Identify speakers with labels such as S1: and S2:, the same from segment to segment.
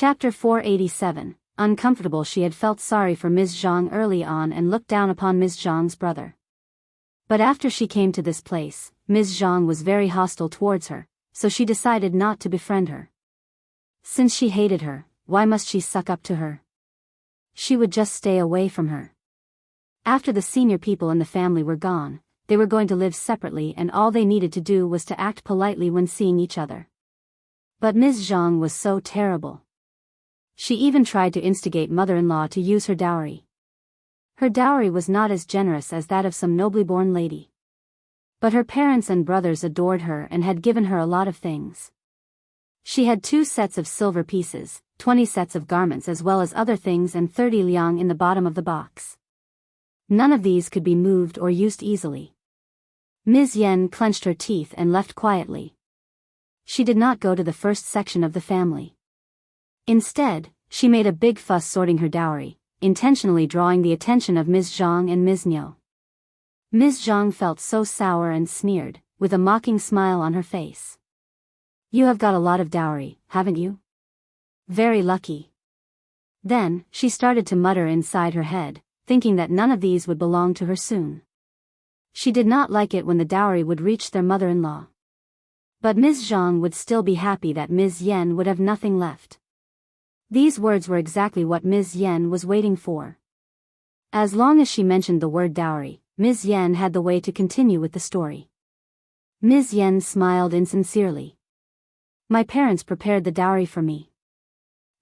S1: Chapter 487. Uncomfortable. She had felt sorry for Ms. Zhang early on and looked down upon Ms. Zhang's brother. But after she came to this place, Ms. Zhang was very hostile towards her, so she decided not to befriend her. Since she hated her, why must she suck up to her? She would just stay away from her. After the senior people in the family were gone, they were going to live separately and all they needed to do was to act politely when seeing each other. But Ms. Zhang was so terrible. She even tried to instigate mother-in-law to use her dowry. Her dowry was not as generous as that of some nobly born lady. But her parents and brothers adored her and had given her a lot of things. She had 2 sets of silver pieces, 20 sets of garments as well as other things and 30 liang in the bottom of the box. None of these could be moved or used easily. Ms. Yen clenched her teeth and left quietly. She did not go to the first section of the family. Instead, she made a big fuss sorting her dowry, intentionally drawing the attention of Ms. Zhang and Ms. Niu. Ms. Zhang felt so sour and sneered, with a mocking smile on her face. "You have got a lot of dowry, haven't you? Very lucky." Then, she started to mutter inside her head, thinking that none of these would belong to her soon. She did not like it when the dowry would reach their mother-in-law. But Ms. Zhang would still be happy that Ms. Yen would have nothing left. These words were exactly what Ms. Yen was waiting for. As long as she mentioned the word dowry, Ms. Yen had the way to continue with the story. Ms. Yen smiled insincerely. "My parents prepared the dowry for me.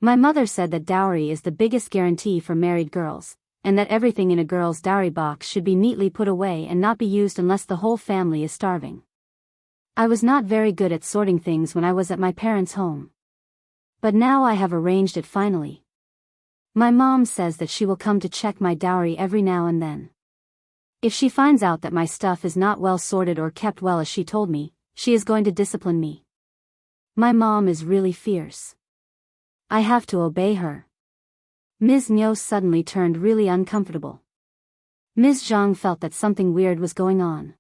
S1: My mother said that dowry is the biggest guarantee for married girls, and that everything in a girl's dowry box should be neatly put away and not be used unless the whole family is starving. I was not very good at sorting things when I was at my parents' home. But now I have arranged it finally. My mom says that she will come to check my dowry every now and then. If she finds out that my stuff is not well sorted or kept well as she told me, she is going to discipline me. My mom is really fierce. I have to obey her." Ms. Niu suddenly turned really uncomfortable. Ms. Zhang felt that something weird was going on.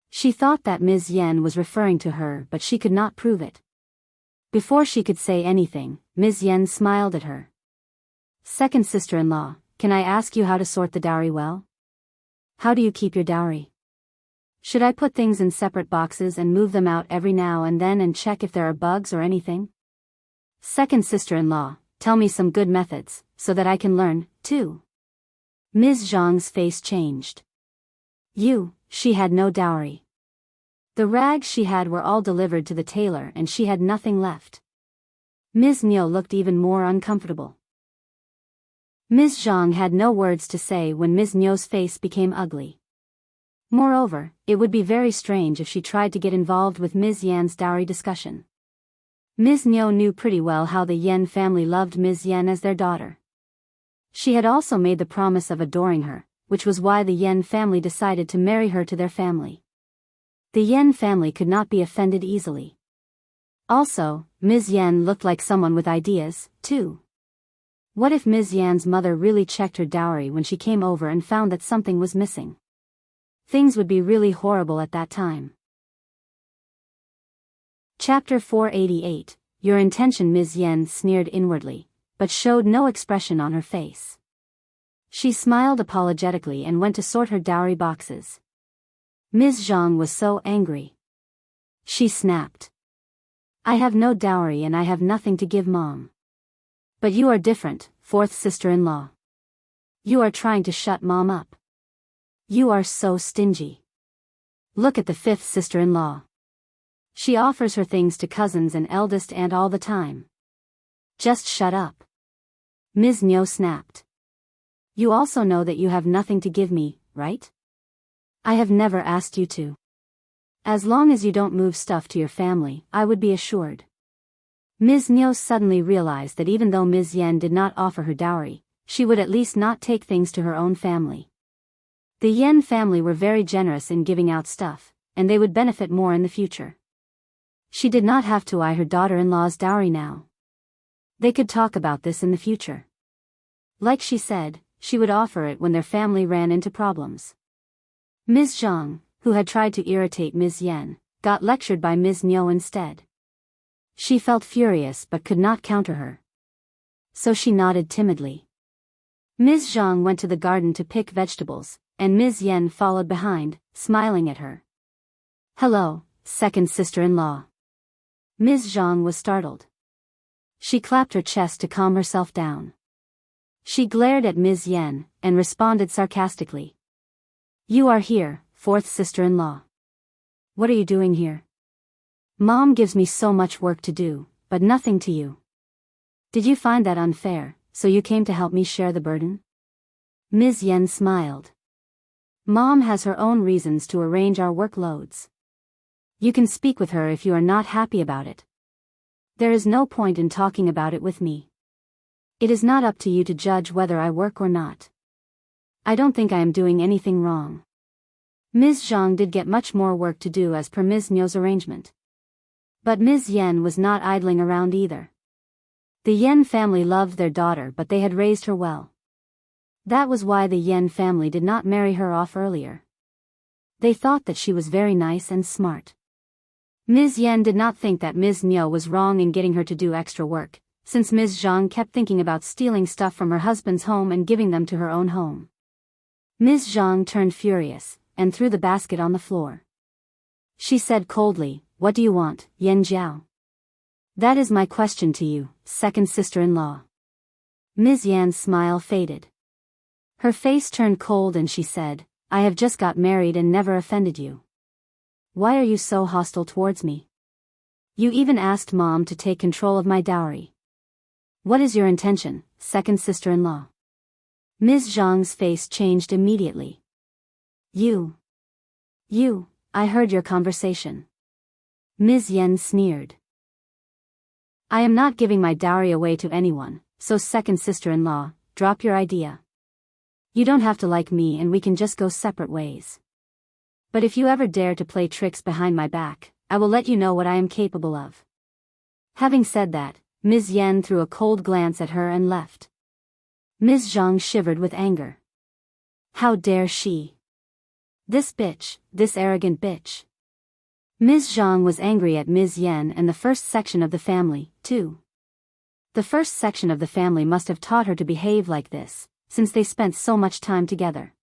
S1: She thought that Ms. Yen was referring to her but she could not prove it. Before she could say anything, Ms. Yen smiled at her. "Second sister-in-law, can I ask you how to sort the dowry well? How do you keep your dowry? Should I put things in separate boxes and move them out every now and then and check if there are bugs or anything? Second sister-in-law, tell me some good methods, so that I can learn, too." Ms. Zhang's face changed. She had no dowry. The rags she had were all delivered to the tailor and she had nothing left. Ms. Niu looked even more uncomfortable. Ms. Zhang had no words to say when Ms. Niu's face became ugly. Moreover, it would be very strange if she tried to get involved with Ms. Yan's dowry discussion. Ms. Niu knew pretty well how the Yen family loved Ms. Yen as their daughter. She had also made the promise of adoring her, which was why the Yen family decided to marry her to their family. The Yen family could not be offended easily. Also, Ms. Yen looked like someone with ideas, too. What if Ms. Yan's mother really checked her dowry when she came over and found that something was missing? Things would be really horrible at that time. Chapter 488. Your intention. Ms. Yen sneered inwardly, but showed no expression on her face. She smiled apologetically and went to sort her dowry boxes. Ms. Zhang was so angry. She snapped. "I have no dowry and I have nothing to give Mom. But you are different, fourth sister-in-law. You are trying to shut Mom up. You are so stingy. Look at the fifth sister-in-law. She offers her things to cousins and eldest aunt all the time. Just shut up." Ms. Niu snapped. "You also know that you have nothing to give me, right? I have never asked you to. As long as you don't move stuff to your family, I would be assured." Ms. Niu suddenly realized that even though Ms. Yen did not offer her dowry, she would at least not take things to her own family. The Yen family were very generous in giving out stuff, and they would benefit more in the future. She did not have to eye her daughter-in-law's dowry now. They could talk about this in the future. Like she said, she would offer it when their family ran into problems. Ms. Zhang, who had tried to irritate Ms. Yen, got lectured by Ms. Niu instead. She felt furious but could not counter her. so she nodded timidly. Ms. Zhang went to the garden to pick vegetables, and Ms. Yen followed behind, smiling at her. "Hello, second sister-in-law." Ms. Zhang was startled. She clapped her chest to calm herself down. She glared at Ms. Yen, and responded sarcastically. "You are here, fourth sister-in-law. What are you doing here? Mom gives me so much work to do, but nothing to you. Did you find that unfair, so you came to help me share the burden?" Ms. Yen smiled. "Mom has her own reasons to arrange our workloads. You can speak with her if you are not happy about it. There is no point in talking about it with me. It is not up to you to judge whether I work or not. I don't think I am doing anything wrong." Ms. Zhang did get much more work to do as per Ms. Nyo's arrangement. But Ms. Yen was not idling around either. The Yen family loved their daughter, but they had raised her well. That was why the Yen family did not marry her off earlier. They thought that she was very nice and smart. Ms. Yen did not think that Ms. Nyo was wrong in getting her to do extra work, since Ms. Zhang kept thinking about stealing stuff from her husband's home and giving them to her own home. Ms. Zhang turned furious, and threw the basket on the floor. She said coldly, "What do you want, Yen Jiao?" "That is my question to you, second sister-in-law." Ms. Yan's smile faded. Her face turned cold and she said, "I have just got married and never offended you. Why are you so hostile towards me? You even asked Mom to take control of my dowry. What is your intention, second sister-in-law?" Ms. Zhang's face changed immediately. You, I heard your conversation." Ms. Yen sneered. "I am not giving my dowry away to anyone, so second sister-in-law, drop your idea. You don't have to like me and we can just go separate ways. But if you ever dare to play tricks behind my back, I will let you know what I am capable of." Having said that, Ms. Yen threw a cold glance at her and left. Ms. Zhang shivered with anger. How dare she? This bitch, this arrogant bitch. Ms. Zhang was angry at Ms. Yen and the first section of the family, too. The first section of the family must have taught her to behave like this, since they spent so much time together.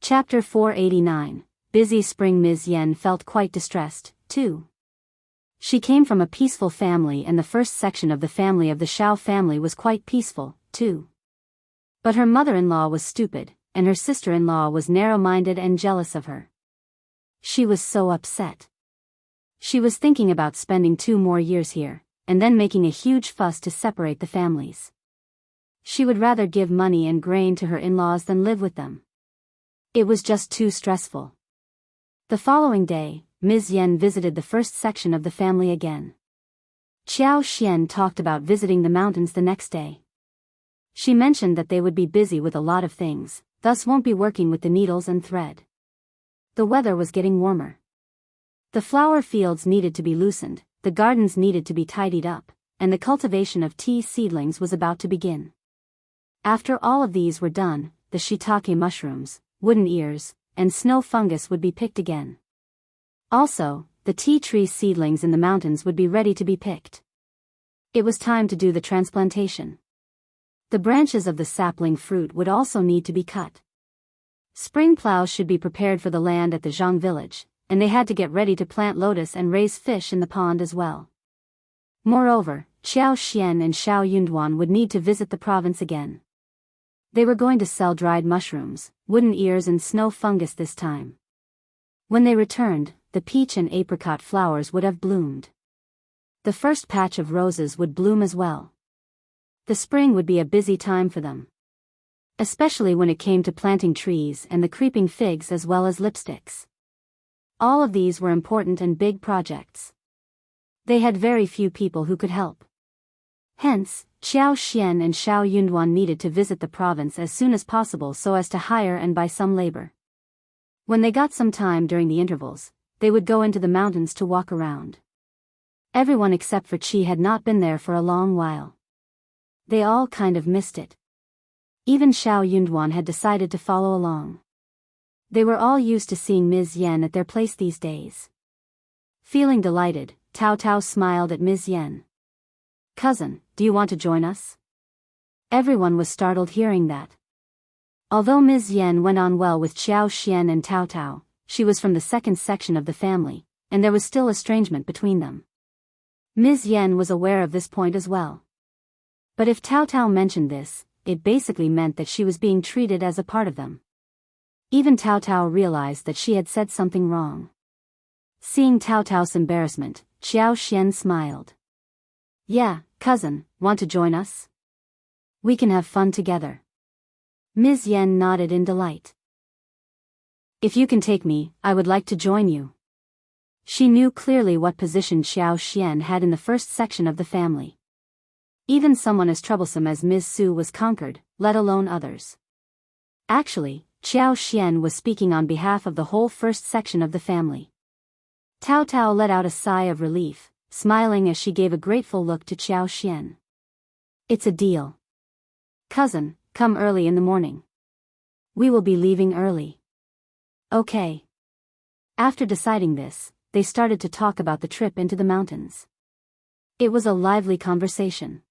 S1: Chapter 489, Busy Spring. Ms. Yen felt quite distressed, too. She came from a peaceful family and the first section of the family of the Shao family was quite peaceful, too. But her mother-in-law was stupid, and her sister-in-law was narrow-minded and jealous of her. She was so upset. She was thinking about spending 2 more years here, and then making a huge fuss to separate the families. She would rather give money and grain to her in-laws than live with them. It was just too stressful. The following day, Ms. Yen visited the first section of the family again. Qiao Xian talked about visiting the mountains the next day. She mentioned that they would be busy with a lot of things, thus won't be working with the needles and thread. The weather was getting warmer. The flower fields needed to be loosened, the gardens needed to be tidied up, and the cultivation of tea seedlings was about to begin. After all of these were done, the shiitake mushrooms, wooden ears, and snow fungus would be picked again. Also, the tea tree seedlings in the mountains would be ready to be picked. It was time to do the transplantation. The branches of the sapling fruit would also need to be cut. Spring plows should be prepared for the land at the Zhang village, and they had to get ready to plant lotus and raise fish in the pond as well. Moreover, Qiao Xian and Xiao Yunduan would need to visit the province again. They were going to sell dried mushrooms, wooden ears and snow fungus this time. When they returned, the peach and apricot flowers would have bloomed. The first patch of roses would bloom as well. The spring would be a busy time for them. Especially when it came to planting trees and the creeping figs as well as lipsticks. All of these were important and big projects. They had very few people who could help. Hence, Qiao Xian and Xiao Yunduan needed to visit the province as soon as possible so as to hire and buy some labor. When they got some time during the intervals, they would go into the mountains to walk around. Everyone except for Qi had not been there for a long while. They all kind of missed it. Even Xiao Yunduan had decided to follow along. They were all used to seeing Ms. Yen at their place these days. Feeling delighted, Tao Tao smiled at Ms. Yen. Cousin, do you want to join us? Everyone was startled hearing that. Although Ms. Yen went on well with Xiao Xian and Tao Tao, she was from the second section of the family, and there was still estrangement between them. Ms. Yen was aware of this point as well. But if Tao Tao mentioned this, it basically meant that she was being treated as a part of them. Even Tao Tao realized that she had said something wrong. Seeing Tao Tao's embarrassment, Xiao Xian smiled. Yeah, cousin, want to join us? We can have fun together. Ms. Yen nodded in delight. If you can take me, I would like to join you. She knew clearly what position Xiao Xian had in the first section of the family. Even someone as troublesome as Ms. Su was conquered, let alone others. Actually, Xiao Xian was speaking on behalf of the whole first section of the family. Tao Tao let out a sigh of relief, smiling as she gave a grateful look to Xiao Xian. It's a deal. Cousin, come early in the morning. We will be leaving early. Okay. After deciding this, they started to talk about the trip into the mountains. It was a lively conversation.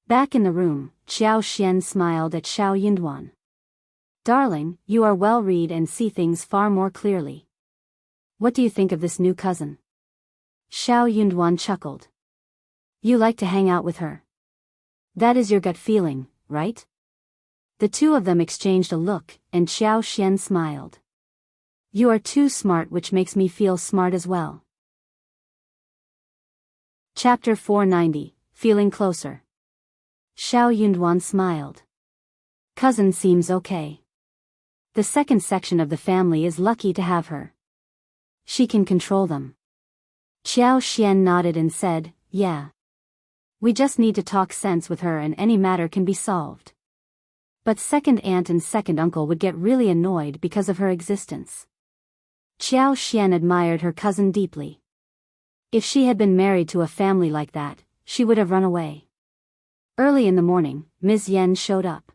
S1: Back in the room, Xiao Xian smiled at Xiao Yunduan. Darling, you are well read and see things far more clearly. What do you think of this new cousin? Xiao Yunduan chuckled. You like to hang out with her. That is your gut feeling, right? The two of them exchanged a look, and Xiao Xian smiled. You are too smart, which makes me feel smart as well. Chapter 490, Feeling Closer. Xiao Yunduan smiled. Cousin seems okay. The second section of the family is lucky to have her. She can control them. Xiao Xian nodded and said, yeah. We just need to talk sense with her and any matter can be solved. But second aunt and second uncle would get really annoyed because of her existence. Xiao Xian admired her cousin deeply. If she had been married to a family like that, she would have run away. Early in the morning, Ms. Yen showed up.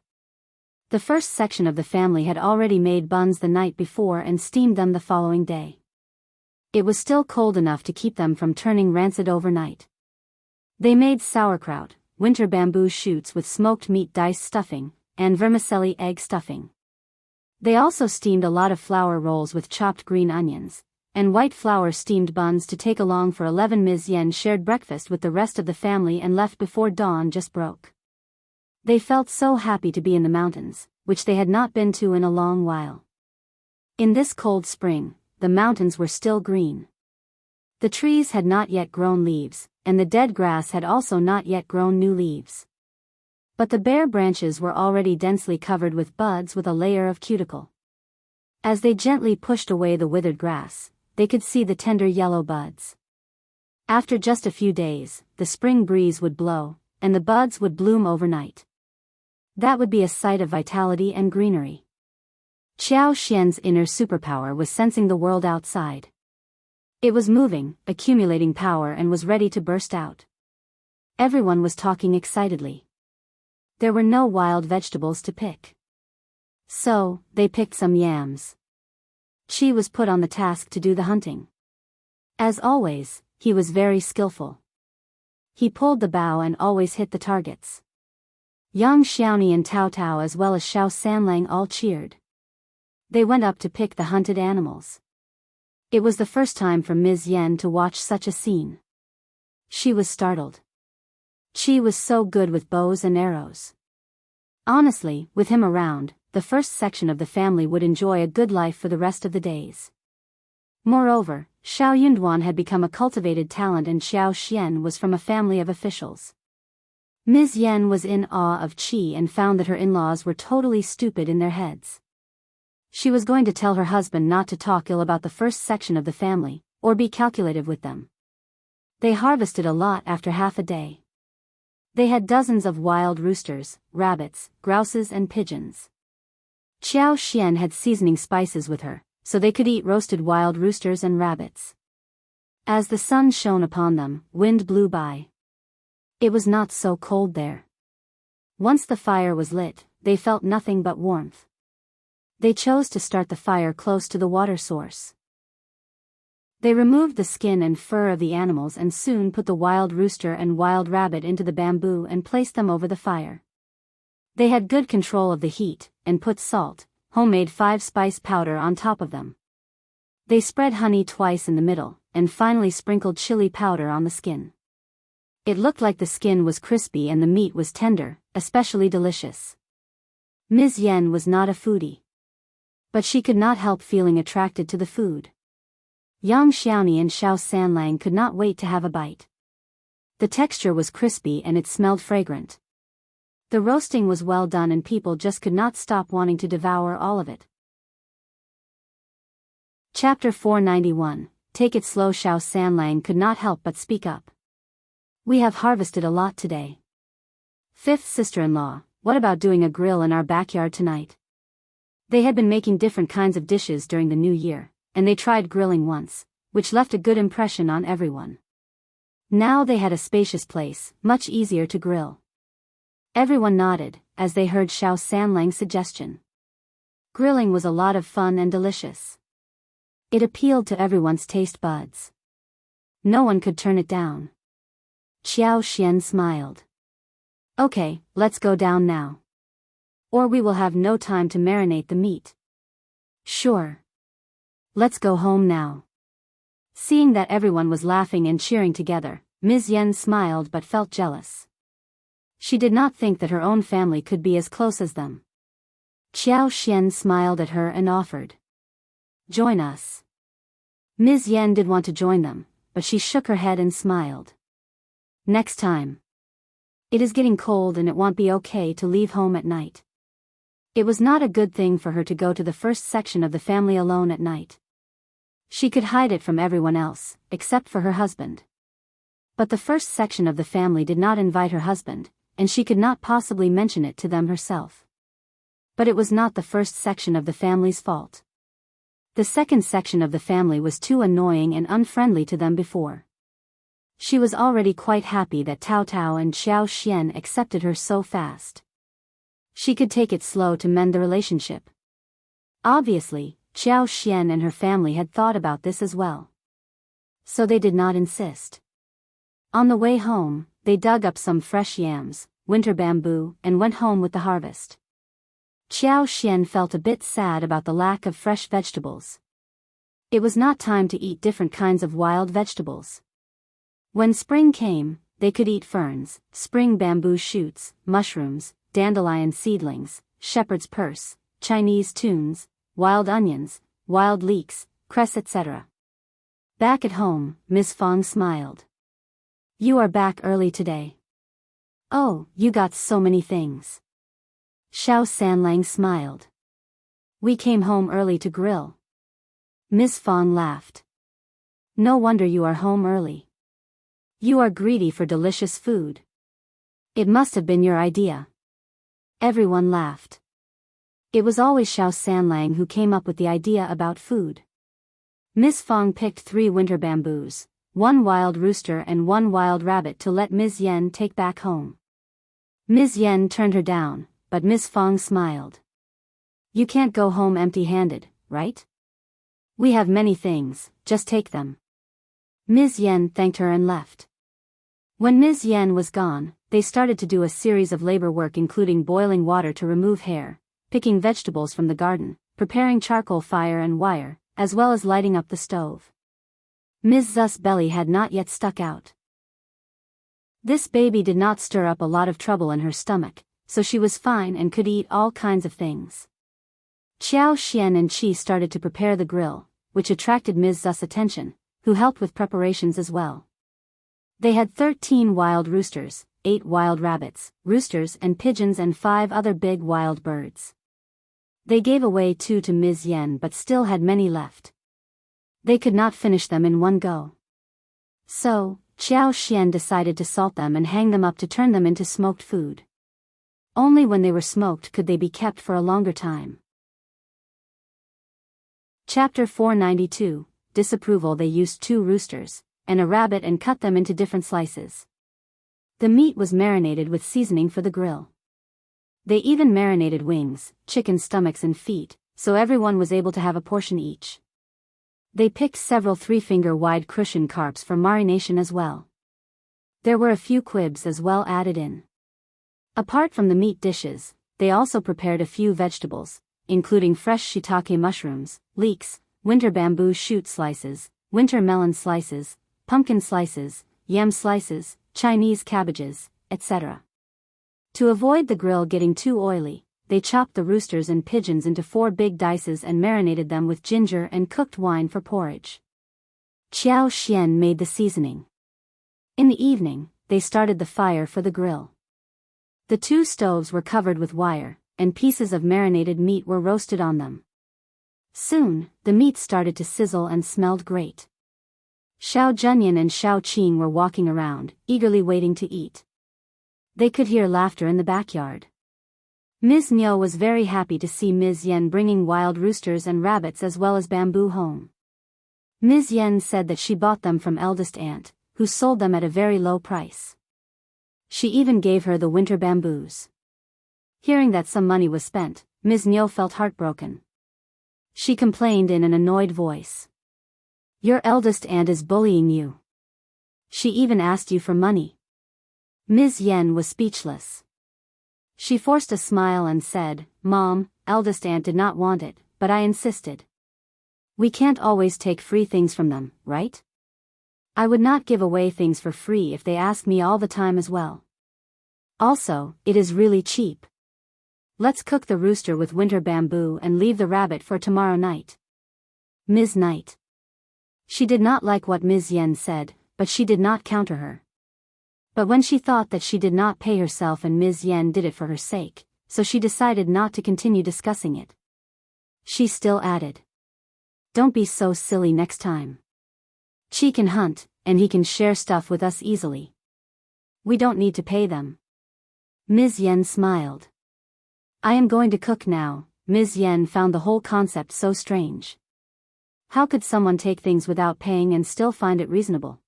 S1: The first section of the family had already made buns the night before and steamed them the following day. It was still cold enough to keep them from turning rancid overnight. They made sauerkraut, winter bamboo shoots with smoked meat dice stuffing, and vermicelli egg stuffing. They also steamed a lot of flour rolls with chopped green onions, and white flour steamed buns to take along for 11. Ms. Yen shared breakfast with the rest of the family and left before dawn just broke. They felt so happy to be in the mountains, which they had not been to in a long while. In this cold spring, the mountains were still green. The trees had not yet grown leaves, and the dead grass had also not yet grown new leaves. But the bare branches were already densely covered with buds with a layer of cuticle. As they gently pushed away the withered grass, they could see the tender yellow buds. After just a few days, the spring breeze would blow, and the buds would bloom overnight. That would be a sight of vitality and greenery. Xiao Xian's inner superpower was sensing the world outside. It was moving, accumulating power, and was ready to burst out. Everyone was talking excitedly. There were no wild vegetables to pick. So, they picked some yams. Qi was put on the task to do the hunting. As always, he was very skillful. He pulled the bow and always hit the targets. Yang Xiaoni and Tao Tao as well as Xiao Sanlang all cheered. They went up to pick the hunted animals. It was the first time for Ms. Yen to watch such a scene. She was startled. Qi was so good with bows and arrows. Honestly, with him around, the first section of the family would enjoy a good life for the rest of the days. Moreover, Xiao Yunduan had become a cultivated talent and Xiao Xian was from a family of officials. Ms. Yen was in awe of Qi and found that her in-laws were totally stupid in their heads. She was going to tell her husband not to talk ill about the first section of the family, or be calculative with them. They harvested a lot after half a day. They had dozens of wild roosters, rabbits, grouses and pigeons. Xiao Xian had seasoning spices with her, so they could eat roasted wild roosters and rabbits. As the sun shone upon them, wind blew by. It was not so cold there. Once the fire was lit, they felt nothing but warmth. They chose to start the fire close to the water source. They removed the skin and fur of the animals and soon put the wild rooster and wild rabbit into the bamboo and placed them over the fire. They had good control of the heat, and put salt, homemade 5-spice powder on top of them. They spread honey twice in the middle, and finally sprinkled chili powder on the skin. It looked like the skin was crispy and the meat was tender, especially delicious. Ms. Yen was not a foodie, but she could not help feeling attracted to the food. Yang Xiaoni and Xiao Sanlang could not wait to have a bite. The texture was crispy and it smelled fragrant. The roasting was well done and people just could not stop wanting to devour all of it. Chapter 491, Take It Slow. Xiao Sanlang could not help but speak up. We have harvested a lot today. Fifth sister-in-law, what about doing a grill in our backyard tonight? They had been making different kinds of dishes during the new year, and they tried grilling once, which left a good impression on everyone. Now they had a spacious place, much easier to grill. Everyone nodded, as they heard Xiao Sanlang's suggestion. Grilling was a lot of fun and delicious. It appealed to everyone's taste buds. No one could turn it down. Xiao Xian smiled. Okay, let's go down now. Or we will have no time to marinate the meat. Sure. Let's go home now. Seeing that everyone was laughing and cheering together, Ms. Yen smiled but felt jealous. She did not think that her own family could be as close as them. Xiao Xian smiled at her and offered. Join us. Ms. Yen did want to join them, but she shook her head and smiled. Next time. It is getting cold and it won't be okay to leave home at night. It was not a good thing for her to go to the first section of the family alone at night. She could hide it from everyone else, except for her husband. But the first section of the family did not invite her husband, and she could not possibly mention it to them herself. But it was not the first section of the family's fault. The second section of the family was too annoying and unfriendly to them before. She was already quite happy that Tao Tao and Xiao Xian accepted her so fast. She could take it slow to mend the relationship. Obviously, Xiao Xian and her family had thought about this as well. So they did not insist. On the way home, they dug up some fresh yams, winter bamboo, and went home with the harvest. Xiao Xian felt a bit sad about the lack of fresh vegetables. It was not time to eat different kinds of wild vegetables. When spring came, they could eat ferns, spring bamboo shoots, mushrooms, dandelion seedlings, shepherd's purse, Chinese tunes, wild onions, wild leeks, cress, etc. Back at home, Miss Fong smiled. You are back early today. Oh, you got so many things. Xiao Sanlang smiled. We came home early to grill. Miss Fong laughed. No wonder you are home early. You are greedy for delicious food. It must have been your idea. Everyone laughed. It was always Xiao Sanlang who came up with the idea about food. Miss Fong picked 3 winter bamboos, 1 wild rooster and 1 wild rabbit to let Ms. Yen take back home. Ms. Yen turned her down, but Miss Fong smiled. You can't go home empty-handed, right? We have many things, just take them. Ms. Yen thanked her and left. When Ms. Yen was gone, they started to do a series of labor work including boiling water to remove hair, picking vegetables from the garden, preparing charcoal fire and wire, as well as lighting up the stove. Ms. Zu's belly had not yet stuck out. This baby did not stir up a lot of trouble in her stomach, so she was fine and could eat all kinds of things. Xiao Xian and Qi started to prepare the grill, which attracted Ms. Zu's attention, who helped with preparations as well. They had 13 wild roosters, 8 wild rabbits, roosters and pigeons and 5 other big wild birds. They gave away 2 to Ms. Yen but still had many left. They could not finish them in one go. So, Xiao Xian decided to salt them and hang them up to turn them into smoked food. Only when they were smoked could they be kept for a longer time. Chapter 492, Disapproval. They used 2 roosters and a rabbit and cut them into different slices. The meat was marinated with seasoning for the grill. They even marinated wings, chicken stomachs and feet, so everyone was able to have a portion each. They picked several 3-finger-wide cushion carps for marination as well. There were a few quibs as well added in. Apart from the meat dishes, they also prepared a few vegetables, including fresh shiitake mushrooms, leeks, winter bamboo shoot slices, winter melon slices, pumpkin slices, yam slices, Chinese cabbages, etc. To avoid the grill getting too oily, they chopped the roosters and pigeons into 4 big dices and marinated them with ginger and cooked wine for porridge. Qiao Xian made the seasoning. In the evening, they started the fire for the grill. The 2 stoves were covered with wire, and pieces of marinated meat were roasted on them. Soon, the meat started to sizzle and smelled great. Xiao Zhenyan and Xiao Qing were walking around, eagerly waiting to eat. They could hear laughter in the backyard. Ms. Niu was very happy to see Ms. Yen bringing wild roosters and rabbits as well as bamboo home. Ms. Yen said that she bought them from eldest aunt, who sold them at a very low price. She even gave her the winter bamboos. Hearing that some money was spent, Ms. Niu felt heartbroken. She complained in an annoyed voice. "Your eldest aunt is bullying you. She even asked you for money." Ms. Yen was speechless. She forced a smile and said, "Mom, eldest aunt did not want it, but I insisted. We can't always take free things from them, right? I would not give away things for free if they ask me all the time as well. Also, it is really cheap. Let's cook the rooster with winter bamboo and leave the rabbit for tomorrow night." Ms. Knight. She did not like what Ms. Yen said, but she did not counter her. But when she thought that she did not pay herself and Ms. Yen did it for her sake, so she decided not to continue discussing it. She still added, "Don't be so silly next time. Chi can hunt, and he can share stuff with us easily. We don't need to pay them." Ms. Yen smiled. "I am going to cook now." Ms. Yen found the whole concept so strange. How could someone take things without paying and still find it reasonable?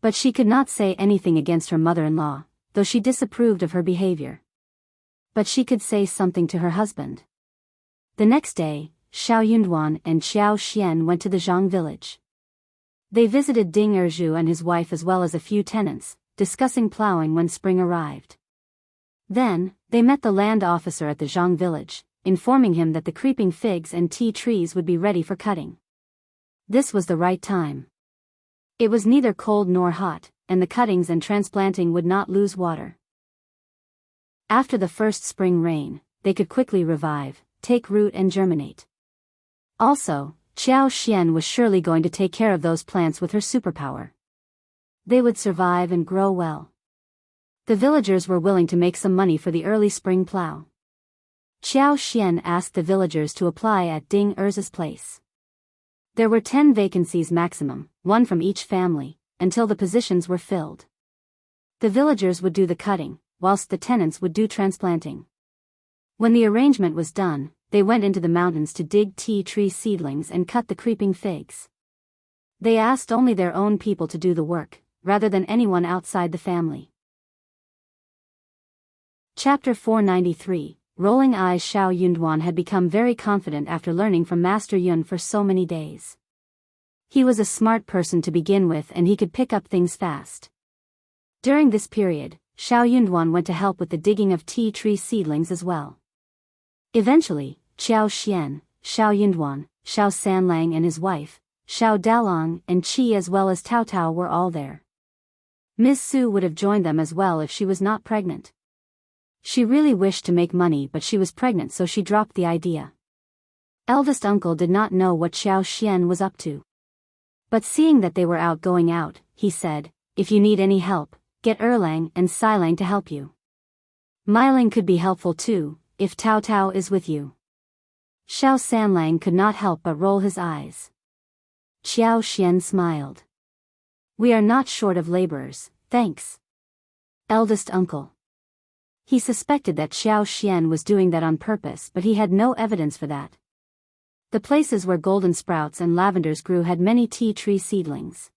S1: But she could not say anything against her mother-in-law, though she disapproved of her behavior. But she could say something to her husband. The next day, Xiao Yunduan and Qiao Xian went to the Zhang village. They visited Ding Erzhu and his wife as well as a few tenants, discussing plowing when spring arrived. Then, they met the land officer at the Zhang village, informing him that the creeping figs and tea trees would be ready for cutting. This was the right time. It was neither cold nor hot, and the cuttings and transplanting would not lose water. After the first spring rain, they could quickly revive, take root and germinate. Also, Qiao Xian was surely going to take care of those plants with her superpower. They would survive and grow well. The villagers were willing to make some money for the early spring plow. Qiao Xian asked the villagers to apply at Ding Erzhu's place. There were 10 vacancies maximum, 1 from each family, until the positions were filled. The villagers would do the cutting, whilst the tenants would do transplanting. When the arrangement was done, they went into the mountains to dig tea tree seedlings and cut the creeping figs. They asked only their own people to do the work, rather than anyone outside the family. Chapter 493, Rolling Eyes. Xiao Yunduan had become very confident after learning from Master Yun for so many days. He was a smart person to begin with and he could pick up things fast. During this period, Xiao Yunduan went to help with the digging of tea tree seedlings as well. Eventually, Qiao Xian, Xiao Yunduan, Xiao Sanlang and his wife, Xiao Dalong and Qi as well as Tao Tao were all there. Ms. Su would have joined them as well if she was not pregnant. She really wished to make money but she was pregnant so she dropped the idea. Eldest uncle did not know what Xiao Xian was up to. But seeing that they were going out, he said, "If you need any help, get Erlang and Silang to help you. Myling could be helpful too, if Tao Tao is with you." Xiao Sanlang could not help but roll his eyes. Qiao Xian smiled. "We are not short of laborers, thanks. Eldest uncle." He suspected that Xiao Xian was doing that on purpose but he had no evidence for that. The places where golden sprouts and lavenders grew had many tea tree seedlings.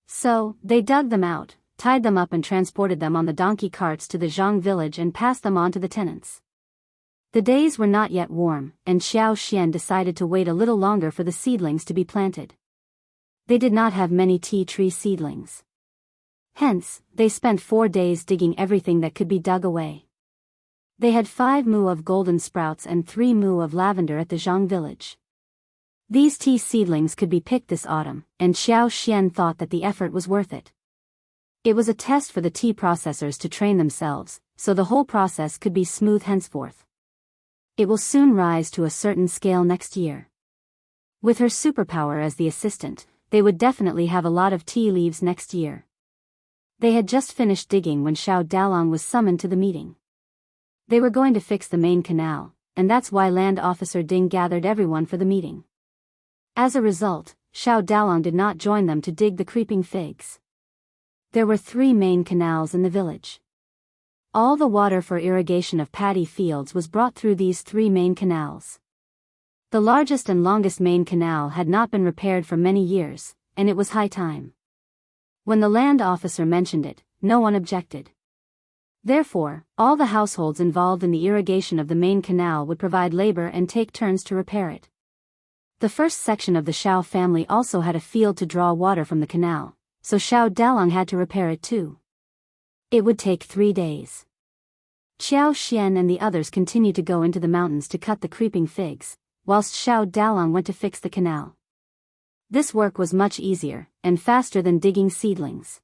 S1: So, they dug them out, tied them up and transported them on the donkey carts to the Zhang village and passed them on to the tenants. The days were not yet warm, and Xiao Xian decided to wait a little longer for the seedlings to be planted. They did not have many tea tree seedlings. Hence, they spent 4 days digging everything that could be dug away. They had 5 mu of golden sprouts and 3 mu of lavender at the Zhang village. These tea seedlings could be picked this autumn, and Xiao Xian thought that the effort was worth it. It was a test for the tea processors to train themselves, so the whole process could be smooth henceforth. It will soon rise to a certain scale next year. With her superpower as the assistant, they would definitely have a lot of tea leaves next year. They had just finished digging when Xiao Dalong was summoned to the meeting. They were going to fix the main canal, and that's why Land Officer Ding gathered everyone for the meeting. As a result, Xiao Dalong did not join them to dig the creeping figs. There were 3 main canals in the village. All the water for irrigation of paddy fields was brought through these 3 main canals. The largest and longest main canal had not been repaired for many years, and it was high time. When the land officer mentioned it, no one objected. Therefore, all the households involved in the irrigation of the main canal would provide labor and take turns to repair it. The first section of the Xiao family also had a field to draw water from the canal, so Xiao Dalong had to repair it too. It would take 3 days. Xiao Xian and the others continued to go into the mountains to cut the creeping figs, whilst Xiao Dalong went to fix the canal. This work was much easier, and faster than digging seedlings.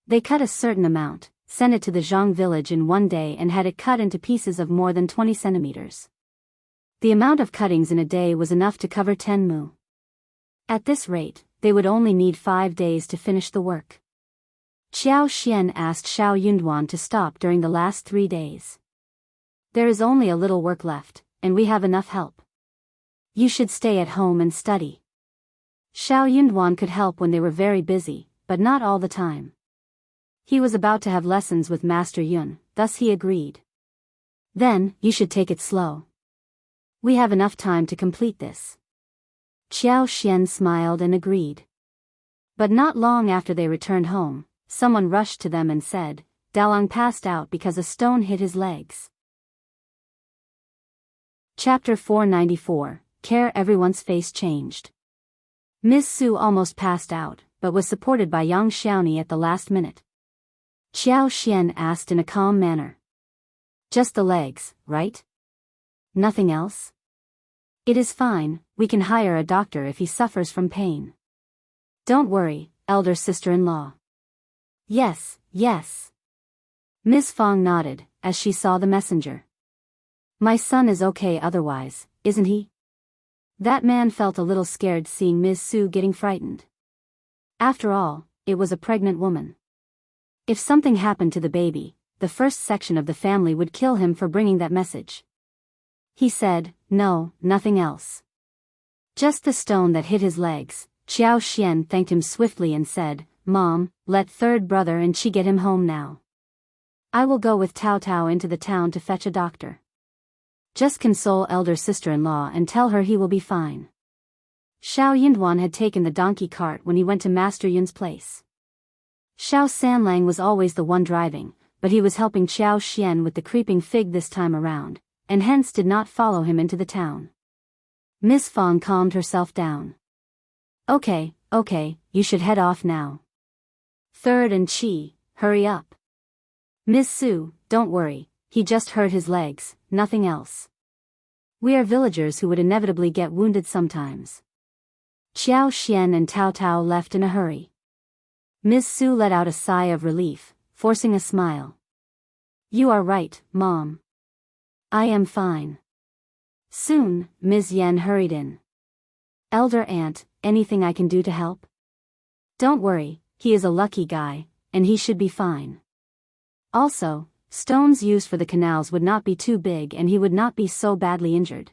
S1: They cut a certain amount, sent it to the Zhang village in 1 day and had it cut into pieces of more than 20 centimeters. The amount of cuttings in a day was enough to cover 10 mu. At this rate, they would only need 5 days to finish the work. Xiao Xian asked Xiao Yunduan to stop during the last 3 days. There is only a little work left, and we have enough help. You should stay at home and study. Xiao Yunduan could help when they were very busy, but not all the time. He was about to have lessons with Master Yun, thus he agreed. Then, you should take it slow. We have enough time to complete this. Xiao Xian smiled and agreed. But not long after they returned home, someone rushed to them and said, Dalong passed out because a stone hit his legs. Chapter 494, Care. Everyone's face changed. Ms. Su almost passed out, but was supported by Yang Xiaoni at the last minute. Xiao Xian asked in a calm manner. Just the legs, right? Nothing else? It is fine, we can hire a doctor if he suffers from pain. Don't worry, elder sister-in-law. Yes, yes. Ms. Fong nodded, as she saw the messenger. My son is okay otherwise, isn't he? That man felt a little scared seeing Ms. Su getting frightened. After all, it was a pregnant woman. If something happened to the baby, the first section of the family would kill him for bringing that message. He said, no, nothing else. Just the stone that hit his legs. Xiao Xian thanked him swiftly and said, Mom, let third brother and she get him home now. I will go with Tao Tao into the town to fetch a doctor. Just console elder sister-in-law and tell her he will be fine. Xiao Yunduan had taken the donkey cart when he went to Master Yun's place. Xiao Sanlang was always the one driving, but he was helping Xiao Xian with the creeping fig this time around, and hence did not follow him into the town. Miss Fong calmed herself down. Okay, you should head off now. Third and Chi, hurry up. Miss Su, don't worry, he just hurt his legs, nothing else. We are villagers who would inevitably get wounded sometimes. Xiao Xian and Tao Tao left in a hurry. Miss Su let out a sigh of relief, forcing a smile. You are right, Mom. I am fine. Soon, Ms. Yen hurried in. Elder aunt, anything I can do to help? Don't worry, he is a lucky guy, and he should be fine. Also, stones used for the canals would not be too big and he would not be so badly injured.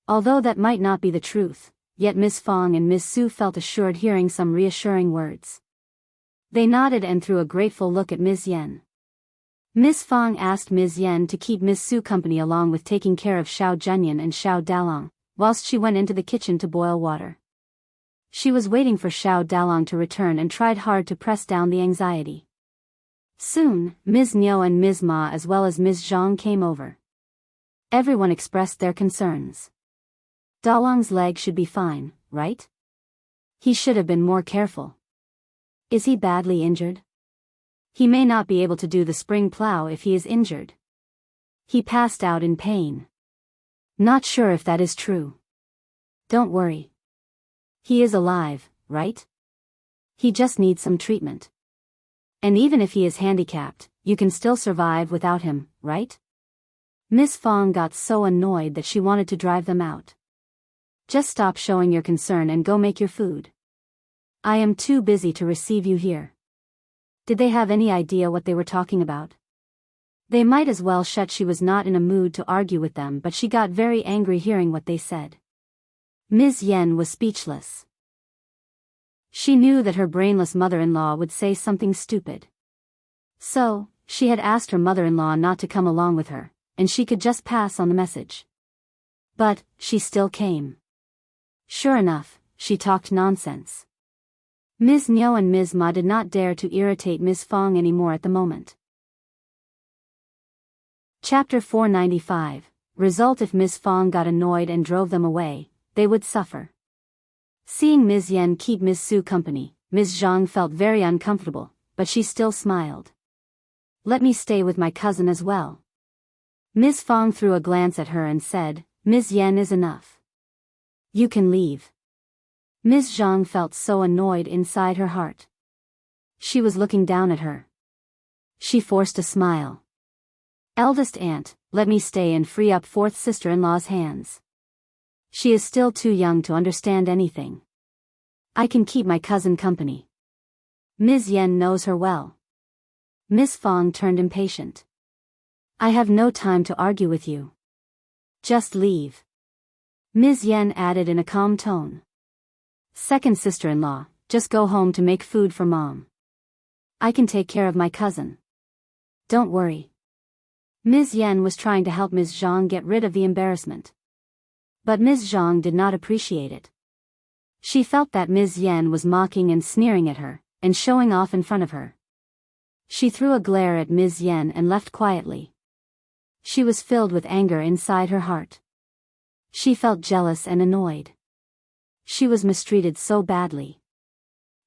S1: Although that might not be the truth, yet Miss Fong and Miss Su felt assured hearing some reassuring words. They nodded and threw a grateful look at Ms. Yen. Miss Fong asked Ms. Yen to keep Miss Su company along with taking care of Xiao Zhenyan and Xiao Dalong, whilst she went into the kitchen to boil water. She was waiting for Xiao Dalong to return and tried hard to press down the anxiety. Soon, Ms. Niu and Ms. Ma as well as Ms. Zhang came over. Everyone expressed their concerns. Dalong's leg should be fine, right? He should have been more careful. Is he badly injured? He may not be able to do the spring plow if he is injured. He passed out in pain. Not sure if that is true. Don't worry. He is alive, right? He just needs some treatment. And even if he is handicapped, you can still survive without him, right? Miss Fong got so annoyed that she wanted to drive them out. Just stop showing your concern and go make your food. I am too busy to receive you here. Did they have any idea what they were talking about? They might as well shut. She was not in a mood to argue with them, but she got very angry hearing what they said. Ms. Yen was speechless. She knew that her brainless mother-in-law would say something stupid. So, she had asked her mother-in-law not to come along with her, and she could just pass on the message. But, she still came. Sure enough, she talked nonsense. Ms. Nyo and Ms. Ma did not dare to irritate Ms. Fong anymore at the moment. Chapter 495. Result: if Ms. Fong got annoyed and drove them away, they would suffer. Seeing Ms. Yen keep Ms. Su company, Ms. Zhang felt very uncomfortable, but she still smiled. Let me stay with my cousin as well. Ms. Fong threw a glance at her and said, Ms. Yen is enough. You can leave. Ms. Zhang felt so annoyed inside her heart. She was looking down at her. She forced a smile. Eldest aunt, let me stay and free up fourth sister-in-law's hands. She is still too young to understand anything. I can keep my cousin company. Ms. Yen knows her well. Ms. Fong turned impatient. I have no time to argue with you. Just leave. Ms. Yen added in a calm tone. Second sister-in-law, just go home to make food for mom. I can take care of my cousin. Don't worry. Ms. Yen was trying to help Ms. Zhang get rid of the embarrassment. But Ms. Zhang did not appreciate it. She felt that Ms. Yen was mocking and sneering at her, and showing off in front of her. She threw a glare at Ms. Yen and left quietly. She was filled with anger inside her heart. She felt jealous and annoyed. She was mistreated so badly.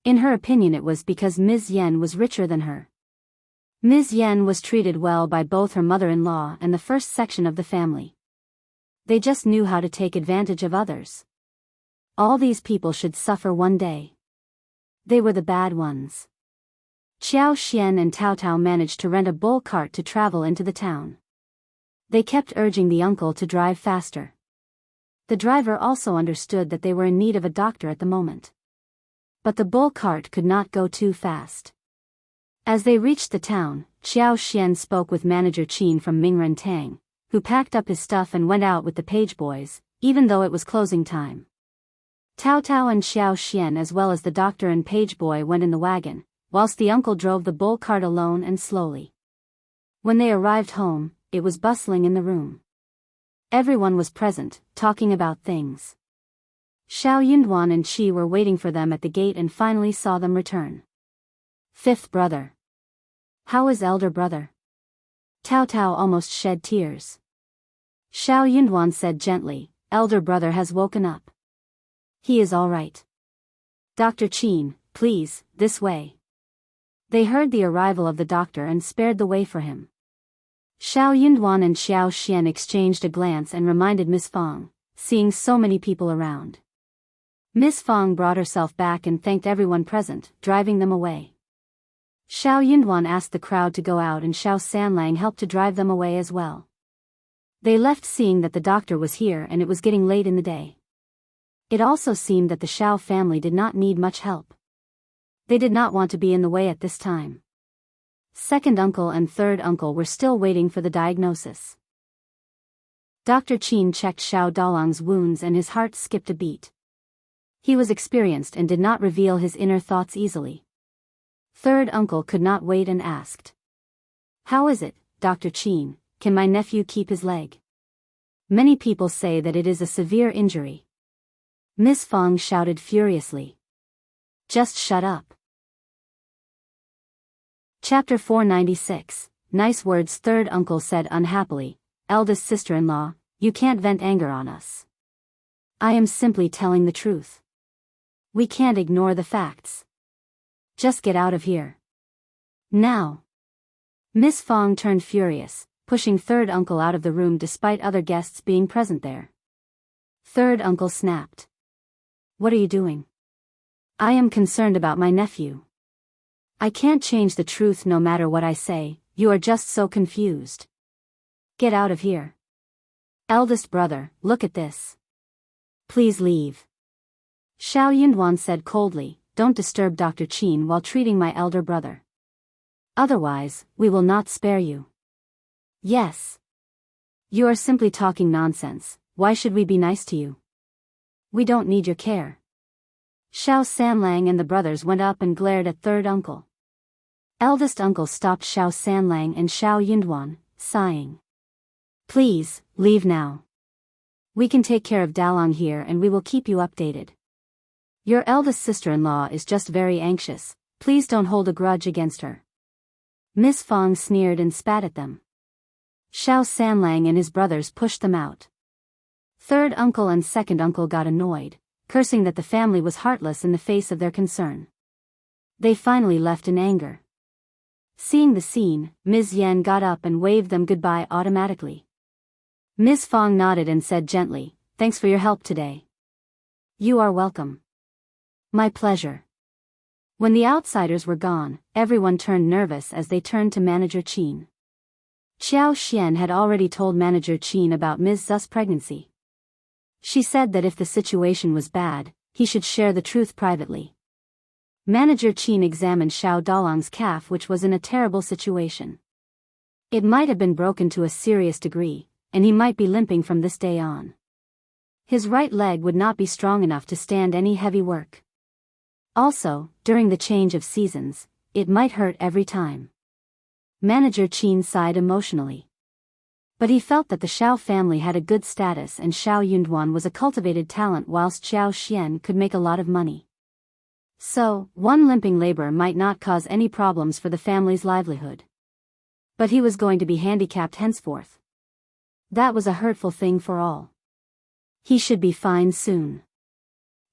S1: In her opinion, it was because Ms. Yen was richer than her. Ms. Yen was treated well by both her mother-in-law and the first section of the family. They just knew how to take advantage of others. All these people should suffer one day. They were the bad ones. Xiao Xian and Tao Tao managed to rent a bull cart to travel into the town. They kept urging the uncle to drive faster. The driver also understood that they were in need of a doctor at the moment. But the bull cart could not go too fast. As they reached the town, Xiao Xian spoke with manager Qin from Mingren Tang, who packed up his stuff and went out with the page boys, even though it was closing time. Tao Tao and Xiao Xian as well as the doctor and page boy went in the wagon, whilst the uncle drove the bull cart alone and slowly. When they arrived home, it was bustling in the room. Everyone was present, talking about things. Xiao Yunduan and Qi were waiting for them at the gate and finally saw them return. Fifth brother. How is elder brother? Tao Tao almost shed tears. Xiao Yunduan said gently, elder brother has woken up. He is all right. Dr. Qin, please, this way. They heard the arrival of the doctor and spared the way for him. Xiao Yunduan and Xiao Xian exchanged a glance and reminded Miss Fong, seeing so many people around. Miss Fong brought herself back and thanked everyone present, driving them away. Xiao Yunduan asked the crowd to go out and Xiao Sanlang helped to drive them away as well. They left seeing that the doctor was here and it was getting late in the day. It also seemed that the Xiao family did not need much help. They did not want to be in the way at this time. Second uncle and third uncle were still waiting for the diagnosis. Dr. Qin checked Xiao Dalong's wounds and his heart skipped a beat. He was experienced and did not reveal his inner thoughts easily. Third uncle could not wait and asked. How is it, Dr. Qin, can my nephew keep his leg? Many people say that it is a severe injury. Miss Fong shouted furiously. Just shut up. Chapter 496, Nice words. Third uncle said unhappily, eldest sister-in-law, you can't vent anger on us. I am simply telling the truth. We can't ignore the facts. Just get out of here. Now. Miss Fong turned furious, pushing third uncle out of the room despite other guests being present there. Third uncle snapped. What are you doing? I am concerned about my nephew. I can't change the truth no matter what I say, you are just so confused. Get out of here. Eldest brother, look at this. Please leave. Xiao Yunduan said coldly, don't disturb Dr. Qin while treating my elder brother. Otherwise, we will not spare you. Yes. You are simply talking nonsense, why should we be nice to you? We don't need your care. Xiao Sanlang and the brothers went up and glared at third uncle. Eldest uncle stopped Xiao Sanlang and Xiao Yunduan, sighing. Please, leave now. We can take care of Dalong here and we will keep you updated. Your eldest sister-in-law is just very anxious, please don't hold a grudge against her. Miss Fong sneered and spat at them. Xiao Sanlang and his brothers pushed them out. Third uncle and second uncle got annoyed, cursing that the family was heartless in the face of their concern. They finally left in anger. Seeing the scene, Ms. Yen got up and waved them goodbye automatically. Ms. Fong nodded and said gently, thanks for your help today. You are welcome. My pleasure. When the outsiders were gone, everyone turned nervous as they turned to Manager Qin. Xiao Xian had already told Manager Qin about Ms. Zu's pregnancy. She said that if the situation was bad, he should share the truth privately. Manager Qin examined Xiao Dalong's calf, which was in a terrible situation. It might have been broken to a serious degree, and he might be limping from this day on. His right leg would not be strong enough to stand any heavy work. Also, during the change of seasons, it might hurt every time. Manager Qin sighed emotionally. But he felt that the Xiao family had a good status and Xiao Yunduan was a cultivated talent whilst Xiao Xian could make a lot of money. So, one limping labor might not cause any problems for the family's livelihood. But he was going to be handicapped henceforth. That was a hurtful thing for all. He should be fine soon.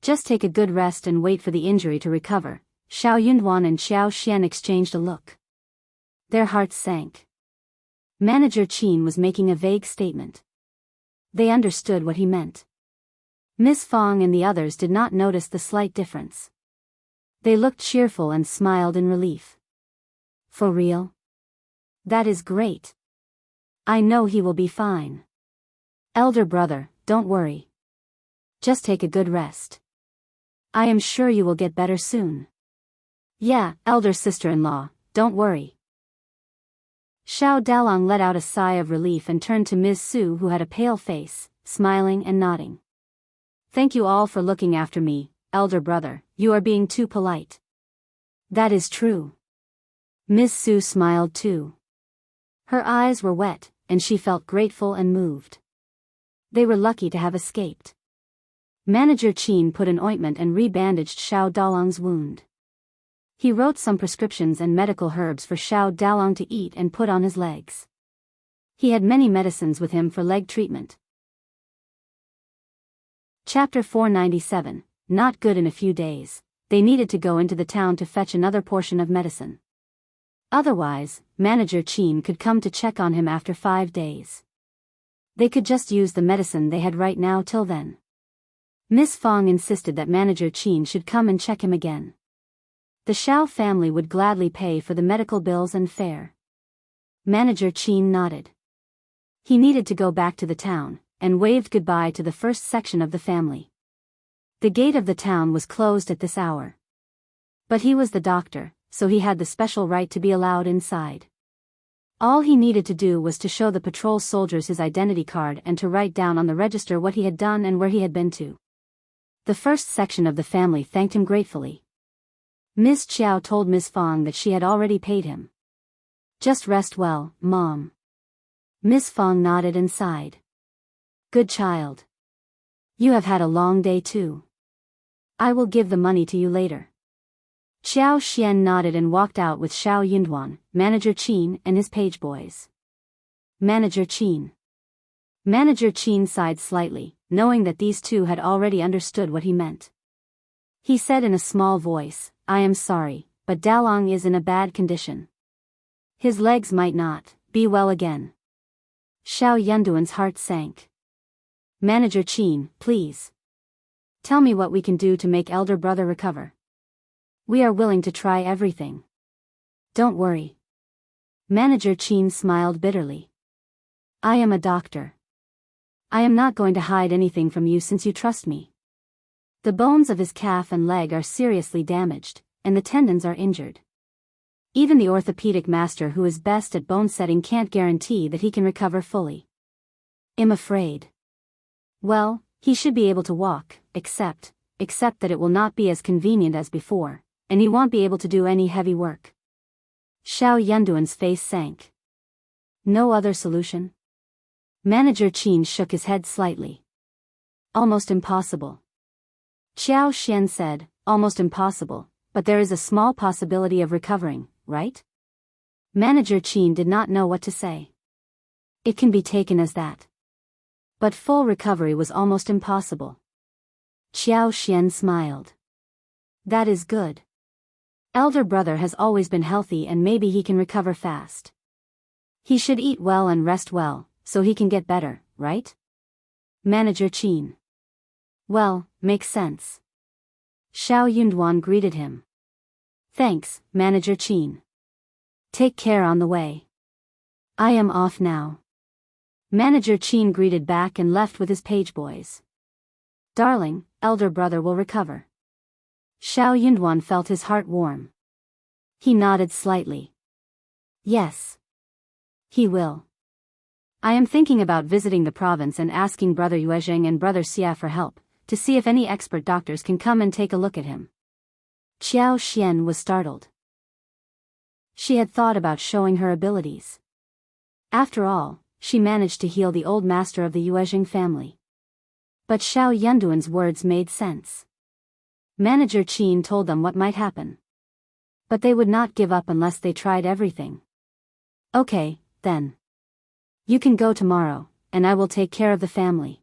S1: Just take a good rest and wait for the injury to recover. Xiao Yunduan and Xiao Xian exchanged a look. Their hearts sank. Manager Qin was making a vague statement. They understood what he meant. Miss Fong and the others did not notice the slight difference. They looked cheerful and smiled in relief. For real? That is great. I know he will be fine. Elder brother, don't worry. Just take a good rest. I am sure you will get better soon. Yeah, elder sister-in-law, don't worry. Xiao Dalong let out a sigh of relief and turned to Ms. Su, who had a pale face, smiling and nodding. Thank you all for looking after me, elder brother, you are being too polite. That is true. Ms. Su smiled too. Her eyes were wet, and she felt grateful and moved. They were lucky to have escaped. Manager Qin put an ointment and rebandaged Xiao Dalong's wound. He wrote some prescriptions and medical herbs for Xiao Dalong to eat and put on his legs. He had many medicines with him for leg treatment. Chapter 497, Not good in a few days. They needed to go into the town to fetch another portion of medicine. Otherwise, Manager Qin could come to check on him after 5 days. They could just use the medicine they had right now till then. Miss Fong insisted that Manager Qin should come and check him again. The Xiao family would gladly pay for the medical bills and fare. Manager Qin nodded. He needed to go back to the town, and waved goodbye to the first section of the family. The gate of the town was closed at this hour. But he was the doctor, so he had the special right to be allowed inside. All he needed to do was to show the patrol soldiers his identity card and to write down on the register what he had done and where he had been to. The first section of the family thanked him gratefully. Miss Chiao told Miss Fong that she had already paid him. Just rest well, Mom. Miss Fong nodded and sighed. Good child. You have had a long day too. I will give the money to you later. Xiao Xian nodded and walked out with Xiao Yunduan, Manager Qin and his page boys. Manager Qin. Manager Qin sighed slightly, knowing that these two had already understood what he meant. He said in a small voice, I am sorry, but Dalong is in a bad condition. His legs might not be well again. Xiao Yunduan's heart sank. Manager Qin, please. Tell me what we can do to make elder brother recover. We are willing to try everything. Don't worry. Manager Qin smiled bitterly. I am a doctor. I am not going to hide anything from you since you trust me. The bones of his calf and leg are seriously damaged, and the tendons are injured. Even the orthopedic master who is best at bone setting can't guarantee that he can recover fully. I'm afraid. Well, he should be able to walk, except that it will not be as convenient as before, and he won't be able to do any heavy work. Xiao Yunduan's face sank. No other solution? Manager Qin shook his head slightly. Almost impossible. Xiao Xian said, almost impossible, but there is a small possibility of recovering, right? Manager Qin did not know what to say. It can be taken as that. But full recovery was almost impossible. Xiao Xian smiled. That is good. Elder brother has always been healthy and maybe he can recover fast. He should eat well and rest well, so he can get better, right? Manager Qin. Well, makes sense. Xiao Yunduan greeted him. Thanks, Manager Qin. Take care on the way. I am off now. Manager Qin greeted back and left with his page boys. Darling, elder brother will recover. Xiao Yunduan felt his heart warm. He nodded slightly. Yes. He will. I am thinking about visiting the province and asking Brother Yuezheng and Brother Xia for help, to see if any expert doctors can come and take a look at him. Xiao Xian was startled. She had thought about showing her abilities. After all, she managed to heal the old master of the Yuezheng family. But Xiao Yunduan's words made sense. Manager Qin told them what might happen. But they would not give up unless they tried everything. Okay, then. You can go tomorrow, and I will take care of the family.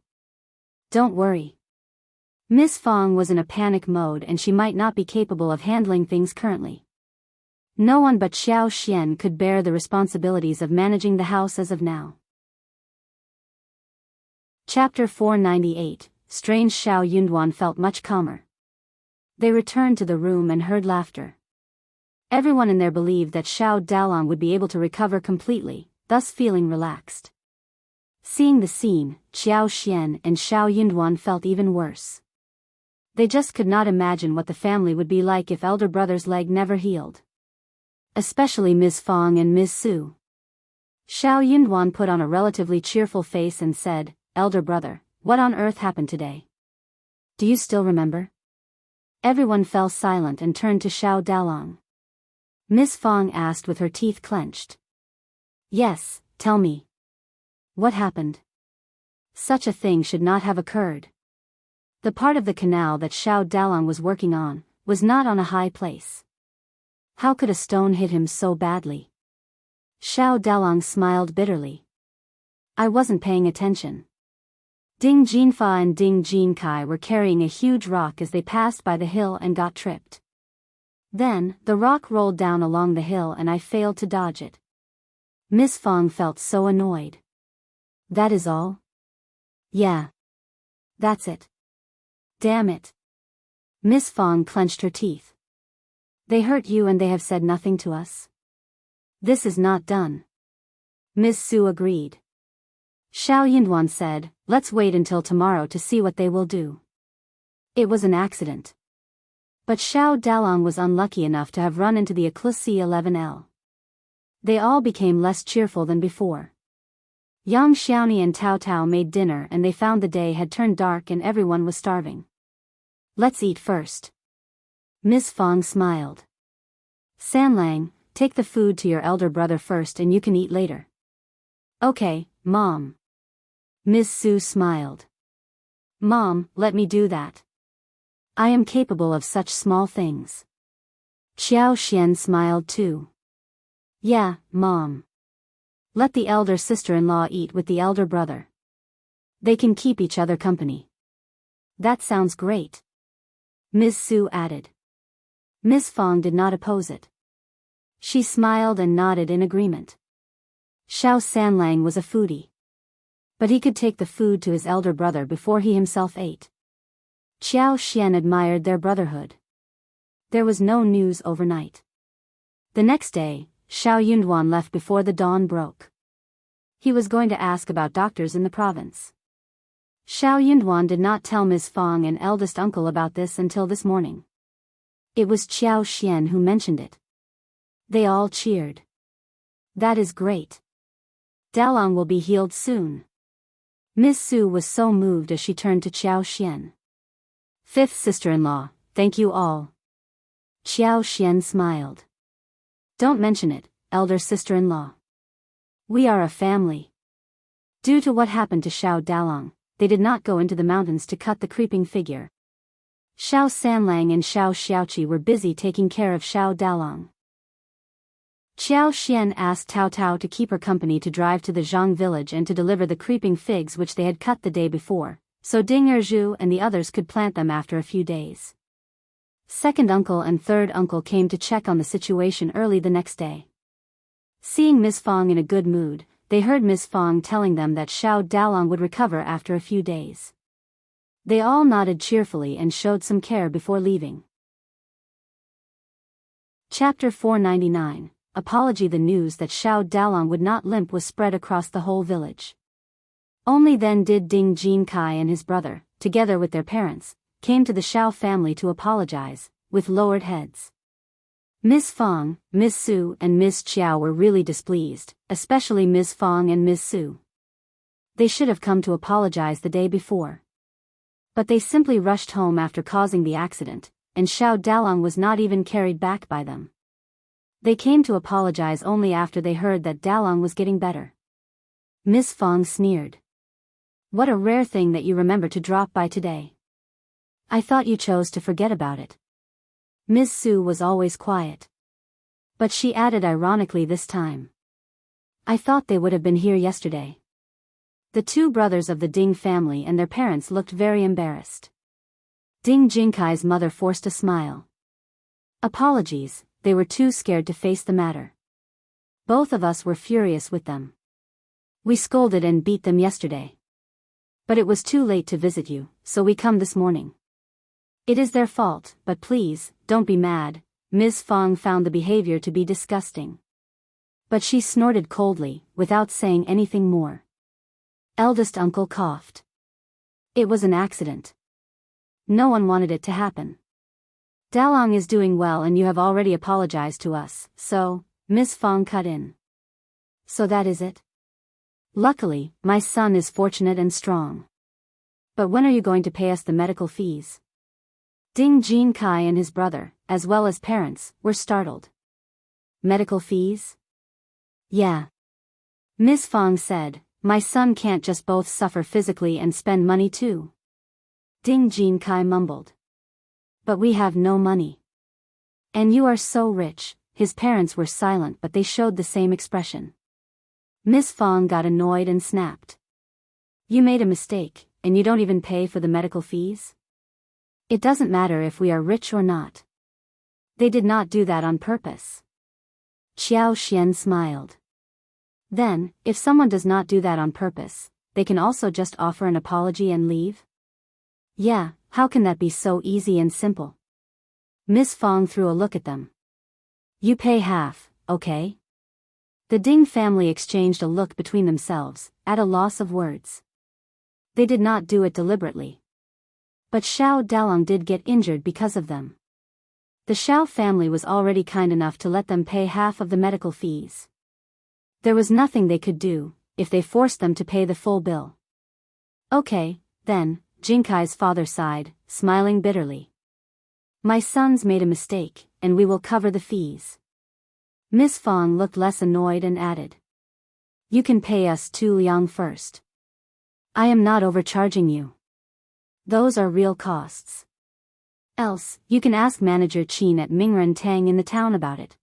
S1: Don't worry. Miss Fong was in a panic mode and she might not be capable of handling things currently. No one but Xiao Xian could bear the responsibilities of managing the house as of now. Chapter 498, Strange. Xiao Yunduan felt much calmer. They returned to the room and heard laughter. Everyone in there believed that Xiao Dalong would be able to recover completely, thus feeling relaxed. Seeing the scene, Xiao Xian and Xiao Yunduan felt even worse. They just could not imagine what the family would be like if elder brother's leg never healed. Especially Ms. Fong and Ms. Su. Xiao Yunduan put on a relatively cheerful face and said, Elder brother, what on earth happened today? Do you still remember? Everyone fell silent and turned to Xiao Dalong. Ms. Fong asked with her teeth clenched. Yes, tell me. What happened? Such a thing should not have occurred. The part of the canal that Xiao Dalong was working on was not on a high place. How could a stone hit him so badly? Xiao Dalong smiled bitterly. I wasn't paying attention. Ding Jinfa and Ding Jinkai were carrying a huge rock as they passed by the hill and got tripped. Then, the rock rolled down along the hill and I failed to dodge it. Miss Fong felt so annoyed. That is all? Yeah. That's it. Damn it. Miss Fong clenched her teeth. They hurt you and they have said nothing to us? This is not done. Miss Su agreed. Xiao Yunduan said, let's wait until tomorrow to see what they will do. It was an accident. But Xiao Dalong was unlucky enough to have run into the Eclipse 11L. They all became less cheerful than before. Yang Xiaoni and Tao Tao made dinner and they found the day had turned dark and everyone was starving. Let's eat first. Miss Fong smiled. Sanlang, take the food to your elder brother first and you can eat later. Okay, Mom. Miss Su smiled. Mom, let me do that. I am capable of such small things. Xiao Xian smiled too. Yeah, Mom. Let the elder sister-in-law eat with the elder brother. They can keep each other company. That sounds great. Ms. Su added. Ms. Fong did not oppose it. She smiled and nodded in agreement. Xiao Sanlang was a foodie. But he could take the food to his elder brother before he himself ate. Xiao Xian admired their brotherhood. There was no news overnight. The next day, Xiao Yunduan left before the dawn broke. He was going to ask about doctors in the province. Xiao Yunduan did not tell Ms. Fong and eldest uncle about this until this morning. It was Xiao Xian who mentioned it. They all cheered. That is great. Dalong will be healed soon. Miss Su was so moved as she turned to Xiao Xian. Fifth sister-in-law, thank you all. Xiao Xian smiled. Don't mention it, elder sister-in-law. We are a family. Due to what happened to Xiao Dalong, they did not go into the mountains to cut the creeping figure. Xiao Sanlang and Xiao Xiaoqi were busy taking care of Xiao Dalong. Xiao Xian asked Tao Tao to keep her company to drive to the Zhang village and to deliver the creeping figs which they had cut the day before, so Ding Erju and the others could plant them after a few days. Second uncle and third uncle came to check on the situation early the next day. Seeing Ms. Fong in a good mood, they heard Ms. Fong telling them that Xiao Dalong would recover after a few days. They all nodded cheerfully and showed some care before leaving. Chapter 499. Apology. The news that Xiao Dalong would not limp was spread across the whole village. Only then did Ding Jinkai and his brother, together with their parents, came to the Xiao family to apologize, with lowered heads. Ms. Fong, Ms. Su and Ms. Chiao were really displeased, especially Ms. Fong and Ms. Su. They should have come to apologize the day before. But they simply rushed home after causing the accident, and Xiao Dalong was not even carried back by them. They came to apologize only after they heard that Dalong was getting better. Ms. Fong sneered. What a rare thing that you remember to drop by today. I thought you chose to forget about it. Ms. Su was always quiet. But she added ironically this time. I thought they would have been here yesterday. The two brothers of the Ding family and their parents looked very embarrassed. Ding Jinkai's mother forced a smile. Apologies, they were too scared to face the matter. Both of us were furious with them. We scolded and beat them yesterday. But it was too late to visit you, so we come this morning. It is their fault, but please, don't be mad. Ms. Fong found the behavior to be disgusting. But she snorted coldly, without saying anything more. Eldest uncle coughed. It was an accident. No one wanted it to happen. Dalong is doing well and you have already apologized to us, so, Ms. Fong cut in. So that is it? Luckily, my son is fortunate and strong. But when are you going to pay us the medical fees? Ding Jinkai and his brother, as well as parents, were startled. Medical fees? Yeah. Ms. Fong said, my son can't just both suffer physically and spend money too. Ding Jinkai mumbled. But we have no money. And you are so rich. His parents were silent but they showed the same expression. Ms. Fong got annoyed and snapped. You made a mistake, and you don't even pay for the medical fees? It doesn't matter if we are rich or not. They did not do that on purpose. Xiao Xian smiled. Then, if someone does not do that on purpose, they can also just offer an apology and leave? Yeah, how can that be so easy and simple? Ms. Fong threw a look at them. You pay half, okay? The Ding family exchanged a look between themselves, at a loss of words. They did not do it deliberately. But Xiao Dalong did get injured because of them. The Xiao family was already kind enough to let them pay half of the medical fees. There was nothing they could do, if they forced them to pay the full bill. Okay, then, Jinkai's father sighed, smiling bitterly. My sons made a mistake, and we will cover the fees. Ms. Fong looked less annoyed and added. You can pay us 2 liang first. I am not overcharging you. Those are real costs. Else, you can ask manager Qin at Mingren Tang in the town about it.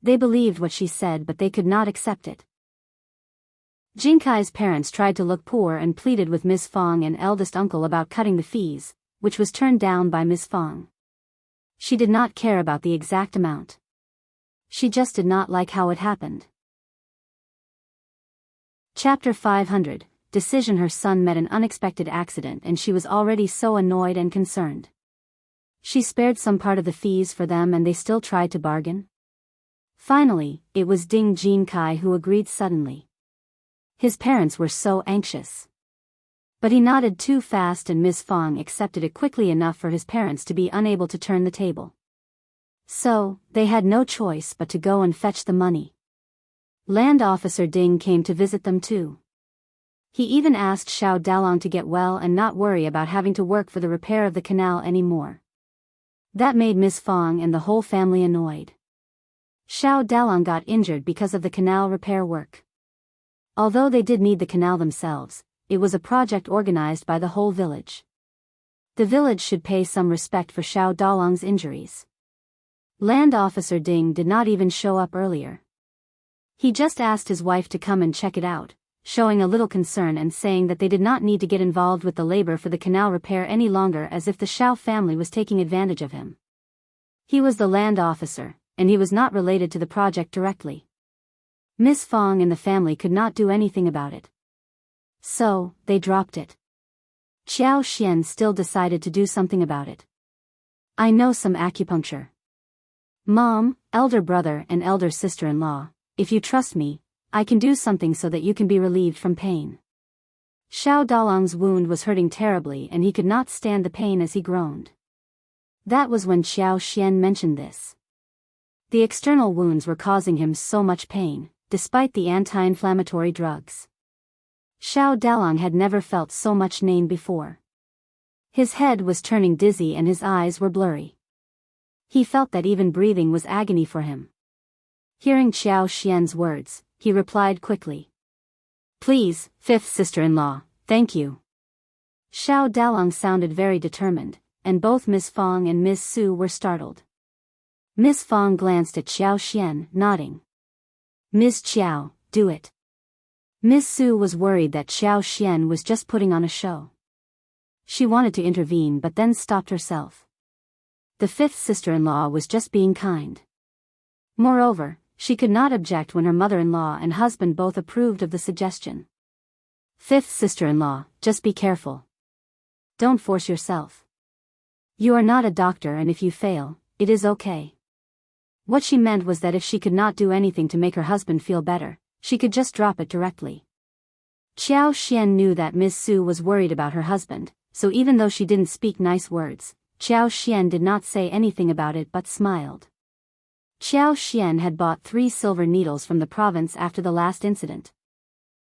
S1: They believed what she said but they could not accept it. Jinkai's parents tried to look poor and pleaded with Ms. Fong and eldest uncle about cutting the fees, which was turned down by Ms. Fong. She did not care about the exact amount. She just did not like how it happened. Chapter 500, Decision. Her son met an unexpected accident and she was already so annoyed and concerned. She spared some part of the fees for them and they still tried to bargain. Finally, it was Ding Jinkai who agreed suddenly. His parents were so anxious. But he nodded too fast and Ms. Fong accepted it quickly enough for his parents to be unable to turn the table. So, they had no choice but to go and fetch the money. Land Officer Ding came to visit them too. He even asked Xiao Dalong to get well and not worry about having to work for the repair of the canal anymore. That made Ms. Fong and the whole family annoyed. Xiao Dalong got injured because of the canal repair work. Although they did need the canal themselves, it was a project organized by the whole village. The village should pay some respect for Xiao Dalong's injuries. Land Officer Ding did not even show up earlier. He just asked his wife to come and check it out, showing a little concern and saying that they did not need to get involved with the labor for the canal repair any longer, as if the Xiao family was taking advantage of him. He was the land officer, and he was not related to the project directly. Miss Fong and the family could not do anything about it. So, they dropped it. Qiao Xian still decided to do something about it. I know some acupuncture. Mom, elder brother and elder sister-in-law, if you trust me, I can do something so that you can be relieved from pain. Xiao Dalong's wound was hurting terribly and he could not stand the pain as he groaned. That was when Qiao Xian mentioned this. The external wounds were causing him so much pain, despite the anti-inflammatory drugs. Xiao Dalong had never felt so much pain before. His head was turning dizzy and his eyes were blurry. He felt that even breathing was agony for him. Hearing Qiao Xian's words, he replied quickly. Please, fifth sister-in-law, thank you. Xiao Dalong sounded very determined, and both Miss Fong and Miss Su were startled. Miss Fong glanced at Xiao Xian, nodding. Miss Qiao, do it. Miss Su was worried that Xiao Xian was just putting on a show. She wanted to intervene but then stopped herself. The fifth sister-in-law was just being kind. Moreover, she could not object when her mother-in-law and husband both approved of the suggestion. Fifth sister-in-law, just be careful. Don't force yourself. You are not a doctor and if you fail, it is okay. What she meant was that if she could not do anything to make her husband feel better, she could just drop it directly. Qiao Xian knew that Miss Su was worried about her husband, so even though she didn't speak nice words, Qiao Xian did not say anything about it but smiled. Qiao Xian had bought 3 silver needles from the province after the last incident.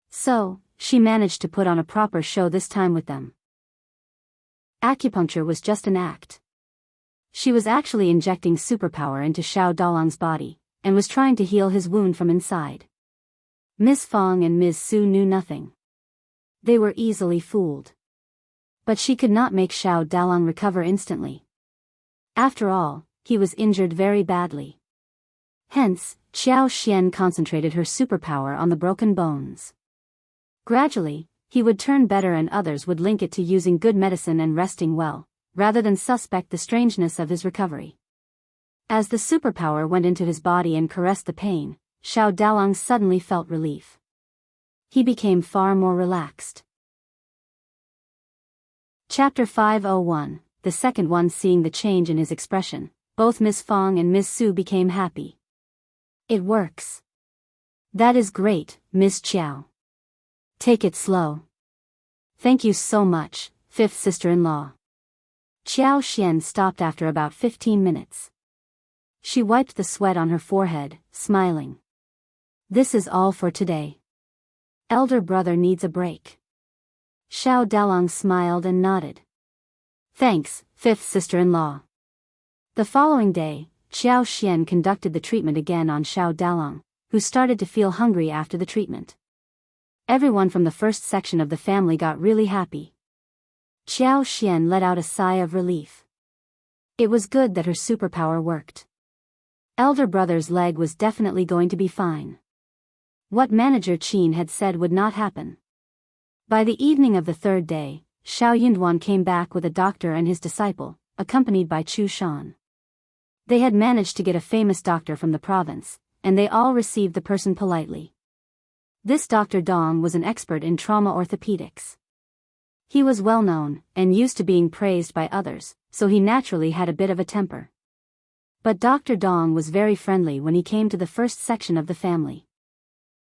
S1: So, she managed to put on a proper show this time with them. Acupuncture was just an act. She was actually injecting superpower into Xiao Dalong's body, and was trying to heal his wound from inside. Miss Fong and Ms. Su knew nothing. They were easily fooled. But she could not make Xiao Dalong recover instantly. After all, he was injured very badly. Hence, Qiao Xian concentrated her superpower on the broken bones. Gradually, he would turn better and others would link it to using good medicine and resting well, rather than suspect the strangeness of his recovery. As the superpower went into his body and caressed the pain, Xiao Dalong suddenly felt relief. He became far more relaxed. Chapter 501, the second one. Seeing the change in his expression, both Miss Fong and Miss Su became happy. It works. That is great, Miss Qiao. Take it slow. Thank you so much, fifth sister-in-law. Qiao Xian stopped after about 15 minutes. She wiped the sweat on her forehead, smiling. This is all for today. Elder brother needs a break. Xiao Dalong smiled and nodded. Thanks, fifth sister-in-law. The following day, Qiao Xian conducted the treatment again on Xiao Dalong, who started to feel hungry after the treatment. Everyone from the first section of the family got really happy. Qiao Xian let out a sigh of relief. It was good that her superpower worked. Elder brother's leg was definitely going to be fine. What Manager Qin had said would not happen. By the evening of the third day, Xiao Yunduan came back with a doctor and his disciple, accompanied by Chu Shan. They had managed to get a famous doctor from the province, and they all received the person politely. This Dr. Dong was an expert in trauma orthopedics. He was well known, and used to being praised by others, so he naturally had a bit of a temper. But Dr. Dong was very friendly when he came to the first section of the family.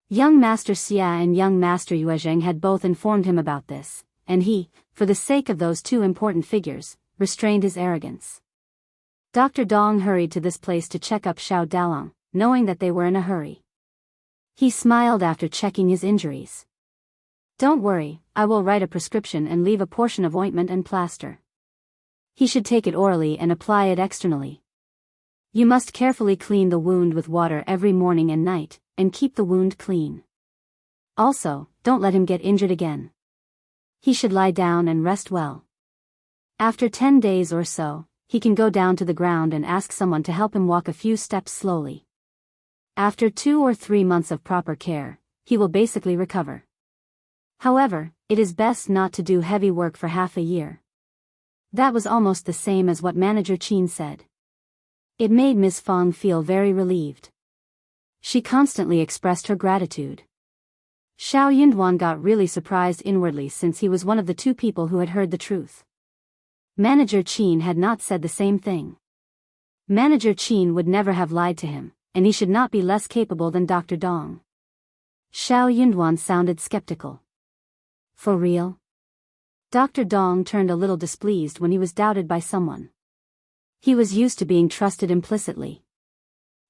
S1: Young Master Xia and young Master Yuezheng had both informed him about this, and he, for the sake of those two important figures, restrained his arrogance. Dr. Dong hurried to this place to check up Xiao Dalong, knowing that they were in a hurry. He smiled after checking his injuries. "Don't worry, I will write a prescription and leave a portion of ointment and plaster. He should take it orally and apply it externally. You must carefully clean the wound with water every morning and night, and keep the wound clean. Also, don't let him get injured again. He should lie down and rest well. After 10 days or so, he can go down to the ground and ask someone to help him walk a few steps slowly. After 2 or 3 months of proper care, he will basically recover. However, it is best not to do heavy work for half a year." That was almost the same as what Manager Qin said. It made Ms. Fong feel very relieved. She constantly expressed her gratitude. Xiao Yunduan got really surprised inwardly since he was one of the two people who had heard the truth. Manager Qin had not said the same thing. Manager Qin would never have lied to him, and he should not be less capable than Dr. Dong. Xiao Yunduan sounded skeptical. For real? Dr. Dong turned a little displeased when he was doubted by someone. He was used to being trusted implicitly.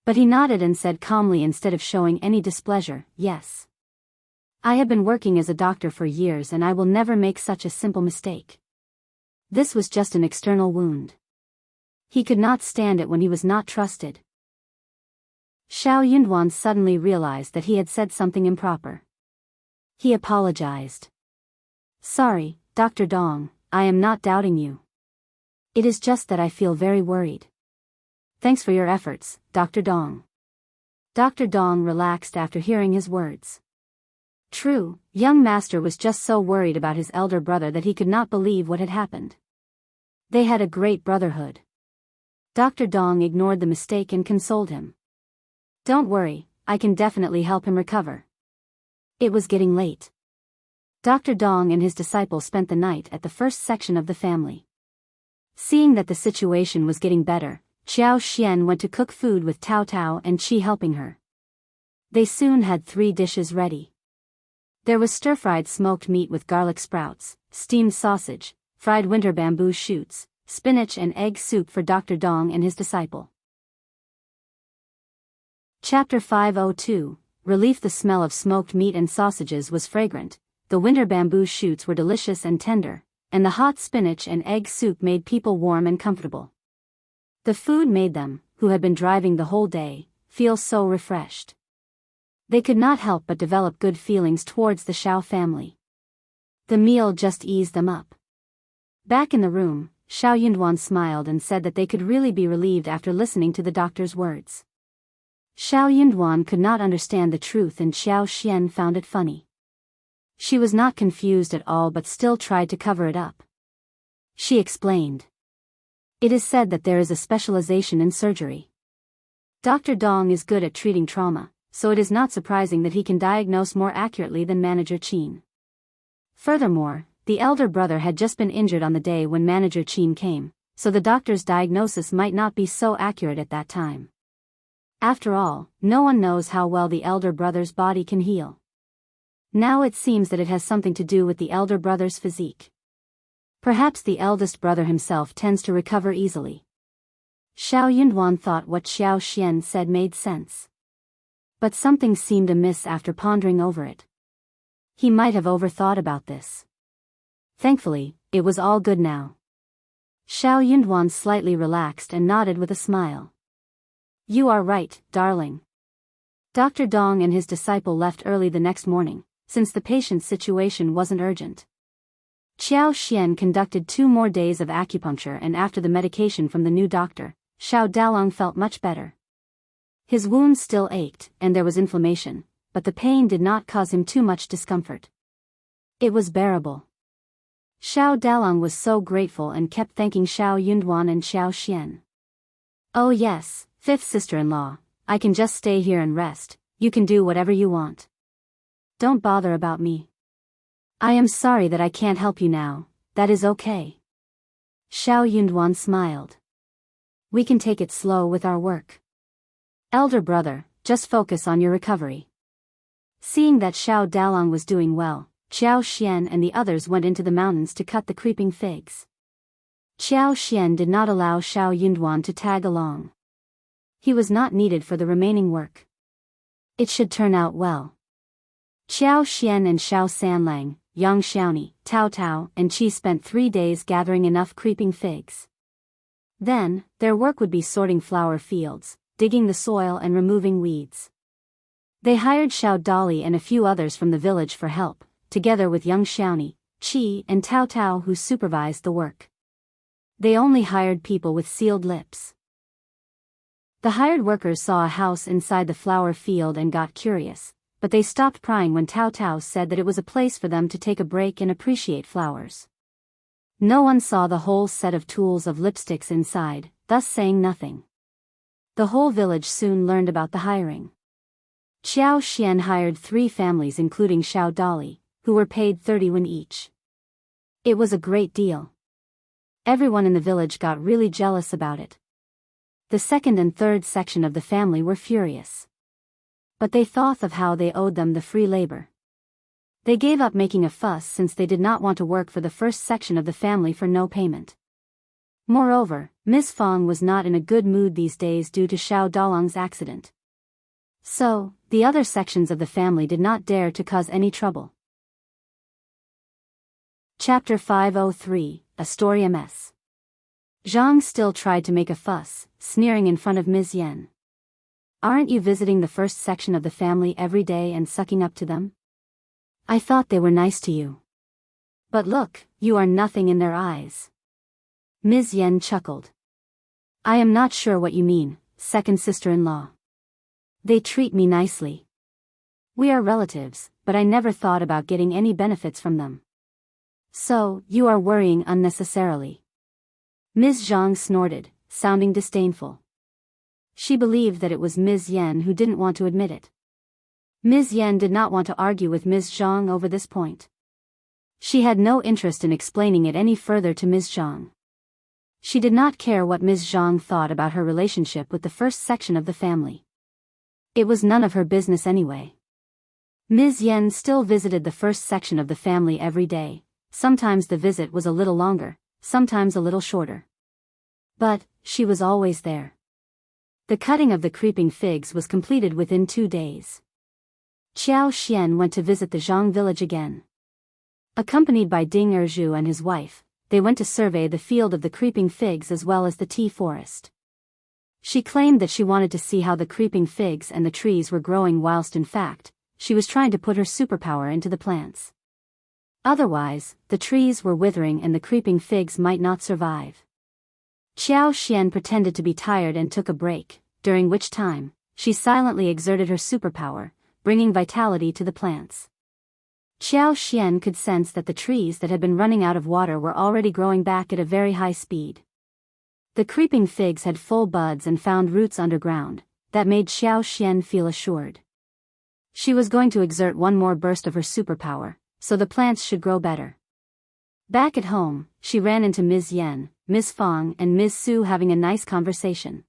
S1: But he nodded and said calmly instead of showing any displeasure, "Yes. I have been working as a doctor for years and I will never make such a simple mistake. This was just an external wound." He could not stand it when he was not trusted. Xiao Yunduan suddenly realized that he had said something improper. He apologized. "Sorry, Dr. Dong, I am not doubting you. It is just that I feel very worried. Thanks for your efforts, Dr. Dong." Dr. Dong relaxed after hearing his words. True, young master was just so worried about his elder brother that he could not believe what had happened. They had a great brotherhood. Dr. Dong ignored the mistake and consoled him. "Don't worry, I can definitely help him recover." It was getting late. Dr. Dong and his disciple spent the night at the first section of the family. Seeing that the situation was getting better, Qiao Xian went to cook food with Tao Tao and Qi helping her. They soon had 3 dishes ready. There was stir-fried smoked meat with garlic sprouts, steamed sausage, fried winter bamboo shoots, spinach and egg soup for Dr. Dong and his disciple. Chapter 502, Relief. The smell of smoked meat and sausages was fragrant, the winter bamboo shoots were delicious and tender, and the hot spinach and egg soup made people warm and comfortable. The food made them, who had been driving the whole day, feel so refreshed. They could not help but develop good feelings towards the Xiao family. The meal just eased them up. Back in the room, Xiao Yunduan smiled and said that they could really be relieved after listening to the doctor's words. Xiao Yunduan could not understand the truth and Xiao Xian found it funny. She was not confused at all but still tried to cover it up. She explained. "It is said that there is a specialization in surgery. Dr. Dong is good at treating trauma, so it is not surprising that he can diagnose more accurately than Manager Qin. Furthermore, the elder brother had just been injured on the day when Manager Qin came, so the doctor's diagnosis might not be so accurate at that time. After all, no one knows how well the elder brother's body can heal. Now it seems that it has something to do with the elder brother's physique. Perhaps the eldest brother himself tends to recover easily." Xiao Yunduan thought what Xiao Xian said made sense. But something seemed amiss after pondering over it. He might have overthought about this. Thankfully, it was all good now. Xiao Yunduan slightly relaxed and nodded with a smile. "You are right, darling." Dr. Dong and his disciple left early the next morning, since the patient's situation wasn't urgent. Qiao Xian conducted 2 more days of acupuncture and after the medication from the new doctor, Xiao Dalong felt much better. His wounds still ached and there was inflammation, but the pain did not cause him too much discomfort. It was bearable. Xiao Dalong was so grateful and kept thanking Xiao Yunduan and Xiao Xian. "Oh yes, fifth sister-in-law, I can just stay here and rest, you can do whatever you want. Don't bother about me. I am sorry that I can't help you now, that is okay." Xiao Yunduan smiled. "We can take it slow with our work. Elder brother, just focus on your recovery." Seeing that Xiao Dalong was doing well, Xiao Xian and the others went into the mountains to cut the creeping figs. Xiao Xian did not allow Xiao Yunduan to tag along. He was not needed for the remaining work. It should turn out well. Xiao Xian and Xiao Sanlang, Yang Xiaoni, Tao Tao, and Qi spent 3 days gathering enough creeping figs. Then, their work would be sorting flower fields, digging the soil and removing weeds. They hired Xiao Dali and a few others from the village for help, together with Yang Xiaoni, Qi and Tao Tao who supervised the work. They only hired people with sealed lips. The hired workers saw a house inside the flower field and got curious, but they stopped prying when Tao Tao said that it was a place for them to take a break and appreciate flowers. No one saw the whole set of tools of lipsticks inside, thus saying nothing. The whole village soon learned about the hiring. Xiao Xian hired 3 families including Xiao Dali, who were paid 30 yuan each. It was a great deal. Everyone in the village got really jealous about it. The second and third section of the family were furious. But they thought of how they owed them the free labor. They gave up making a fuss since they did not want to work for the first section of the family for no payment. Moreover, Miss Fong was not in a good mood these days due to Xiao Dalong's accident. So, the other sections of the family did not dare to cause any trouble. Chapter 503, A Story MS. Zhang still tried to make a fuss, sneering in front of Ms. Yen. "Aren't you visiting the first section of the family every day and sucking up to them? I thought they were nice to you. But look, you are nothing in their eyes." Ms. Yen chuckled. "I am not sure what you mean, second sister-in-law. They treat me nicely. We are relatives, but I never thought about getting any benefits from them. So, you are worrying unnecessarily." Ms. Zhang snorted, sounding disdainful. She believed that it was Ms. Yen who didn't want to admit it. Ms. Yen did not want to argue with Ms. Zhang over this point. She had no interest in explaining it any further to Ms. Zhang. She did not care what Ms. Zhang thought about her relationship with the first section of the family. It was none of her business anyway. Ms. Yen still visited the first section of the family every day. Sometimes the visit was a little longer, sometimes a little shorter. But, she was always there. The cutting of the creeping figs was completed within 2 days. Xiao Xian went to visit the Zhang village again. Accompanied by Ding Erzhu and his wife, they went to survey the field of the creeping figs as well as the tea forest. She claimed that she wanted to see how the creeping figs and the trees were growing whilst in fact, she was trying to put her superpower into the plants. Otherwise, the trees were withering and the creeping figs might not survive. Xiao Xian pretended to be tired and took a break, during which time, she silently exerted her superpower, bringing vitality to the plants. Xiao Xian could sense that the trees that had been running out of water were already growing back at a very high speed. The creeping figs had full buds and found roots underground, that made Xiao Xian feel assured. She was going to exert one more burst of her superpower, so the plants should grow better. Back at home, she ran into Ms. Yen, Ms. Fong and Ms. Su having a nice conversation.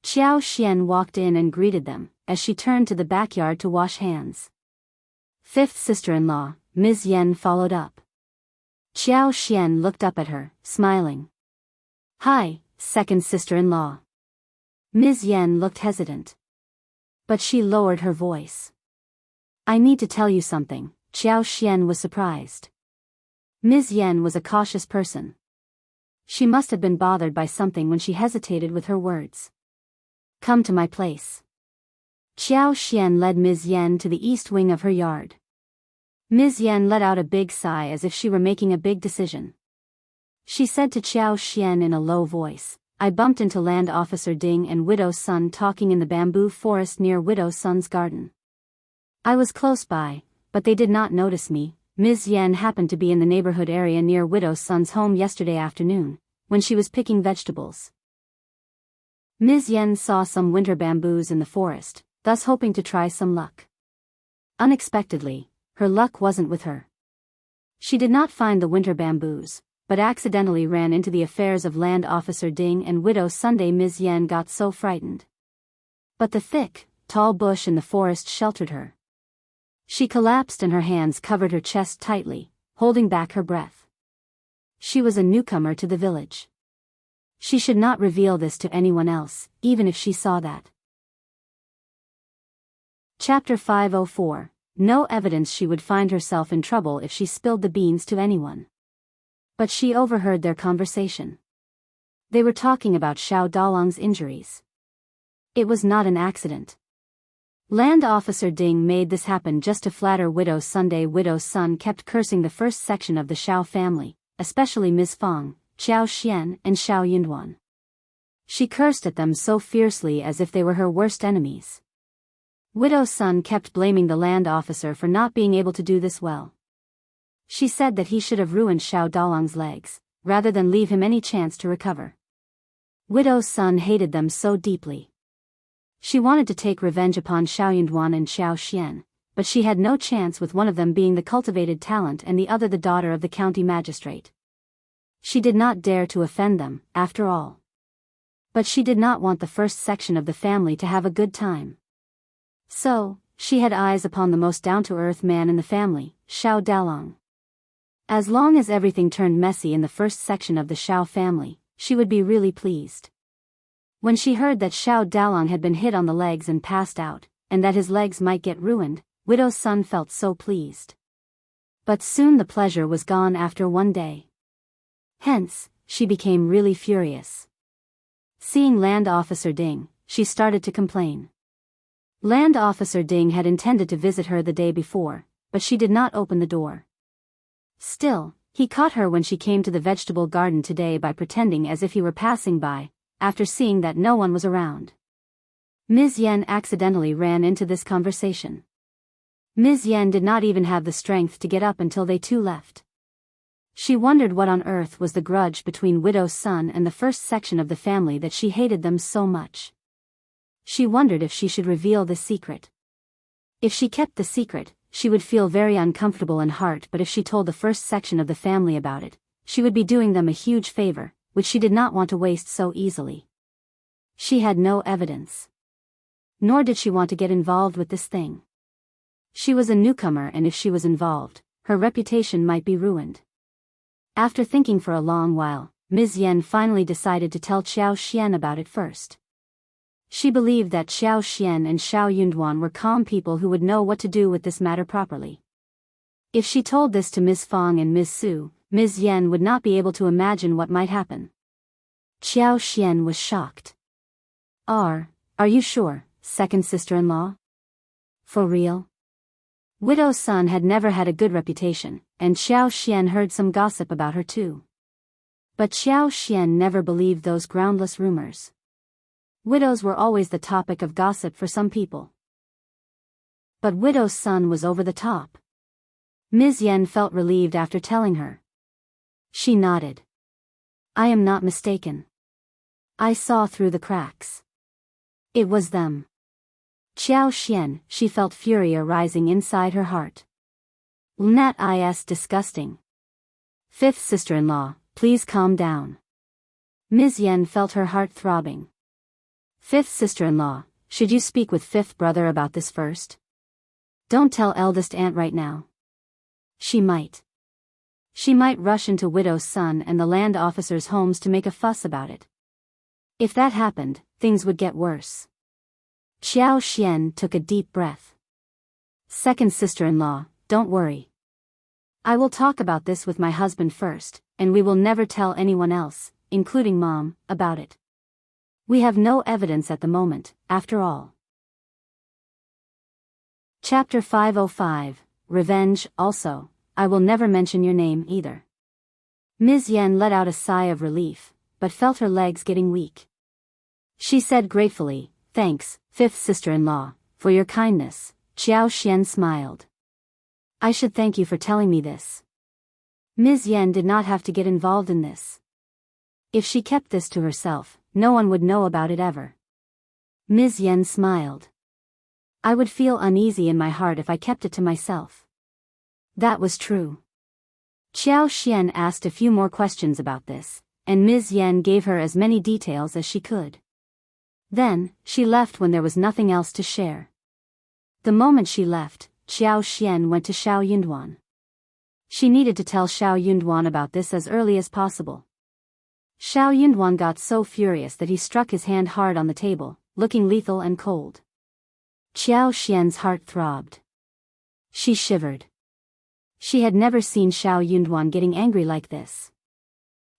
S1: Xiao Xian walked in and greeted them, as she turned to the backyard to wash hands. Fifth sister-in-law, Ms. Yen followed up. Xiao Xian looked up at her, smiling. "Hi, second sister-in-law." Ms. Yen looked hesitant. But she lowered her voice. "I need to tell you something." Xiao Xian was surprised. Ms. Yen was a cautious person. She must have been bothered by something when she hesitated with her words. "Come to my place." Xiao Xian led Ms. Yen to the east wing of her yard. Ms. Yen let out a big sigh as if she were making a big decision. She said to Xiao Xian in a low voice, "I bumped into Land Officer Ding and Widow's son talking in the bamboo forest near Widow's son's garden. I was close by, but they did not notice me. Ms. Yen happened to be in the neighborhood area near Widow's son's home yesterday afternoon, when she was picking vegetables. Ms. Yen saw some winter bamboos in the forest, thus hoping to try some luck. Unexpectedly, her luck wasn't with her. She did not find the winter bamboos, but accidentally ran into the affairs of Land Officer Ting and Widow Sunday. Ms. Yen got so frightened. But the thick, tall bush in the forest sheltered her. She collapsed and her hands covered her chest tightly, holding back her breath. She was a newcomer to the village. She should not reveal this to anyone else, even if she saw that. Chapter 504. No evidence. She would find herself in trouble if she spilled the beans to anyone. But she overheard their conversation. They were talking about Xiao Dalong's injuries. It was not an accident. Land Officer Ting made this happen just to flatter Widow Sunday. Widow's son kept cursing the first section of the Xiao family, especially Ms. Fang, Xiao Xian and Xiao Yunduan. She cursed at them so fiercely as if they were her worst enemies. Widow's son kept blaming the land officer for not being able to do this well. She said that he should have ruined Xiao Dalong's legs, rather than leave him any chance to recover. Widow's son hated them so deeply. She wanted to take revenge upon Xiao Yunduan and Xiao Xian, but she had no chance, with one of them being the cultivated talent and the other the daughter of the county magistrate. She did not dare to offend them, after all. But she did not want the first section of the family to have a good time. So, she had eyes upon the most down-to-earth man in the family, Xiao Dalong. As long as everything turned messy in the first section of the Xiao family, she would be really pleased. When she heard that Xiao Dalong had been hit on the legs and passed out, and that his legs might get ruined, Widow's son felt so pleased. But soon the pleasure was gone after one day. Hence, she became really furious. Seeing Land Officer Ting, she started to complain. Land Officer Ting had intended to visit her the day before, but she did not open the door. Still, he caught her when she came to the vegetable garden today by pretending as if he were passing by, after seeing that no one was around. Ms. Yen accidentally ran into this conversation. Ms. Yen did not even have the strength to get up until they two left. She wondered what on earth was the grudge between Widow's son and the first section of the family that she hated them so much. She wondered if she should reveal the secret. If she kept the secret, she would feel very uncomfortable in heart, but if she told the first section of the family about it, she would be doing them a huge favor, which she did not want to waste so easily. She had no evidence. Nor did she want to get involved with this thing. She was a newcomer, and if she was involved, her reputation might be ruined. After thinking for a long while, Ms. Yen finally decided to tell Xiao Xian about it first. She believed that Xiao Xian and Xiao Yunduan were calm people who would know what to do with this matter properly. If she told this to Ms. Fang and Ms. Su, Ms. Yen would not be able to imagine what might happen. Xiao Xian was shocked. Are you sure, second sister-in-law? For real? Widow's son had never had a good reputation, and Xiao Xian heard some gossip about her too. But Xiao Xian never believed those groundless rumors. Widows were always the topic of gossip for some people. But Widow's son was over the top. Ms. Yen felt relieved after telling her. She nodded. I am not mistaken. I saw through the cracks. It was them. Xiao Xian, she felt fury arising inside her heart. That is disgusting. Fifth sister-in-law, please calm down. Ms. Yen felt her heart throbbing. Fifth sister-in-law, should you speak with fifth brother about this first? Don't tell eldest aunt right now. She might. She might rush into Widow's son and the land officers' homes to make a fuss about it. If that happened, things would get worse. Xiao Xian took a deep breath. Second sister-in-law, don't worry. I will talk about this with my husband first, and we will never tell anyone else, including Mom, about it. We have no evidence at the moment, after all. Chapter 505, Revenge. Also, I will never mention your name either. Ms. Yen let out a sigh of relief, but felt her legs getting weak. She said gratefully, Thanks, fifth sister-in-law, for your kindness, Xiao Xian smiled. I should thank you for telling me this. Ms. Yen did not have to get involved in this. If she kept this to herself, no one would know about it ever. Ms. Yen smiled. I would feel uneasy in my heart if I kept it to myself. That was true. Xiao Xian asked a few more questions about this, and Ms. Yen gave her as many details as she could. Then, she left when there was nothing else to share. The moment she left, Xiao Xian went to Xiao Yunduan. She needed to tell Xiao Yunduan about this as early as possible. Xiao Yunduan got so furious that he struck his hand hard on the table, looking lethal and cold. Xiao Xian's heart throbbed. She shivered. She had never seen Xiao Yunduan getting angry like this.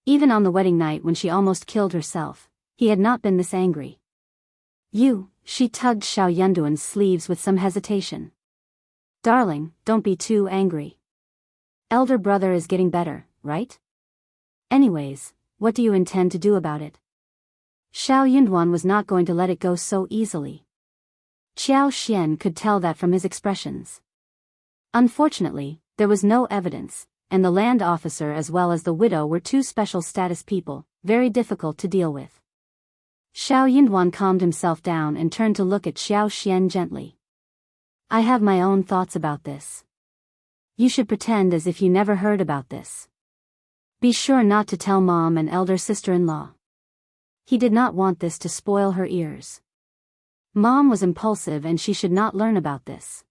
S1: Even on the wedding night when she almost killed herself, he had not been this angry. She tugged Xiao Yunduan's sleeves with some hesitation. Darling, don't be too angry. Elder brother is getting better, right? Anyways, what do you intend to do about it? Xiao Yunduan was not going to let it go so easily. Xiao Xian could tell that from his expressions. Unfortunately, there was no evidence, and the land officer as well as the widow were two special status people, very difficult to deal with. Xiao Yunduan calmed himself down and turned to look at Xiao Xian gently. I have my own thoughts about this. You should pretend as if you never heard about this. Be sure not to tell mom and elder sister-in-law. He did not want this to spoil her ears. Mom was impulsive and she should not learn about this.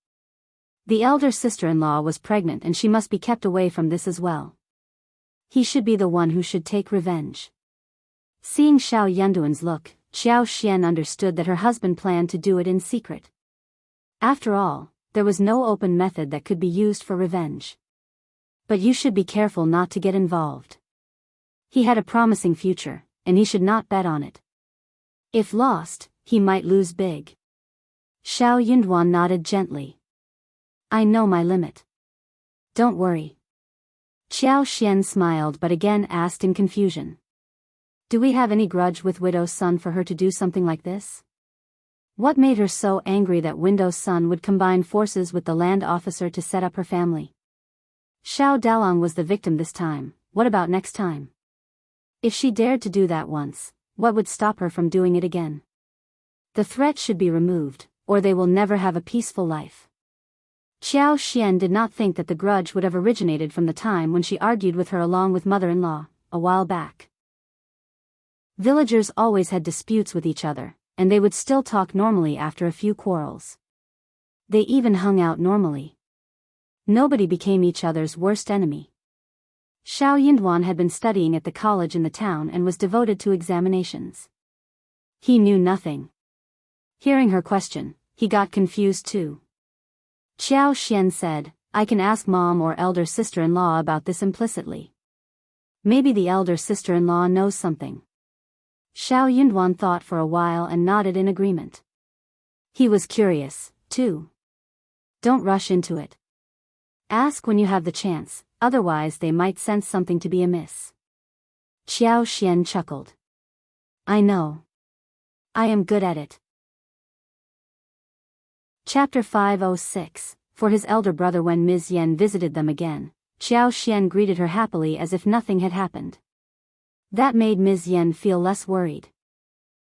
S1: The elder sister-in-law was pregnant and she must be kept away from this as well. He should be the one who should take revenge. Seeing Xiao Yunduan's look, Xiao Xian understood that her husband planned to do it in secret. After all, there was no open method that could be used for revenge. But you should be careful not to get involved. He had a promising future, and he should not bet on it. If lost, he might lose big. Xiao Yunduan nodded gently. I know my limit. Don't worry. Xiao Xian smiled but again asked in confusion. Do we have any grudge with Widow's son for her to do something like this? What made her so angry that Widow's son would combine forces with the land officer to set up her family? Xiao Dalong was the victim this time, what about next time? If she dared to do that once, what would stop her from doing it again? The threat should be removed, or they will never have a peaceful life. Xiao Xian did not think that the grudge would have originated from the time when she argued with her along with mother-in-law, a while back. Villagers always had disputes with each other, and they would still talk normally after a few quarrels. They even hung out normally. Nobody became each other's worst enemy. Xiao Yunduan had been studying at the college in the town and was devoted to examinations. He knew nothing. Hearing her question, he got confused too. Xiao Xian said, I can ask mom or elder sister-in-law about this implicitly. Maybe the elder sister-in-law knows something. Xiao Yunduan thought for a while and nodded in agreement. He was curious, too. Don't rush into it. Ask when you have the chance, otherwise they might sense something to be amiss. Xiao Xian chuckled. I know. I am good at it. Chapter 506, For his elder brother. When Ms. Yen visited them again, Xiao Xian greeted her happily as if nothing had happened. That made Ms. Yen feel less worried.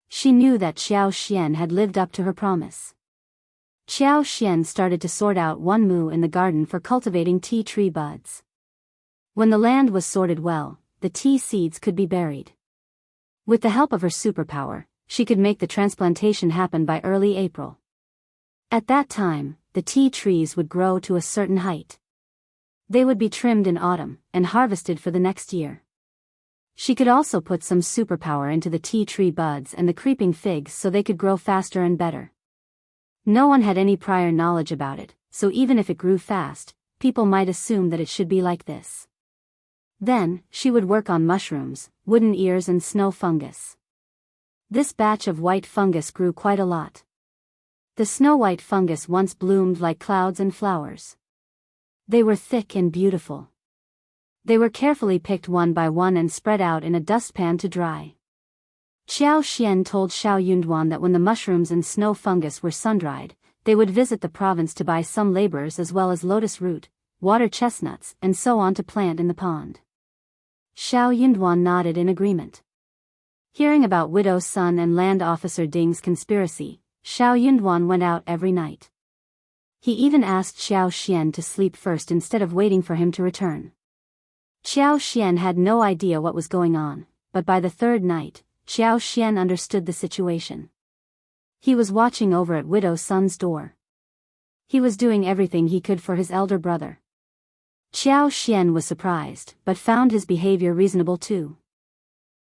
S1: She knew that Xiao Xian had lived up to her promise. Xiao Xian started to sort out one moo in the garden for cultivating tea tree buds. When the land was sorted well, the tea seeds could be buried. With the help of her superpower, she could make the transplantation happen by early April. At that time, the tea trees would grow to a certain height. They would be trimmed in autumn, and harvested for the next year. She could also put some superpower into the tea tree buds and the creeping figs so they could grow faster and better. No one had any prior knowledge about it, so even if it grew fast, people might assume that it should be like this. Then, she would work on mushrooms, wooden ears and snow fungus. This batch of white fungus grew quite a lot. The snow-white fungus once bloomed like clouds and flowers. They were thick and beautiful. They were carefully picked one by one and spread out in a dustpan to dry. Xiao Xian told Xiao Yunduan that when the mushrooms and snow fungus were sun-dried, they would visit the province to buy some laborers as well as lotus root, water chestnuts, and so on to plant in the pond. Xiao Yunduan nodded in agreement. Hearing about Widow's son and land officer Ding's conspiracy, Xiao Yunduan went out every night. He even asked Xiao Xian to sleep first instead of waiting for him to return. Xiao Xian had no idea what was going on, but by the third night, Xiao Xian understood the situation. He was watching over at Widow's son's door. He was doing everything he could for his elder brother. Xiao Xian was surprised, but found his behavior reasonable too.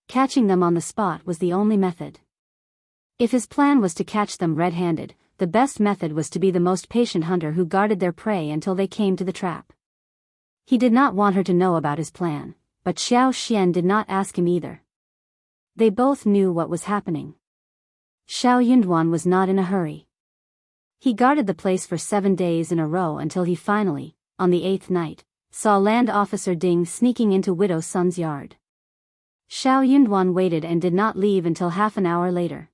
S1: Catching them on the spot was the only method. If his plan was to catch them red-handed, the best method was to be the most patient hunter who guarded their prey until they came to the trap. He did not want her to know about his plan, but Xiao Xian did not ask him either. They both knew what was happening. Xiao Yunduan was not in a hurry. He guarded the place for 7 days in a row until he finally, on the 8th night, saw Land Officer Ding sneaking into Widow's son's yard. Xiao Yunduan waited and did not leave until half an hour later.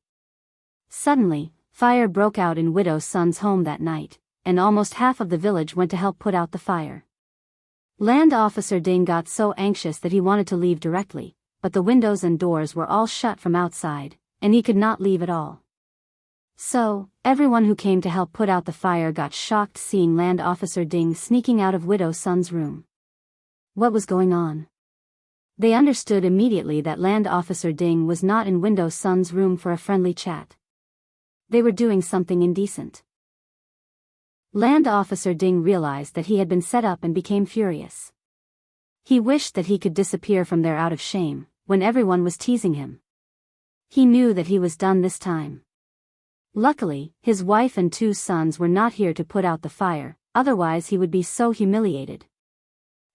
S1: Suddenly, fire broke out in Widow's son's home that night, and almost half of the village went to help put out the fire. Land Officer Ding got so anxious that he wanted to leave directly, but the windows and doors were all shut from outside, and he could not leave at all. So, everyone who came to help put out the fire got shocked seeing Land Officer Ding sneaking out of Widow's son's room. What was going on? They understood immediately that Land Officer Ding was not in Widow's son's room for a friendly chat. They were doing something indecent. Land Officer Ding realized that he had been set up and became furious. He wished that he could disappear from there out of shame, when everyone was teasing him. He knew that he was done this time. Luckily, his wife and 2 sons were not here to put out the fire, otherwise he would be so humiliated.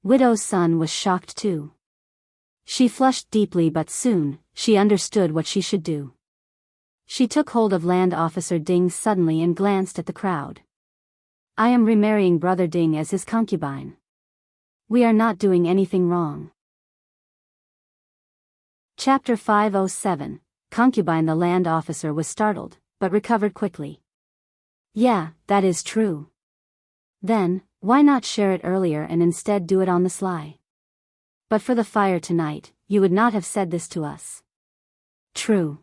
S1: Widow's son was shocked too. She flushed deeply, but soon, she understood what she should do. She took hold of Land Officer Ding suddenly and glanced at the crowd. I am remarrying Brother Ding as his concubine. We are not doing anything wrong. Chapter 507, Concubine. The land officer was startled, but recovered quickly. Yeah, that is true. Then, why not share it earlier and instead do it on the sly? But for the fire tonight, you would not have said this to us. True.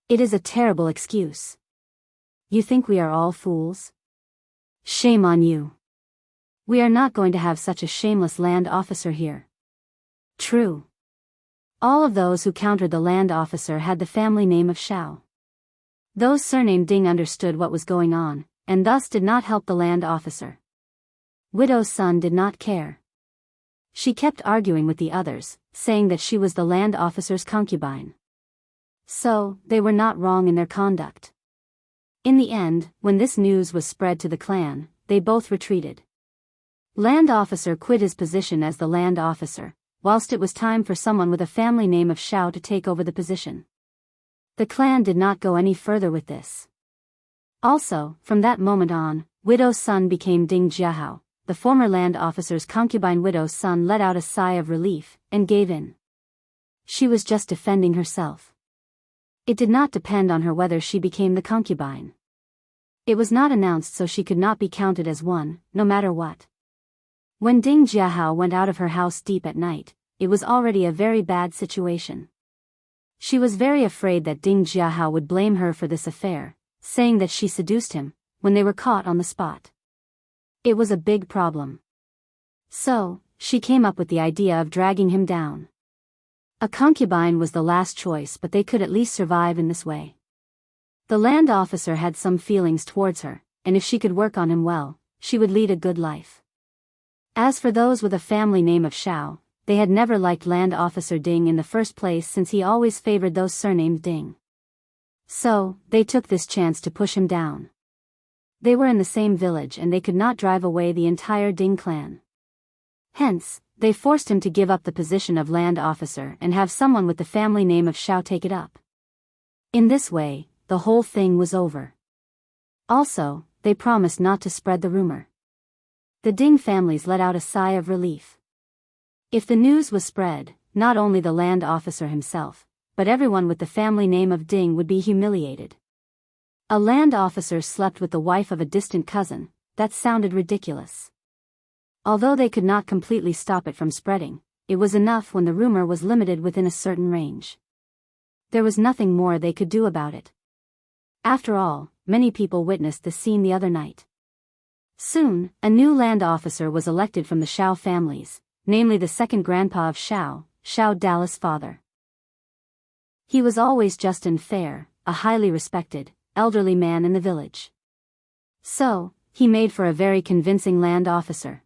S1: It is a terrible excuse. You think we are all fools? Shame on you. We are not going to have such a shameless land officer here. True. All of those who countered the land officer had the family name of Xiao. Those surnamed Ding understood what was going on, and thus did not help the land officer. Widow's son did not care. She kept arguing with the others, saying that she was the land officer's concubine. So, they were not wrong in their conduct. In the end, when this news was spread to the clan, they both retreated. Land officer quit his position as the land officer, whilst it was time for someone with a family name of Xiao to take over the position. The clan did not go any further with this. Also, from that moment on, Widow's son became Ding Jiahao. The former land officer's concubine. Widow's son let out a sigh of relief, and gave in. She was just defending herself. It did not depend on her whether she became the concubine. It was not announced, so she could not be counted as one, no matter what. When Ding Jiahao went out of her house deep at night, it was already a very bad situation. She was very afraid that Ding Jiahao would blame her for this affair, saying that she seduced him, when they were caught on the spot. It was a big problem. So, she came up with the idea of dragging him down. A concubine was the last choice, but they could at least survive in this way. The land officer had some feelings towards her, and if she could work on him well, she would lead a good life. As for those with a family name of Xiao, they had never liked land officer Ding in the first place, since he always favored those surnamed Ding. So, they took this chance to push him down. They were in the same village and they could not drive away the entire Ding clan. Hence, they forced him to give up the position of land officer and have someone with the family name of Xiao take it up. In this way, the whole thing was over. Also, they promised not to spread the rumor. The Ding families let out a sigh of relief. If the news was spread, not only the land officer himself, but everyone with the family name of Ding would be humiliated. A land officer slept with the wife of a distant cousin. That sounded ridiculous. Although they could not completely stop it from spreading, it was enough when the rumor was limited within a certain range. There was nothing more they could do about it. After all, many people witnessed the scene the other night. Soon, a new land officer was elected from the Shao families, namely the second grandpa of Shao, Shao Dallas' father. He was always just and fair, a highly respected, elderly man in the village. So, he made for a very convincing land officer.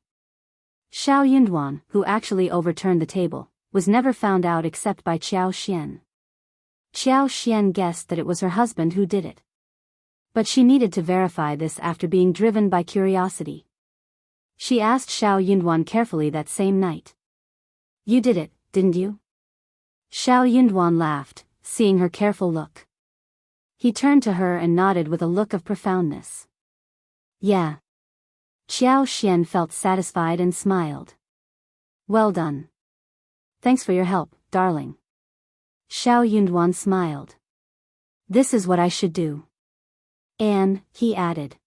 S1: Shao Yunduan, who actually overturned the table, was never found out except by Qiao Xian. Qiao Xian guessed that it was her husband who did it. But she needed to verify this after being driven by curiosity. She asked Shao Yunduan carefully that same night. "You did it, didn't you?" Shao Yunduan laughed, seeing her careful look. He turned to her and nodded with a look of profoundness. "Yeah." Qiao Xian felt satisfied and smiled. "Well done. Thanks for your help, darling." Shao Yunduan smiled. "This is what I should do. And," he added,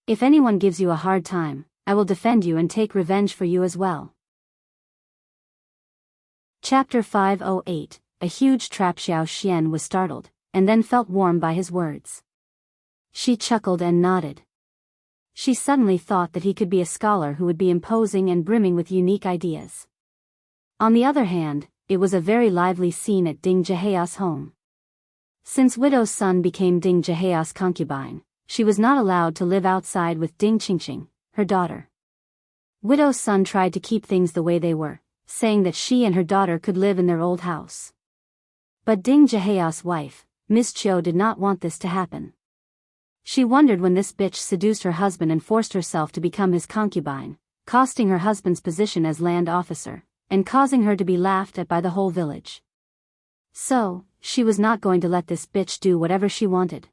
S1: "if anyone gives you a hard time, I will defend you and take revenge for you as well." Chapter 508, A Huge Trap. Xiao Xian was startled, and then felt warm by his words. She chuckled and nodded. She suddenly thought that he could be a scholar who would be imposing and brimming with unique ideas. On the other hand, it was a very lively scene at Ding Zhihea's home. Since Widow's son became Ding Zhihea's concubine, she was not allowed to live outside with Ding Qingqing, her daughter. Widow's son tried to keep things the way they were, saying that she and her daughter could live in their old house. But Ding Zhihea's wife, Miss Qiu, did not want this to happen. She wondered when this bitch seduced her husband and forced herself to become his concubine, costing her husband's position as land officer, and causing her to be laughed at by the whole village. So, she was not going to let this bitch do whatever she wanted.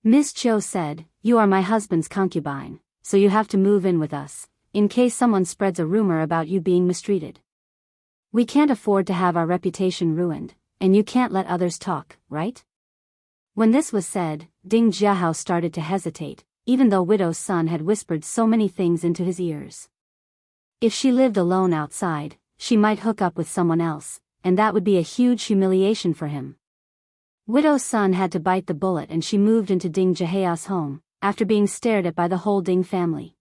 S1: Miss Qiu said, "You are my husband's concubine, so you have to move in with us, in case someone spreads a rumor about you being mistreated. We can't afford to have our reputation ruined, and you can't let others talk, right?" When this was said, Ding Zhihao started to hesitate, even though Widow's son had whispered so many things into his ears. If she lived alone outside, she might hook up with someone else, and that would be a huge humiliation for him. Widow's son had to bite the bullet, and she moved into Ding Zhihea's home, after being stared at by the whole Ding family.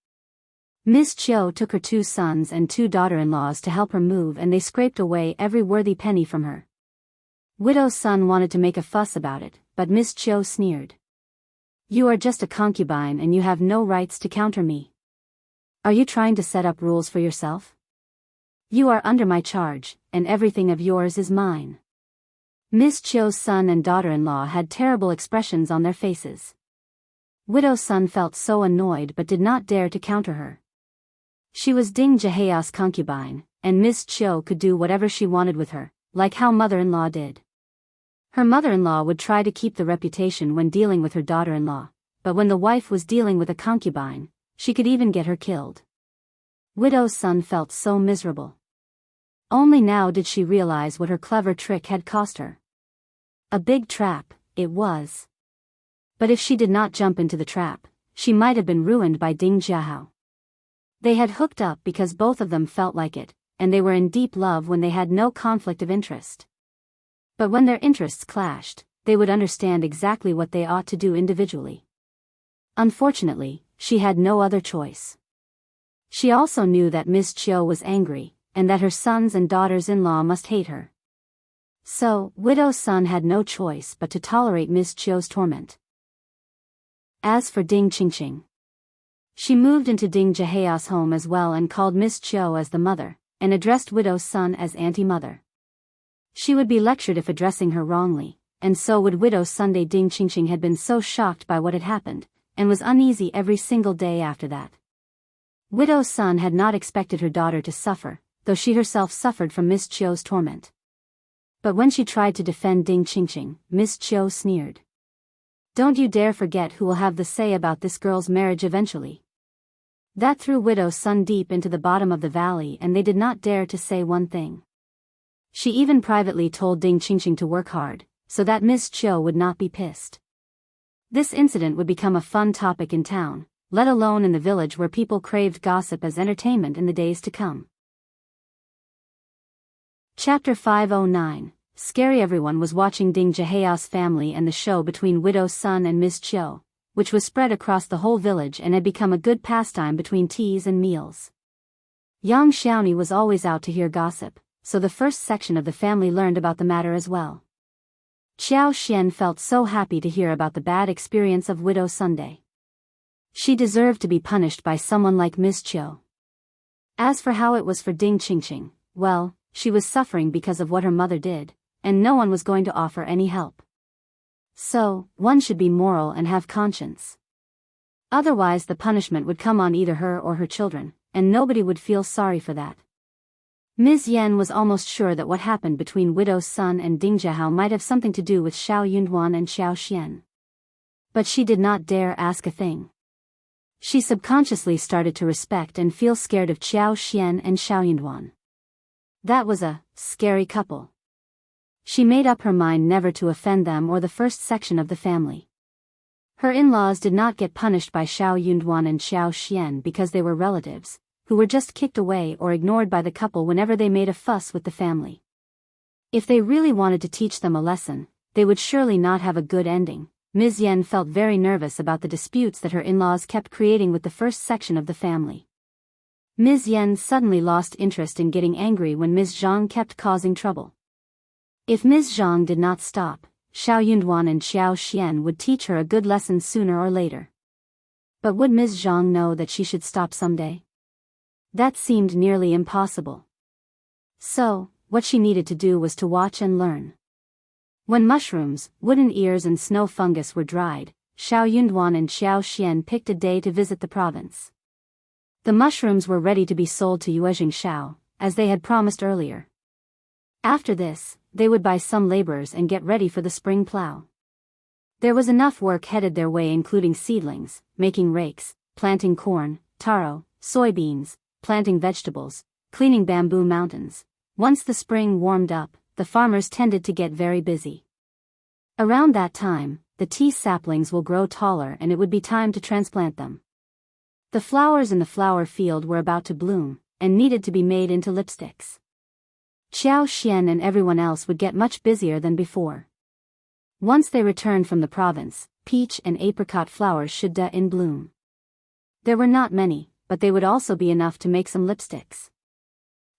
S1: Miss Qiu took her 2 sons and 2 daughter-in-laws to help her move, and they scraped away every worthy penny from her. Widow's son wanted to make a fuss about it, but Miss Qiu sneered. "You are just a concubine and you have no rights to counter me. Are you trying to set up rules for yourself? You are under my charge, and everything of yours is mine." Miss Qiu's son and daughter-in-law had terrible expressions on their faces. Widow's son felt so annoyed but did not dare to counter her. She was Ding Zhihea's concubine, and Miss Qiu could do whatever she wanted with her, like how mother-in-law did. Her mother-in-law would try to keep the reputation when dealing with her daughter-in-law, but when the wife was dealing with a concubine, she could even get her killed. Widow's son felt so miserable. Only now did she realize what her clever trick had cost her. A big trap, it was. But if she did not jump into the trap, she might have been ruined by Ding Zhihao. They had hooked up because both of them felt like it, and they were in deep love when they had no conflict of interest. But when their interests clashed, they would understand exactly what they ought to do individually. Unfortunately, she had no other choice. She also knew that Miss Qiu was angry, and that her sons and daughters-in-law must hate her. So, Widow's son had no choice but to tolerate Miss Qiu's torment. As for Ding Qingqing, she moved into Ding Zhihea's home as well and called Miss Qiu as the mother, and addressed Widow's son as Auntie Mother. She would be lectured if addressing her wrongly, and so would Widow's Sunday. Ding Qingqing had been so shocked by what had happened, and was uneasy every single day after that. Widow's son had not expected her daughter to suffer, though she herself suffered from Miss Qiu's torment. But when she tried to defend Ding Qingqing, Miss Qiu sneered. "Don't you dare forget who will have the say about this girl's marriage eventually." That threw Widow's son deep into the bottom of the valley, and they did not dare to say one thing. She even privately told Ding Qingqing to work hard, so that Miss Qiu would not be pissed. This incident would become a fun topic in town, let alone in the village where people craved gossip as entertainment in the days to come. Chapter 509. Scary. Everyone was watching Ding Jahea's family and the show between Widow Sun and Ms. Chiu, which was spread across the whole village and had become a good pastime between teas and meals. Yang Xiaoni was always out to hear gossip, so the first section of the family learned about the matter as well. Xiao Xian felt so happy to hear about the bad experience of Widow Sunday. She deserved to be punished by someone like Ms. Chiu. As for how it was for Ding Qingqing, well, she was suffering because of what her mother did, and no one was going to offer any help. So, one should be moral and have conscience. Otherwise the punishment would come on either her or her children, and nobody would feel sorry for that. Ms. Yan was almost sure that what happened between Widow Sun and Ding Jiahao might have something to do with Xiao Yunduan and Xiao Xian. But she did not dare ask a thing. She subconsciously started to respect and feel scared of Xiao Xian and Xiao Yunduan. That was a scary couple. She made up her mind never to offend them or the first section of the family. Her in-laws did not get punished by Xiao Yunduan and Xiao Xian because they were relatives, who were just kicked away or ignored by the couple whenever they made a fuss with the family. If they really wanted to teach them a lesson, they would surely not have a good ending. Ms. Yan felt very nervous about the disputes that her in-laws kept creating with the first section of the family. Ms. Yan suddenly lost interest in getting angry when Ms. Zhang kept causing trouble. If Ms. Zhang did not stop, Xiao Yunduan and Xiao Xian would teach her a good lesson sooner or later. But would Ms. Zhang know that she should stop someday? That seemed nearly impossible. So, what she needed to do was to watch and learn. When mushrooms, wooden ears and snow fungus were dried, Xiao Yunduan and Xiao Xian picked a day to visit the province. The mushrooms were ready to be sold to Yuezheng Xiao, as they had promised earlier. After this, they would buy some laborers and get ready for the spring plow. There was enough work headed their way, including seedlings, making rakes, planting corn, taro, soybeans, planting vegetables, cleaning bamboo mountains. Once the spring warmed up, the farmers tended to get very busy. Around that time, the tea saplings will grow taller and it would be time to transplant them. The flowers in the flower field were about to bloom, and needed to be made into lipsticks. Xiao Xian and everyone else would get much busier than before. Once they returned from the province, peach and apricot flowers should be in bloom. There were not many, but they would also be enough to make some lipsticks.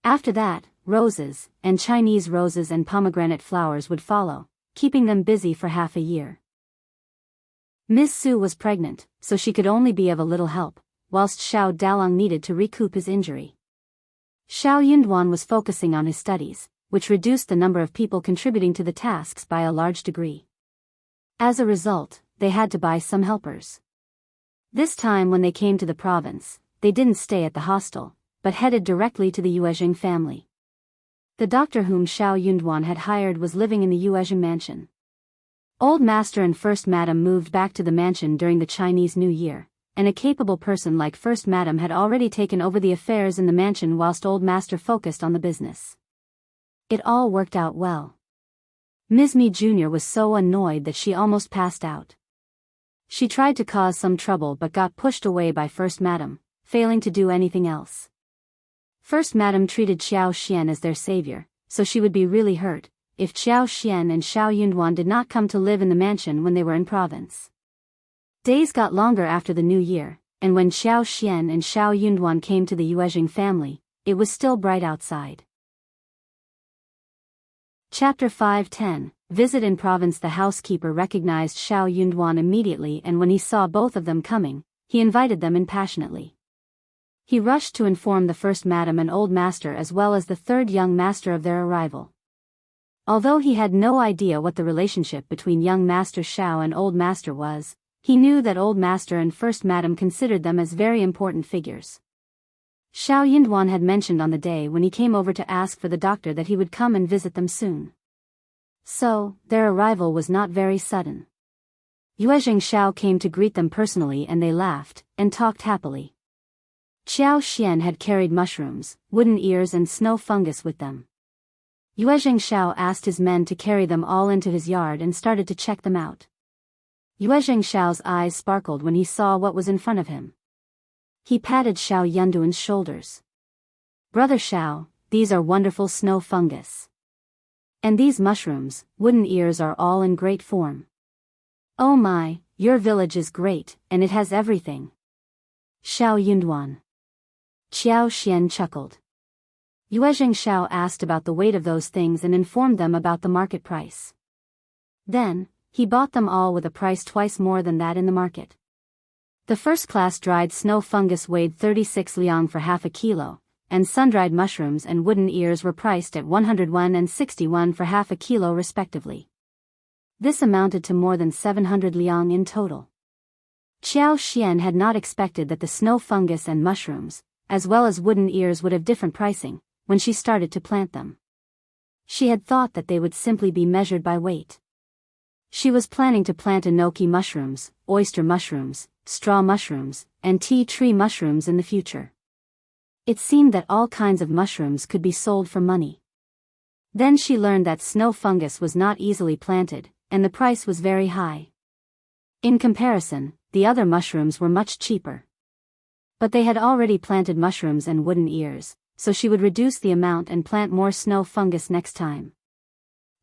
S1: After that, roses, and Chinese roses and pomegranate flowers would follow, keeping them busy for half a year. Ms. Su was pregnant, so she could only be of a little help, whilst Xiao Dalong needed to recoup his injury. Xiao Yunduan was focusing on his studies, which reduced the number of people contributing to the tasks by a large degree. As a result, they had to buy some helpers. This time when they came to the province, they didn't stay at the hostel, but headed directly to the Yuezheng family. The doctor whom Xiao Yunduan had hired was living in the Yuezheng mansion. Old Master and First Madam moved back to the mansion during the Chinese New Year, and a capable person like First Madam had already taken over the affairs in the mansion whilst Old Master focused on the business. It all worked out well. Ms. Mi Jr. was so annoyed that she almost passed out. She tried to cause some trouble but got pushed away by First Madam, failing to do anything else. First Madam treated Xiao Xian as their savior, so she would be really hurt if Xiao Xian and Xiao Yunduan did not come to live in the mansion when they were in province. Days got longer after the New Year, and when Xiao Xian and Xiao Yunduan came to the Yuezheng family, it was still bright outside. Chapter 510. Visit in province. The housekeeper recognized Xiao Yunduan immediately, and when he saw both of them coming, he invited them in passionately. He rushed to inform the First Madam and Old Master as well as the third young master of their arrival. Although he had no idea what the relationship between young Master Xiao and Old Master was, he knew that Old Master and First Madam considered them as very important figures. Xiao Yunduan had mentioned on the day when he came over to ask for the doctor that he would come and visit them soon. So, their arrival was not very sudden. Yuezheng Xiao came to greet them personally and they laughed, and talked happily. Xiao Xian had carried mushrooms, wooden ears and snow fungus with them. Yuezheng Xiao asked his men to carry them all into his yard and started to check them out. Yuezheng Xiao's eyes sparkled when he saw what was in front of him. He patted Xiao Yunduan's shoulders. "Brother Xiao, these are wonderful snow fungus. And these mushrooms, wooden ears, are all in great form. Oh my, your village is great, and it has everything." Xiao Yunduan. Qiao Xian chuckled. Yuezheng Xiao asked about the weight of those things and informed them about the market price. Then, he bought them all with a price twice more than that in the market. The first-class dried snow fungus weighed 36 liang for half a kilo, and sun-dried mushrooms and wooden ears were priced at 101 and 61 for half a kilo respectively. This amounted to more than 700 liang in total. Qiao Xian had not expected that the snow fungus and mushrooms, as well as wooden ears, would have different pricing when she started to plant them. She had thought that they would simply be measured by weight. She was planning to plant enoki mushrooms, oyster mushrooms, straw mushrooms, and tea tree mushrooms in the future. It seemed that all kinds of mushrooms could be sold for money. Then she learned that snow fungus was not easily planted, and the price was very high. In comparison, the other mushrooms were much cheaper. But they had already planted mushrooms and wooden ears, so she would reduce the amount and plant more snow fungus next time.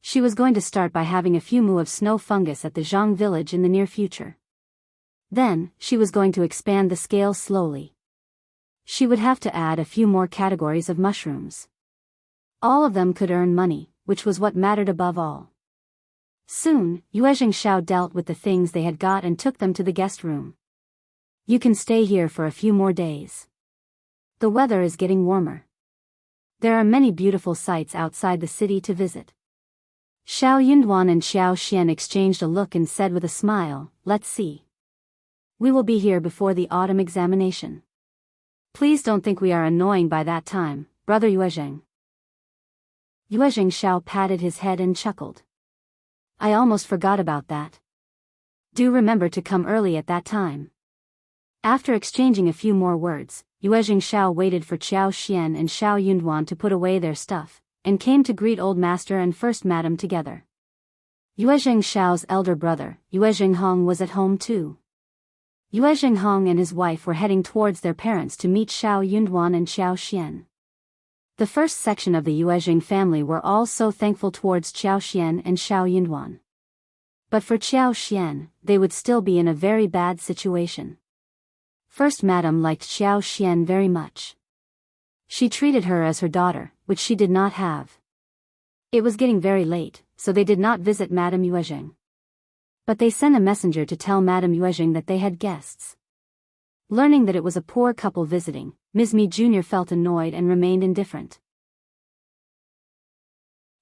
S1: She was going to start by having a few mu of snow fungus at the Zhang village in the near future. Then, she was going to expand the scale slowly. She would have to add a few more categories of mushrooms. All of them could earn money, which was what mattered above all. Soon, Yuezheng Xiao dealt with the things they had got and took them to the guest room. "You can stay here for a few more days. The weather is getting warmer. There are many beautiful sights outside the city to visit." Xiao Yunduan and Xiao Xian exchanged a look and said with a smile, "Let's see. We will be here before the autumn examination. Please don't think we are annoying by that time, brother Yuezheng." Yuezheng Xiao patted his head and chuckled. "I almost forgot about that. Do remember to come early at that time." After exchanging a few more words, Yuezheng Xiao waited for Qiao Xian and Xiao Yunduan to put away their stuff, and came to greet Old Master and First Madam together. Yuezheng Xiao's elder brother, Yuezheng, was at home too. Yuezheng and his wife were heading towards their parents to meet Xiao Yunduan and Xiao Xian. The first section of the Yuezheng family were all so thankful towards Xiao Xian and Xiao Yunduan. But for Xiao Xian, they would still be in a very bad situation. First Madam liked Xiao Xian very much. She treated her as her daughter, which she did not have. It was getting very late, so they did not visit Madame Yuezheng. But they sent a messenger to tell Madame Yuezheng that they had guests. Learning that it was a poor couple visiting, Ms. Mi Jr. felt annoyed and remained indifferent.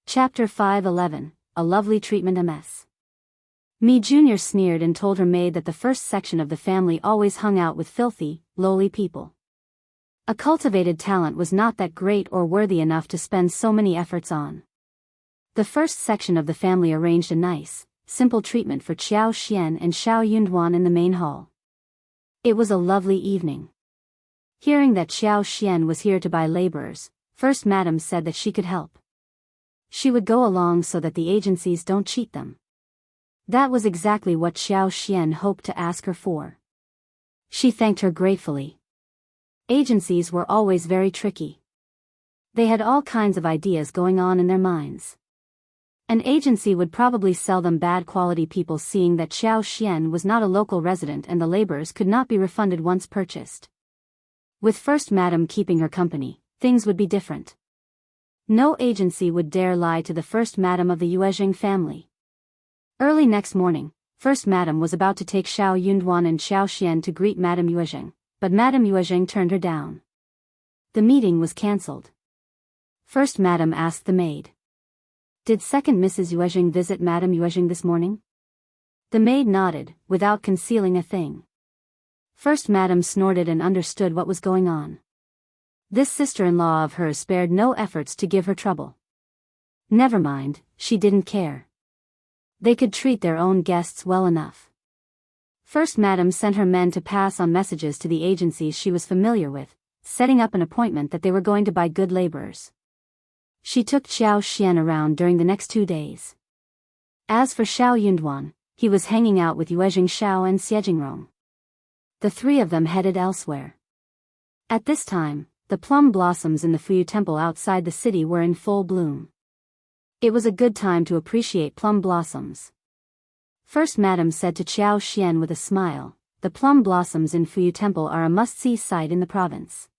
S1: Chapter 5:11, A Lovely Treatment MS. Mi Jr. sneered and told her maid that the first section of the family always hung out with filthy, lowly people. A cultivated talent was not that great or worthy enough to spend so many efforts on. The first section of the family arranged a nice, simple treatment for Qiao Xian and Xiao Yunduan in the main hall. It was a lovely evening. Hearing that Xiao Xian was here to buy laborers, First Madam said that she could help. She would go along so that the agencies don't cheat them. That was exactly what Xiao Xian hoped to ask her for. She thanked her gratefully. Agencies were always very tricky. They had all kinds of ideas going on in their minds. An agency would probably sell them bad quality people, seeing that Xiao Xian was not a local resident and the laborers could not be refunded once purchased. With First Madam keeping her company, things would be different. No agency would dare lie to the First Madam of the Yuezheng family. Early next morning, First Madam was about to take Xiao Yunduan and Xiao Xian to greet Madame Yuezheng, but Madame Yuezheng turned her down. The meeting was cancelled. First Madam asked the maid, "Did second Mrs. Yuezheng visit Madame Yuezheng this morning?" The maid nodded, without concealing a thing. First Madam snorted and understood what was going on. This sister-in-law of hers spared no efforts to give her trouble. Never mind, she didn't care. They could treat their own guests well enough. First Madam sent her men to pass on messages to the agencies she was familiar with, setting up an appointment that they were going to buy good laborers. She took Xiao Xian around during the next 2 days. As for Xiao Yunduan, he was hanging out with Yuezheng Xiao and Sidekick. The three of them headed elsewhere. At this time, the plum blossoms in the Fuyu Temple outside the city were in full bloom. It was a good time to appreciate plum blossoms. First Madam said to Qiao Xian with a smile, "The plum blossoms in Fuyu Temple are a must-see sight in the province.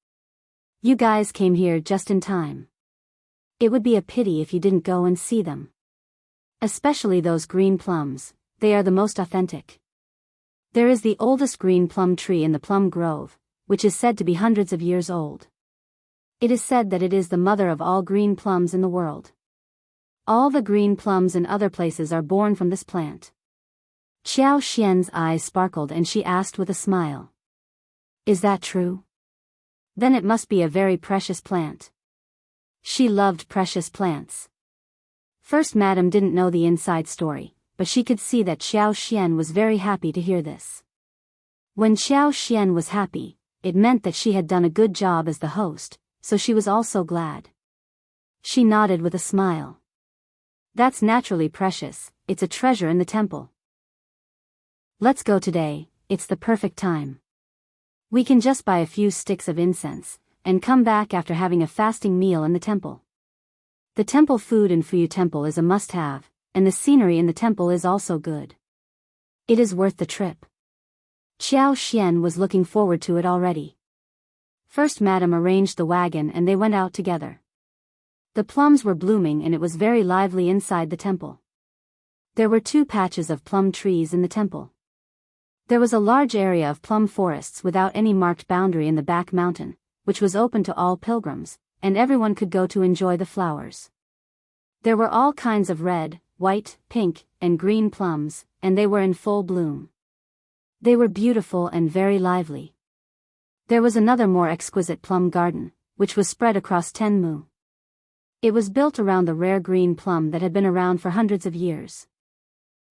S1: You guys came here just in time. It would be a pity if you didn't go and see them. Especially those green plums, they are the most authentic. There is the oldest green plum tree in the plum grove, which is said to be hundreds of years old. It is said that it is the mother of all green plums in the world. All the green plums in other places are born from this plant." Qiao Xian's eyes sparkled and she asked with a smile, "Is that true? Then it must be a very precious plant." She loved precious plants. First Madam didn't know the inside story, but she could see that Qiao Xian was very happy to hear this. When Qiao Xian was happy, it meant that she had done a good job as the host, so she was also glad. She nodded with a smile. "That's naturally precious, it's a treasure in the temple. Let's go today, it's the perfect time. We can just buy a few sticks of incense, and come back after having a fasting meal in the temple. The temple food in Fuyu Temple is a must-have, and the scenery in the temple is also good. It is worth the trip." Qiao Xian was looking forward to it already. First Madam arranged the wagon and they went out together. The plums were blooming and it was very lively inside the temple. There were 2 patches of plum trees in the temple. There was a large area of plum forests without any marked boundary in the back mountain, which was open to all pilgrims, and everyone could go to enjoy the flowers. There were all kinds of red, white, pink, and green plums, and they were in full bloom. They were beautiful and very lively. There was another more exquisite plum garden, which was spread across 10 mu. It was built around the rare green plum that had been around for hundreds of years.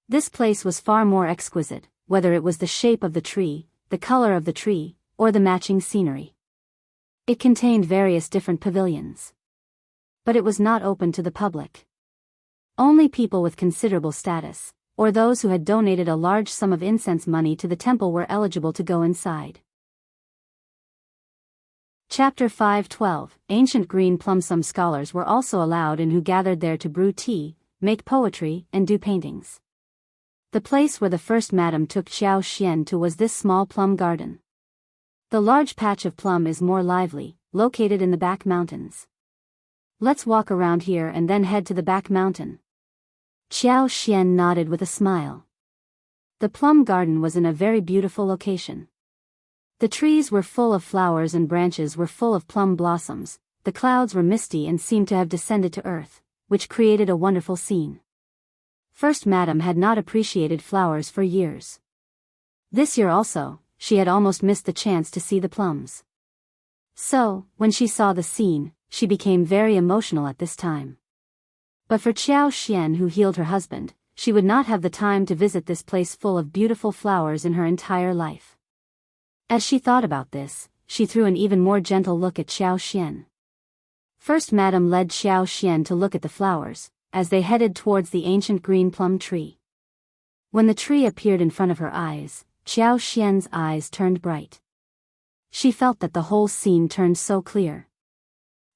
S1: This place was far more exquisite, whether it was the shape of the tree, the color of the tree, or the matching scenery. It contained various different pavilions. But it was not open to the public. Only people with considerable status, or those who had donated a large sum of incense money to the temple were eligible to go inside. Chapter 5:12 Ancient Green Plum. Some scholars were also allowed in who gathered there to brew tea, make poetry, and do paintings. The place where the first Madam took Qiao Xian to was this small plum garden. The large patch of plum is more lively, located in the back mountains. Let's walk around here and then head to the back mountain. Qiao Xian nodded with a smile. The plum garden was in a very beautiful location. The trees were full of flowers and branches were full of plum blossoms, the clouds were misty and seemed to have descended to earth, which created a wonderful scene. First Madam had not appreciated flowers for years. This year also, she had almost missed the chance to see the plums. So, when she saw the scene, she became very emotional at this time. But for Qiao Xian, who healed her husband, she would not have the time to visit this place full of beautiful flowers in her entire life. As she thought about this, she threw an even more gentle look at Qiao Xian. First Madam led Qiao Xian to look at the flowers, as they headed towards the ancient green plum tree. When the tree appeared in front of her eyes, Qiao Xian's eyes turned bright. She felt that the whole scene turned so clear.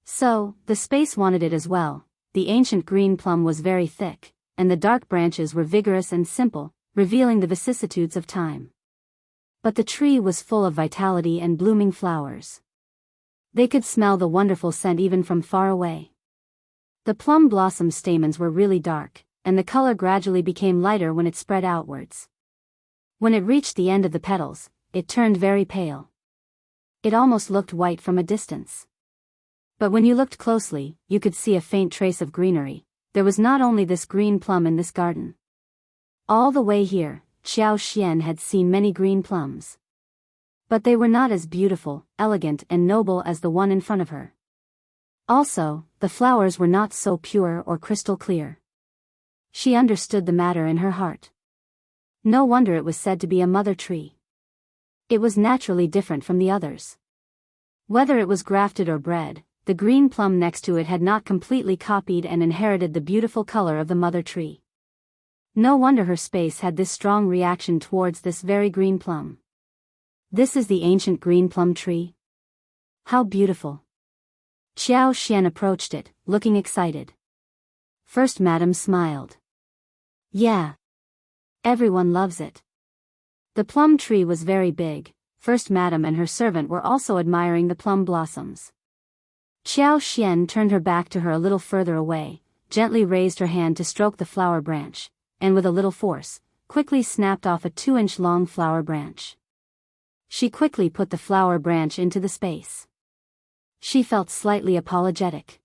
S1: So, the space wanted it as well. The ancient green plum was very thick, and the dark branches were vigorous and simple, revealing the vicissitudes of time. But the tree was full of vitality and blooming flowers. They could smell the wonderful scent even from far away. The plum blossom stamens were really dark, and the color gradually became lighter when it spread outwards. When it reached the end of the petals, it turned very pale. It almost looked white from a distance. But when you looked closely, you could see a faint trace of greenery. There was not only this green plum in this garden. All the way here, Qiao Xian had seen many green plums. But they were not as beautiful, elegant and noble as the one in front of her. Also, the flowers were not so pure or crystal clear. She understood the matter in her heart. No wonder it was said to be a mother tree. It was naturally different from the others. Whether it was grafted or bred, the green plum next to it had not completely copied and inherited the beautiful color of the mother tree. No wonder her space had this strong reaction towards this very green plum. This is the ancient green plum tree? How beautiful. Xiao Xian approached it, looking excited. First Madam smiled. Yeah. Everyone loves it. The plum tree was very big. First Madam and her servant were also admiring the plum blossoms. Xiao Xian turned her back to her a little further away, gently raised her hand to stroke the flower branch, and with a little force, quickly snapped off a 2-inch long flower branch. She quickly put the flower branch into the space. She felt slightly apologetic.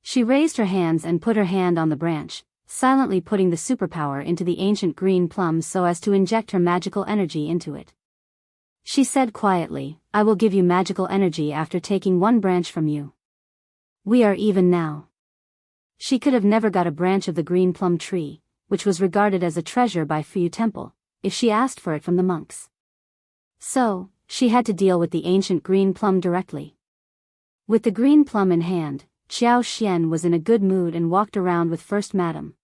S1: She raised her hands and put her hand on the branch, silently putting the superpower into the ancient green plum so as to inject her magical energy into it. She said quietly, I will give you magical energy after taking one branch from you. We are even now. She could have never got a branch of the green plum tree, which was regarded as a treasure by Fu Temple, if she asked for it from the monks. So, she had to deal with the ancient green plum directly. With the green plum in hand, Xiao Xian was in a good mood and walked around with First Madam.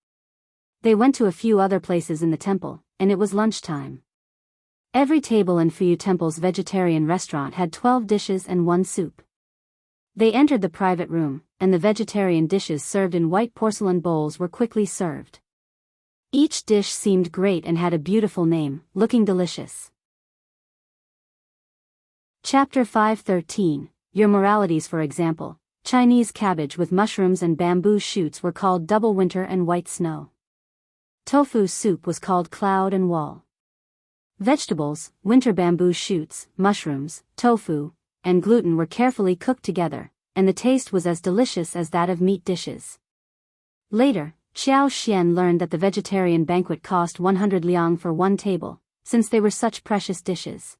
S1: They went to a few other places in the temple, and it was lunchtime. Every table in Fu Temple's vegetarian restaurant had 12 dishes and 1 soup. They entered the private room, and the vegetarian dishes served in white porcelain bowls were quickly served. Each dish seemed great and had a beautiful name, looking delicious. Chapter 5:13, Your Moralities. For example, Chinese cabbage with mushrooms and bamboo shoots were called double winter and white snow. Tofu soup was called cloud and wall. Vegetables, winter bamboo shoots, mushrooms, tofu, and gluten were carefully cooked together, and the taste was as delicious as that of meat dishes. Later, Xiao Xian learned that the vegetarian banquet cost 100 liang for one table, since they were such precious dishes.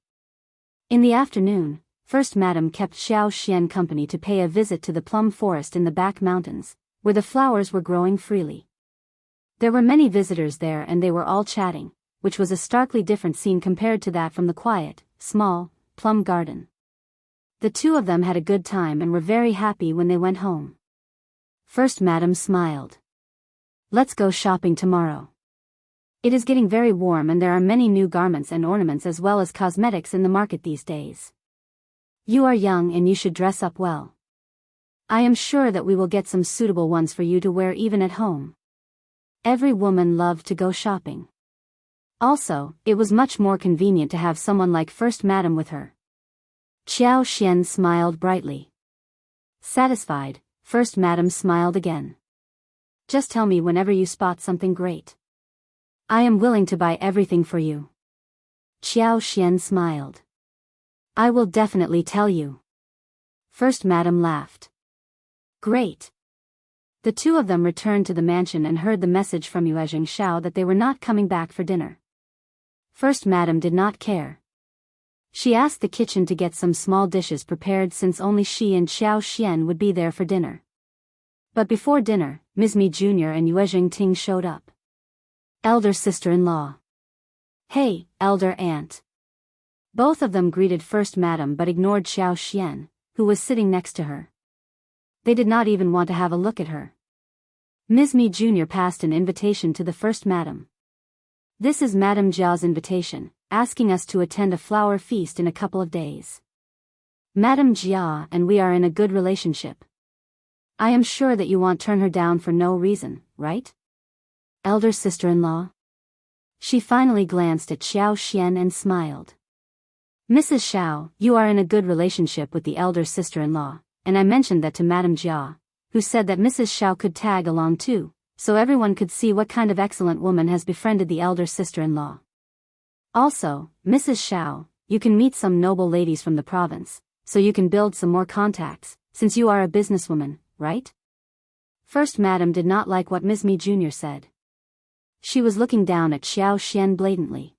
S1: In the afternoon, First Madam kept Xiao Xian company to pay a visit to the plum forest in the back mountains, where the flowers were growing freely. There were many visitors there and they were all chatting, which was a starkly different scene compared to that from the quiet, small, plum garden. The two of them had a good time and were very happy when they went home. First Madam smiled. Let's go shopping tomorrow. It is getting very warm and there are many new garments and ornaments as well as cosmetics in the market these days. You are young and you should dress up well. I am sure that we will get some suitable ones for you to wear even at home. Every woman loved to go shopping. Also, it was much more convenient to have someone like First Madam with her. Xiao Xian smiled brightly. Satisfied, First Madam smiled again. Just tell me whenever you spot something great. I am willing to buy everything for you. Xiao Xian smiled. I will definitely tell you. First Madam laughed. Great. The two of them returned to the mansion and heard the message from Yuezheng Shao that they were not coming back for dinner. First Madam did not care. She asked the kitchen to get some small dishes prepared since only she and Xiao Xian would be there for dinner. But before dinner, Ms. Mi Jr. and Yuezheng Ting showed up. Elder sister-in-law. Hey, elder aunt. Both of them greeted First Madam but ignored Xiao Xian, who was sitting next to her. They did not even want to have a look at her. Ms. Mi Jr. passed an invitation to the First Madam. This is Madam Jia's invitation, asking us to attend a flower feast in a couple of days. Madam Jia and we are in a good relationship. I am sure that you won't turn her down for no reason, right? Elder sister-in-law? She finally glanced at Xiao Xian and smiled. Mrs. Shao, you are in a good relationship with the elder sister-in-law, and I mentioned that to Madam Jia, who said that Mrs. Shao could tag along too, so everyone could see what kind of excellent woman has befriended the elder sister-in-law. Also, Mrs. Shao, you can meet some noble ladies from the province, so you can build some more contacts, since you are a businesswoman, right? First Madam did not like what Ms. Mi Jr. said. She was looking down at Xiao Xian blatantly.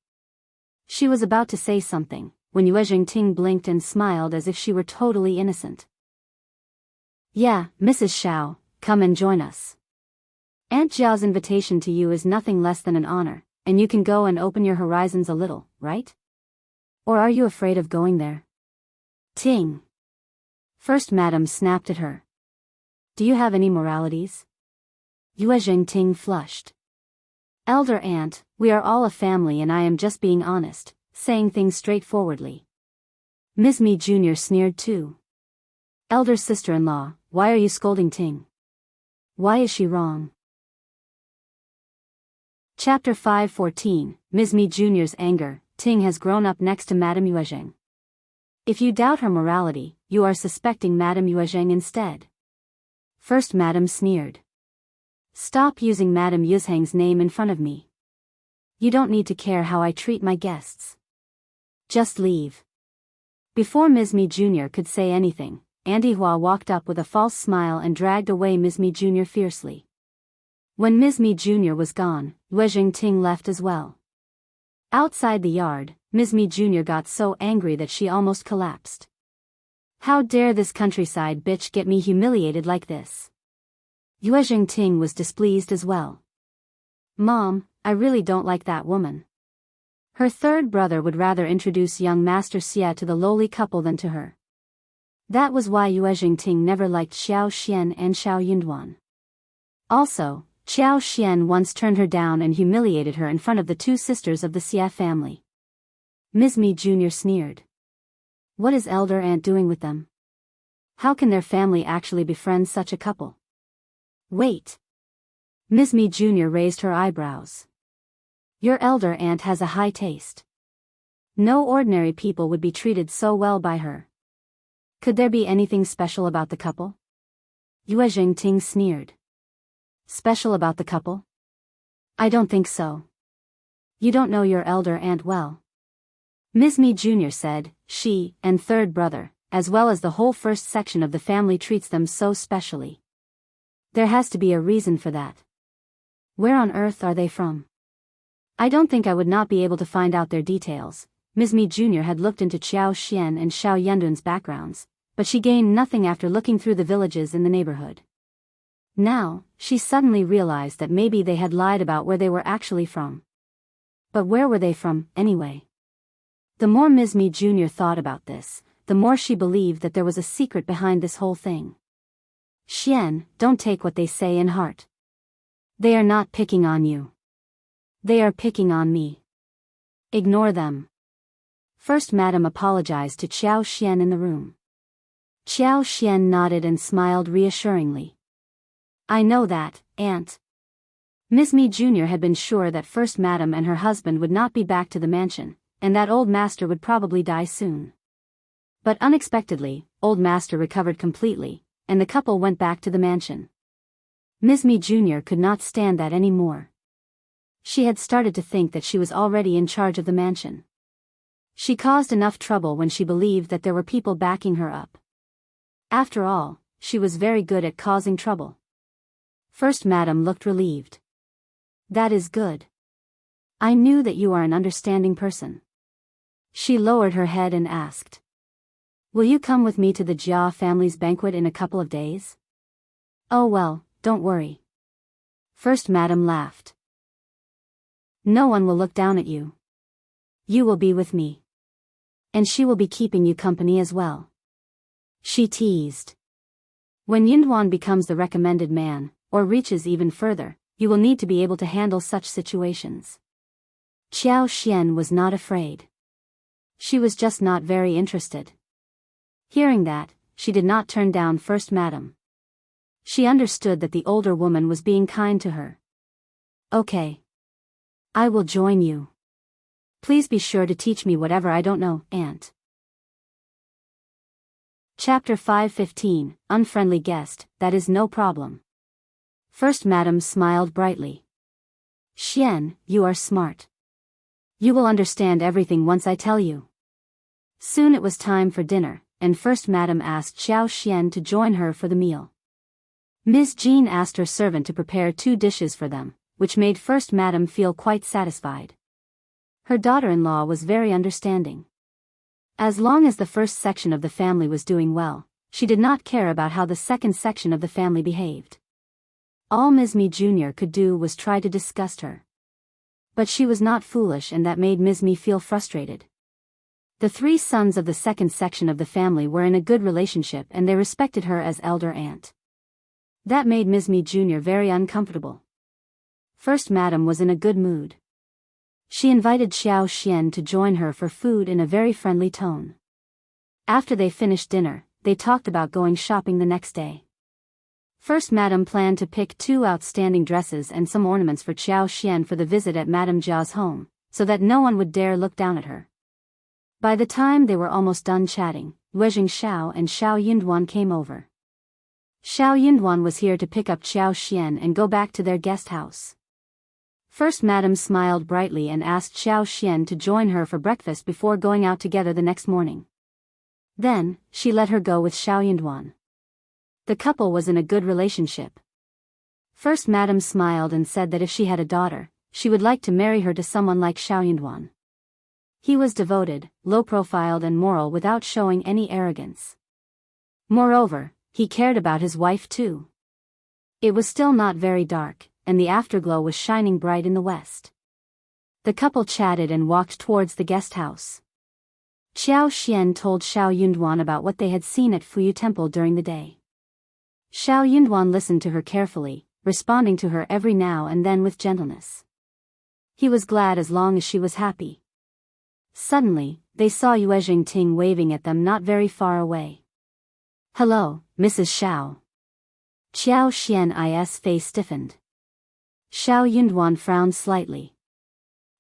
S1: She was about to say something, when Yuezheng Ting blinked and smiled as if she were totally innocent. Yeah, Mrs. Shao, come and join us. Aunt Jia's invitation to you is nothing less than an honor, and you can go and open your horizons a little, right? Or are you afraid of going there? Ting. First Madam snapped at her. Do you have any moralities? Yuezheng Ting flushed. Elder aunt, we are all a family and I am just being honest, saying things straightforwardly. Ms. Mi Jr. sneered too. Elder sister-in-law, why are you scolding Ting? Why is she wrong? Chapter 5:14, Ms. Mi Jr.'s anger. Ting has grown up next to Madame Yuezheng. If you doubt her morality, you are suspecting Madame Yuezheng instead. First Madame sneered. Stop using Madame Yuezheng's name in front of me. You don't need to care how I treat my guests. Just leave. Before Ms. Mi Jr. could say anything, Auntie Hua walked up with a false smile and dragged away Ms. Mi Jr. fiercely. When Ms. Mi Jr. was gone, Yuezheng Ting left as well. Outside the yard, Ms. Mi Jr. got so angry that she almost collapsed. How dare this countryside bitch get me humiliated like this? Yuezheng Ting was displeased as well. Mom, I really don't like that woman. Her third brother would rather introduce young Master Xie to the lowly couple than to her. That was why Yuezheng Ting never liked Xiao Xian and Xiao Yunduan. Also, Xiao Xian once turned her down and humiliated her in front of the two sisters of the Xie family. Ms. Mi Jr. sneered. What is elder aunt doing with them? How can their family actually befriend such a couple? Wait. Ms. Mi Jr. raised her eyebrows. Your elder aunt has a high taste. No ordinary people would be treated so well by her. Could there be anything special about the couple? Yuezheng Ting sneered. Special about the couple? I don't think so. You don't know your elder aunt well. Ms. Mi Jr. said, she, and third brother, as well as the whole first section of the family treats them so specially. There has to be a reason for that. Where on earth are they from? I don't think I would not be able to find out their details. Ms. Mi Jr. had looked into Xiao Xian and Xiao Yunduan's backgrounds, but she gained nothing after looking through the villages in the neighborhood. Now, she suddenly realized that maybe they had lied about where they were actually from. But where were they from, anyway? The more Ms. Mi Jr. thought about this, the more she believed that there was a secret behind this whole thing. Xian, don't take what they say in heart. They are not picking on you. They are picking on me. Ignore them. First Madame apologized to Xiao Xian in the room. Xiao Xian nodded and smiled reassuringly. I know that, Aunt. Ms. Mi Jr. had been sure that First Madame and her husband would not be back to the mansion, and that Old Master would probably die soon. But unexpectedly, Old Master recovered completely, and the couple went back to the mansion. Ms. Mi Jr. could not stand that anymore. She had started to think that she was already in charge of the mansion. She caused enough trouble when she believed that there were people backing her up. After all, she was very good at causing trouble. First Madame looked relieved. That is good. I knew that you are an understanding person. She lowered her head and asked. Will you come with me to the Jia family's banquet in a couple of days? Oh well, don't worry. First Madame laughed. No one will look down at you. You will be with me. And she will be keeping you company as well. She teased. When Yunduan becomes the recommended man, or reaches even further, you will need to be able to handle such situations. Xiao Xian was not afraid. She was just not very interested. Hearing that, she did not turn down First Madame. She understood that the older woman was being kind to her. Okay. I will join you. Please be sure to teach me whatever I don't know, Aunt. Chapter 5:15, Unfriendly Guest, that is no problem. First Madame smiled brightly. Xian, you are smart. You will understand everything once I tell you. Soon it was time for dinner, and First Madame asked Xiao Xian to join her for the meal. Ms. Jean asked her servant to prepare 2 dishes for them, which made First Madame feel quite satisfied. Her daughter-in-law was very understanding. As long as the first section of the family was doing well, she did not care about how the second section of the family behaved. All Ms. Mi Jr. could do was try to disgust her. But she was not foolish, and that made Ms. Mi feel frustrated. The 3 sons of the second section of the family were in a good relationship and they respected her as elder aunt. That made Ms. Mi Jr. very uncomfortable. First Madam was in a good mood. She invited Xiao Xian to join her for food in a very friendly tone. After they finished dinner, they talked about going shopping the next day. First Madam planned to pick 2 outstanding dresses and some ornaments for Xiao Xian for the visit at Madame Jia's home, so that no one would dare look down at her. By the time they were almost done chatting, Yuezheng Xiao and Xiao Yunduan came over. Xiao Yunduan was here to pick up Xiao Xian and go back to their guest house. First Madam smiled brightly and asked Xiao Xian to join her for breakfast before going out together the next morning. Then, she let her go with Xiao Yunduan. The couple was in a good relationship. First Madam smiled and said that if she had a daughter, she would like to marry her to someone like Xiao Yunduan. He was devoted, low-profiled and moral without showing any arrogance. Moreover, he cared about his wife too. It was still not very dark, and the afterglow was shining bright in the west. The couple chatted and walked towards the guest house. Xiao Xian told Xiao Yunduan about what they had seen at Fuyu Temple during the day. Xiao Yunduan listened to her carefully, responding to her every now and then with gentleness. He was glad as long as she was happy. Suddenly, they saw Yuezheng Ting waving at them not very far away. "Hello, Mrs. Xiao." Xiao Xian's face stiffened. Xiao Yunduan frowned slightly.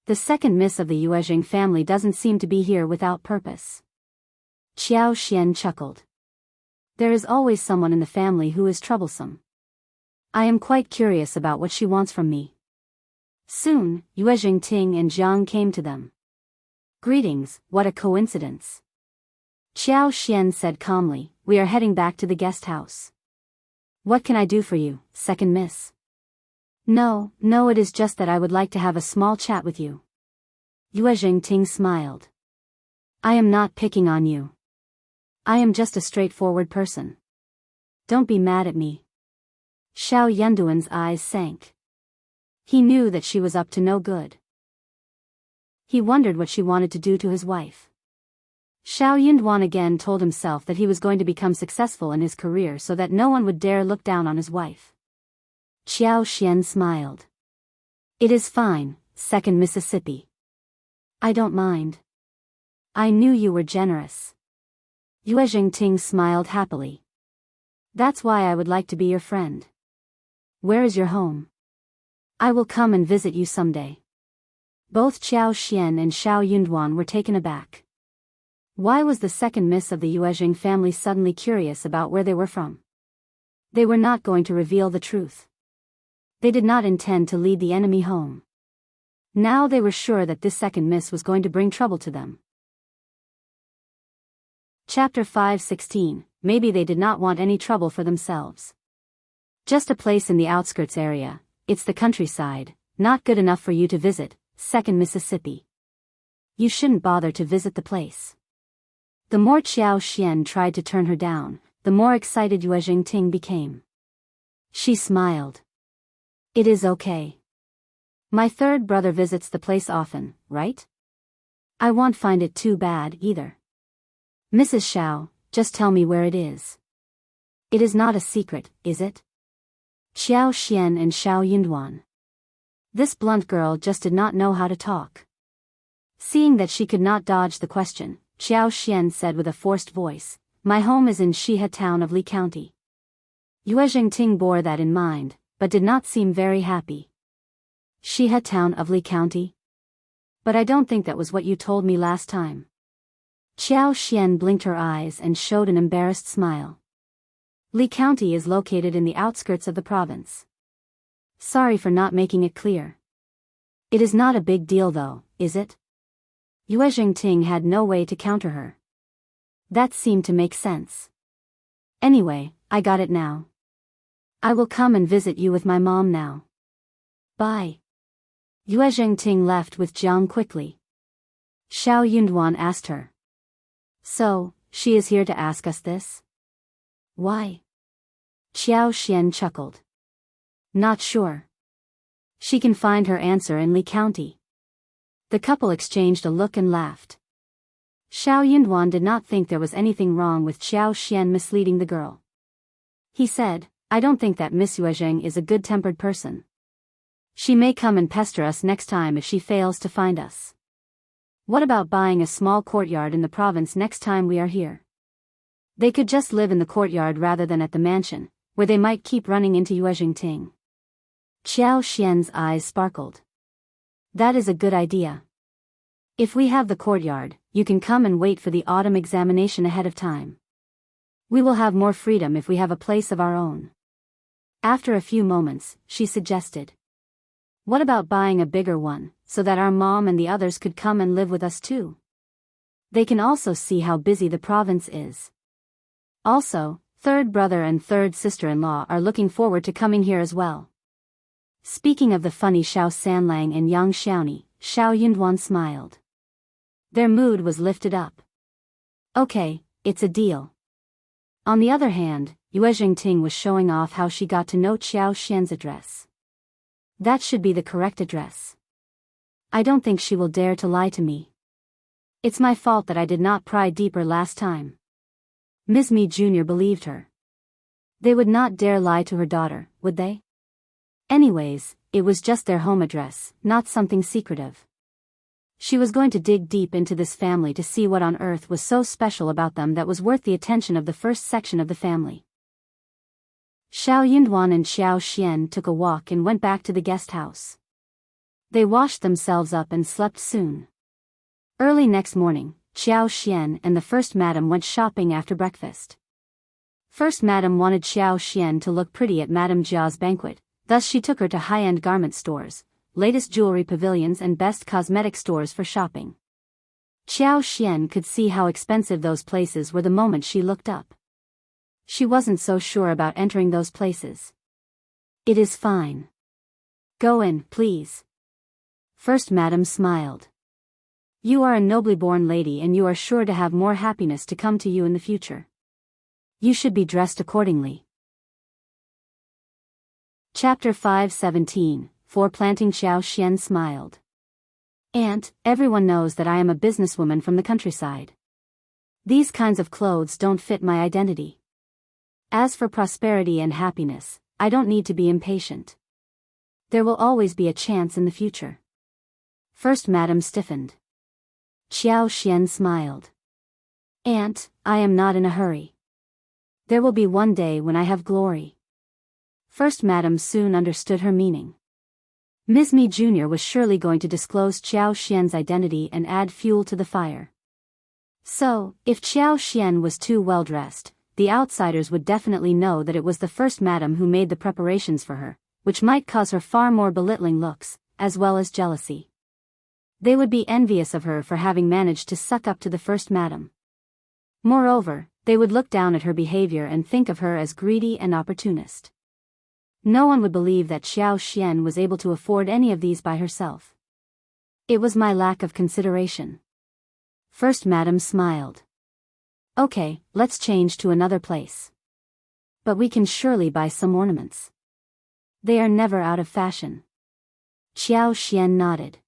S1: The second miss of the Yuezheng family doesn't seem to be here without purpose. Xiao Xian chuckled. There is always someone in the family who is troublesome. I am quite curious about what she wants from me. Soon, Yuezheng Ting and Jiang came to them. Greetings, what a coincidence. Xiao Xian said calmly, we are heading back to the guest house. What can I do for you, second miss? No, it is just that I would like to have a small chat with you. Yuezheng Ting smiled. I am not picking on you. I am just a straightforward person. Don't be mad at me. Xiao Yunduan's eyes sank. He knew that she was up to no good. He wondered what she wanted to do to his wife. Xiao Yunduan again told himself that he was going to become successful in his career so that no one would dare look down on his wife. Xiao Xian smiled. It is fine, second Mississippi. I don't mind. I knew you were generous. Yuezheng Ting smiled happily. That's why I would like to be your friend. Where is your home? I will come and visit you someday. Both Xiao Xian and Xiao Yunduan were taken aback. Why was the second miss of the Yuezheng family suddenly curious about where they were from? They were not going to reveal the truth. They did not intend to lead the enemy home. Now they were sure that this second miss was going to bring trouble to them. Chapter 5:16. Maybe they did not want any trouble for themselves. Just a place in the outskirts area, it's the countryside, not good enough for you to visit, second Mississippi. You shouldn't bother to visit the place. The more Xiao Xian tried to turn her down, the more excited Yuezheng Ting became. She smiled. It is okay. My third brother visits the place often, right? I won't find it too bad either. Mrs. Xiao, just tell me where it is. It is not a secret, is it? Xiao Xian and Xiao Yunduan. This blunt girl just did not know how to talk. Seeing that she could not dodge the question, Xiao Xian said with a forced voice, my home is in Shihe town of Li County. Yuezheng Ting bore that in mind, but did not seem very happy. Shihe town of Li County? But I don't think that was what you told me last time. Xiao Xian blinked her eyes and showed an embarrassed smile. Li County is located in the outskirts of the province. Sorry for not making it clear. It is not a big deal though, is it? Yuezheng Ting had no way to counter her. That seemed to make sense. Anyway, I got it now. I will come and visit you with my mom now. Bye. Yuezheng Ting left with Jiang quickly. Xiao Yunduan asked her. So, she is here to ask us this? Why? Xiao Xian chuckled. Not sure. She can find her answer in Li County. The couple exchanged a look and laughed. Xiao Yunduan did not think there was anything wrong with Xiao Xian misleading the girl. He said, I don't think that Miss Yuezheng is a good-tempered person. She may come and pester us next time if she fails to find us. What about buying a small courtyard in the province next time we are here? They could just live in the courtyard rather than at the mansion, where they might keep running into Yuezheng Ting. Xiao Xian's eyes sparkled. That is a good idea. If we have the courtyard, you can come and wait for the autumn examination ahead of time. We will have more freedom if we have a place of our own. After a few moments, she suggested. What about buying a bigger one, so that our mom and the others could come and live with us too? They can also see how busy the province is. Also, third brother and third sister-in-law are looking forward to coming here as well. Speaking of the funny Xiao Sanlang and Yang Xiaoni, Xiao Yunduan smiled. Their mood was lifted up. Okay, it's a deal. On the other hand, Yuezheng Ting was showing off how she got to know Xiao Xian's address. That should be the correct address. I don't think she will dare to lie to me. It's my fault that I did not pry deeper last time. Ms. Mi Jr. believed her. They would not dare lie to her daughter, would they? Anyways, it was just their home address, not something secretive. She was going to dig deep into this family to see what on earth was so special about them that was worth the attention of the first section of the family. Xiao Yunduan and Xiao Xian took a walk and went back to the guest house. They washed themselves up and slept soon. Early next morning, Xiao Xian and the First Madam went shopping after breakfast. First Madam wanted Xiao Xian to look pretty at Madame Jia's banquet, thus she took her to high-end garment stores, latest jewelry pavilions and best cosmetic stores for shopping. Xiao Xian could see how expensive those places were the moment she looked up. She wasn't so sure about entering those places. It is fine. Go in, please. First Madam smiled. You are a nobly born lady and you are sure to have more happiness to come to you in the future. You should be dressed accordingly. Chapter 5:17, For Planting. Xiao Xian smiled. Aunt, everyone knows that I am a businesswoman from the countryside. These kinds of clothes don't fit my identity. As for prosperity and happiness, I don't need to be impatient. There will always be a chance in the future. First Madam stiffened. Xiao Xian smiled. Aunt, I am not in a hurry. There will be one day when I have glory. First Madam soon understood her meaning. Ms. Mi Jr. was surely going to disclose Xiao Xian's identity and add fuel to the fire. So, if Xiao Xian was too well dressed, the outsiders would definitely know that it was the First Madam who made the preparations for her, which might cause her far more belittling looks, as well as jealousy. They would be envious of her for having managed to suck up to the First Madam. Moreover, they would look down at her behavior and think of her as greedy and opportunist. No one would believe that Xiao Xian was able to afford any of these by herself. It was my lack of consideration. First Madam smiled. Okay, let's change to another place. But we can surely buy some ornaments. They are never out of fashion. Xiao Xian nodded.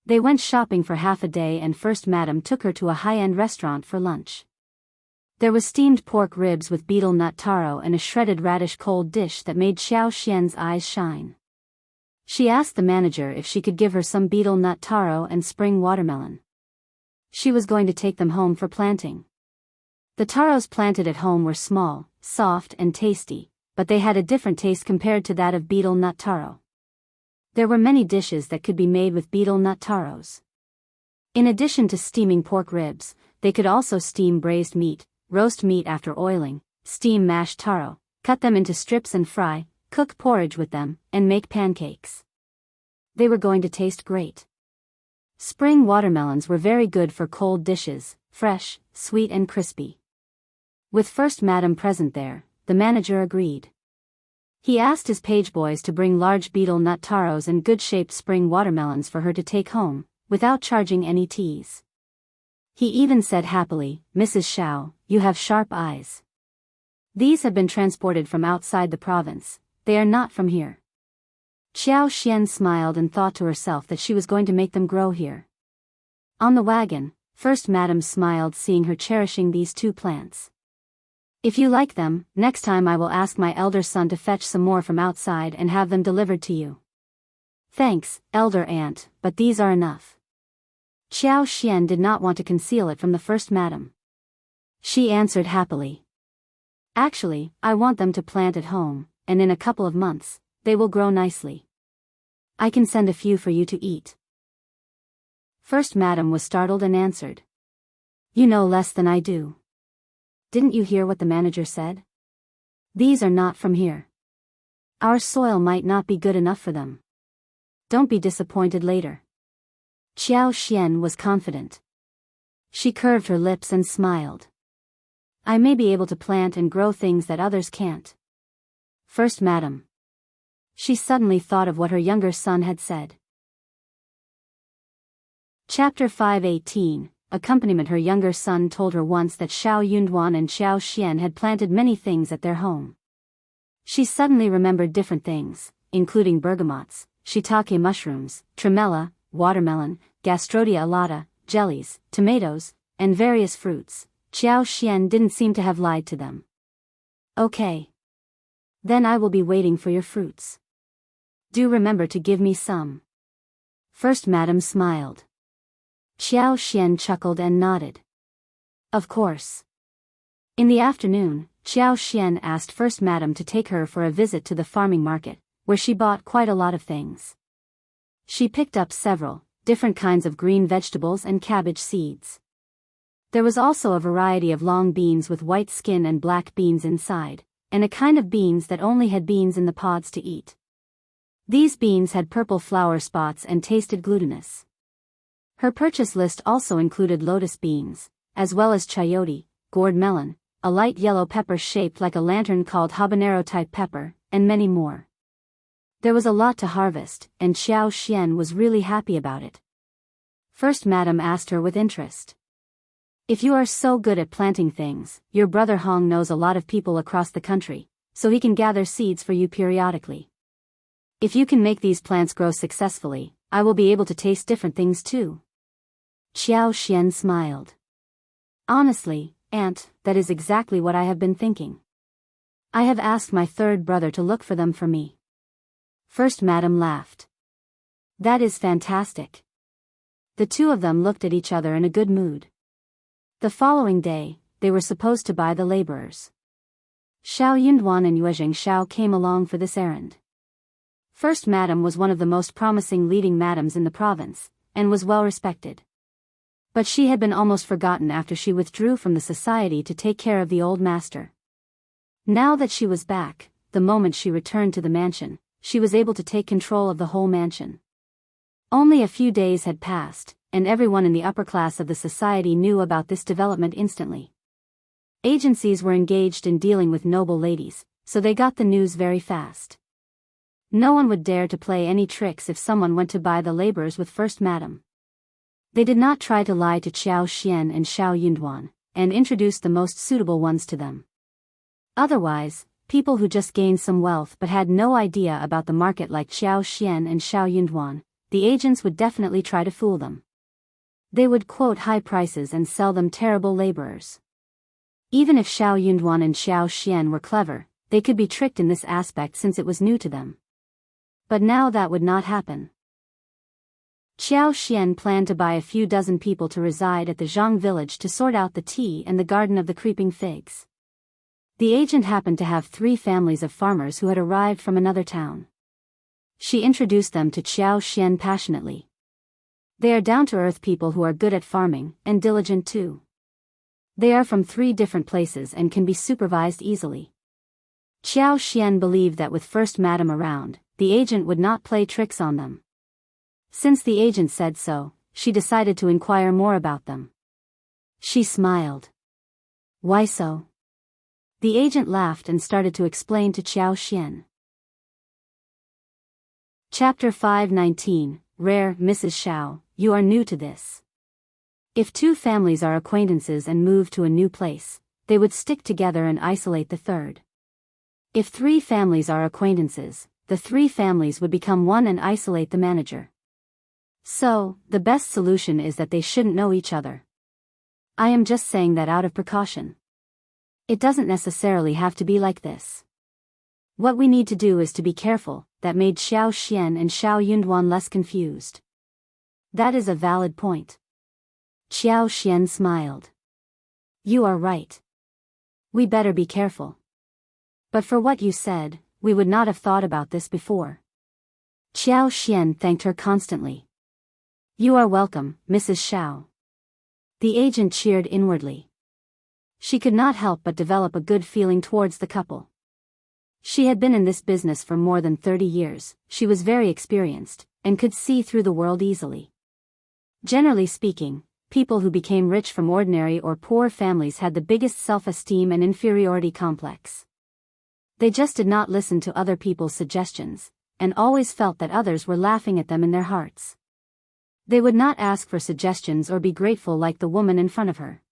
S1: They went shopping for half a day and First Madam took her to a high-end restaurant for lunch. There was steamed pork ribs with betel nut taro and a shredded radish cold dish that made Xiao Xian's eyes shine. She asked the manager if she could give her some betel nut taro and spring watermelon. She was going to take them home for planting. The taros planted at home were small, soft and tasty, but they had a different taste compared to that of betel nut taro. There were many dishes that could be made with betel nut taros. In addition to steaming pork ribs, they could also steam braised meat, roast meat after oiling, steam mashed taro, cut them into strips and fry, cook porridge with them, and make pancakes. They were going to taste great. Spring watermelons were very good for cold dishes, fresh, sweet and crispy. With First Madam present there, the manager agreed. He asked his page boys to bring large betel nut taros and good-shaped spring watermelons for her to take home, without charging any teas. He even said happily, Mrs. Xiao, you have sharp eyes. These have been transported from outside the province, they are not from here. Xiao Xian smiled and thought to herself that she was going to make them grow here. On the wagon, First Madam smiled seeing her cherishing these two plants. If you like them, next time I will ask my elder son to fetch some more from outside and have them delivered to you. Thanks, elder aunt, but these are enough. Xiao Xian did not want to conceal it from the first madam. She answered happily. Actually, I want them to plant at home, and in a couple of months, they will grow nicely. I can send a few for you to eat. First madam was startled and answered. You know less than I do. Didn't you hear what the manager said? These are not from here. Our soil might not be good enough for them. Don't be disappointed later. Xiao Xian was confident. She curved her lips and smiled. I may be able to plant and grow things that others can't. First madam. She suddenly thought of what her younger son had said. Chapter 518, Accompaniment. Her younger son told her once that Xiao Yunduan and Xiao Xian had planted many things at their home. She suddenly remembered different things, including bergamots, shiitake mushrooms, tremella, watermelon, gastrodia alata, jellies, tomatoes, and various fruits. Xiao Xian didn't seem to have lied to them. Okay. Then I will be waiting for your fruits. Do remember to give me some. First madam smiled. Xiao Xian chuckled and nodded. Of course. In the afternoon, Xiao Xian asked First madam to take her for a visit to the farming market, where she bought quite a lot of things. She picked up several different kinds of green vegetables and cabbage seeds. There was also a variety of long beans with white skin and black beans inside, and a kind of beans that only had beans in the pods to eat. These beans had purple flower spots and tasted glutinous. Her purchase list also included lotus beans, as well as chayote, gourd melon, a light yellow pepper shaped like a lantern called habanero-type pepper, and many more. There was a lot to harvest, and Xiao Xian was really happy about it. First madam asked her with interest. If you are so good at planting things, your brother Hong knows a lot of people across the country, so he can gather seeds for you periodically. If you can make these plants grow successfully, I will be able to taste different things too. Xiao Xian smiled. Honestly, aunt, that is exactly what I have been thinking. I have asked my third brother to look for them for me. First madam laughed. That is fantastic. The two of them looked at each other in a good mood. The following day, they were supposed to buy the laborers. Xiao Yunduan and Yuezheng Xiao came along for this errand. First madam was one of the most promising leading madams in the province, and was well respected. But she had been almost forgotten after she withdrew from the society to take care of the old master. Now that she was back, the moment she returned to the mansion, she was able to take control of the whole mansion. Only a few days had passed, and everyone in the upper class of the society knew about this development instantly. Agencies were engaged in dealing with noble ladies, so they got the news very fast. No one would dare to play any tricks if someone went to buy the laborers with First madam. They did not try to lie to Xiao Xian and Xiao Yunduan, and introduced the most suitable ones to them. Otherwise, people who just gained some wealth but had no idea about the market like Xiao Xian and Xiao Yunduan, the agents would definitely try to fool them. They would quote high prices and sell them terrible laborers. Even if Xiao Yunduan and Xiao Xian were clever, they could be tricked in this aspect since it was new to them. But now that would not happen. Xiao Xian planned to buy a few dozen people to reside at the Zhang village to sort out the tea and the garden of the creeping figs. The agent happened to have 3 families of farmers who had arrived from another town. She introduced them to Xiao Xian passionately. They are down-to-earth people who are good at farming, and diligent too. They are from 3 different places and can be supervised easily. Xiao Xian believed that with First madam around, the agent would not play tricks on them. Since the agent said so, she decided to inquire more about them. She smiled. Why so? The agent laughed and started to explain to Xiao Xian. Chapter 519, Rare. Mrs. Xiao, you are new to this. If 2 families are acquaintances and move to a new place, they would stick together and isolate the third. If 3 families are acquaintances, the 3 families would become one and isolate the manager. So, the best solution is that they shouldn't know each other. I am just saying that out of precaution. It doesn't necessarily have to be like this. What we need to do is to be careful, that made Xiao Xian and Xiao Yunduan less confused. That is a valid point. Xiao Xian smiled. You are right. We better be careful. But for what you said, we would not have thought about this before. Xiao Xian thanked her constantly. You are welcome, Mrs. Xiao. The agent cheered inwardly. She could not help but develop a good feeling towards the couple. She had been in this business for more than 30 years, she was very experienced, and could see through the world easily. Generally speaking, people who became rich from ordinary or poor families had the biggest self-esteem and inferiority complex. They just did not listen to other people's suggestions, and always felt that others were laughing at them in their hearts. They would not ask for suggestions or be grateful like the woman in front of her.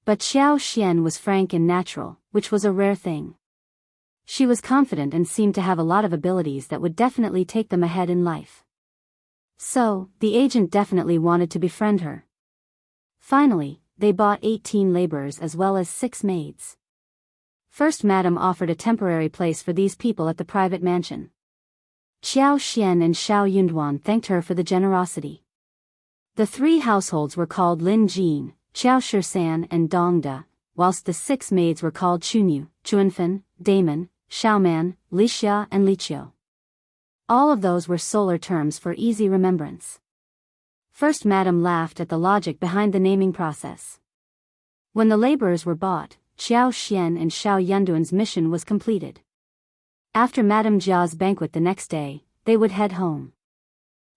S1: But Xiao Xian was frank and natural, which was a rare thing. She was confident and seemed to have a lot of abilities that would definitely take them ahead in life. So, the agent definitely wanted to befriend her. Finally, they bought 18 laborers as well as 6 maids. First Madam offered a temporary place for these people at the private mansion. Xiao Xian and Xiao Yunduan thanked her for the generosity. The 3 households were called Lin Jin, Qiao Shisan and Dongda, whilst the 6 maids were called Chunyu, Chuanfen, Damon, Xiaoman, Lixia and Liqiu. All of those were solar terms for easy remembrance. First Madam laughed at the logic behind the naming process. When the laborers were bought, Xiao Xian and Xiao Yunduan's mission was completed. After Madame Jia's banquet the next day, they would head home.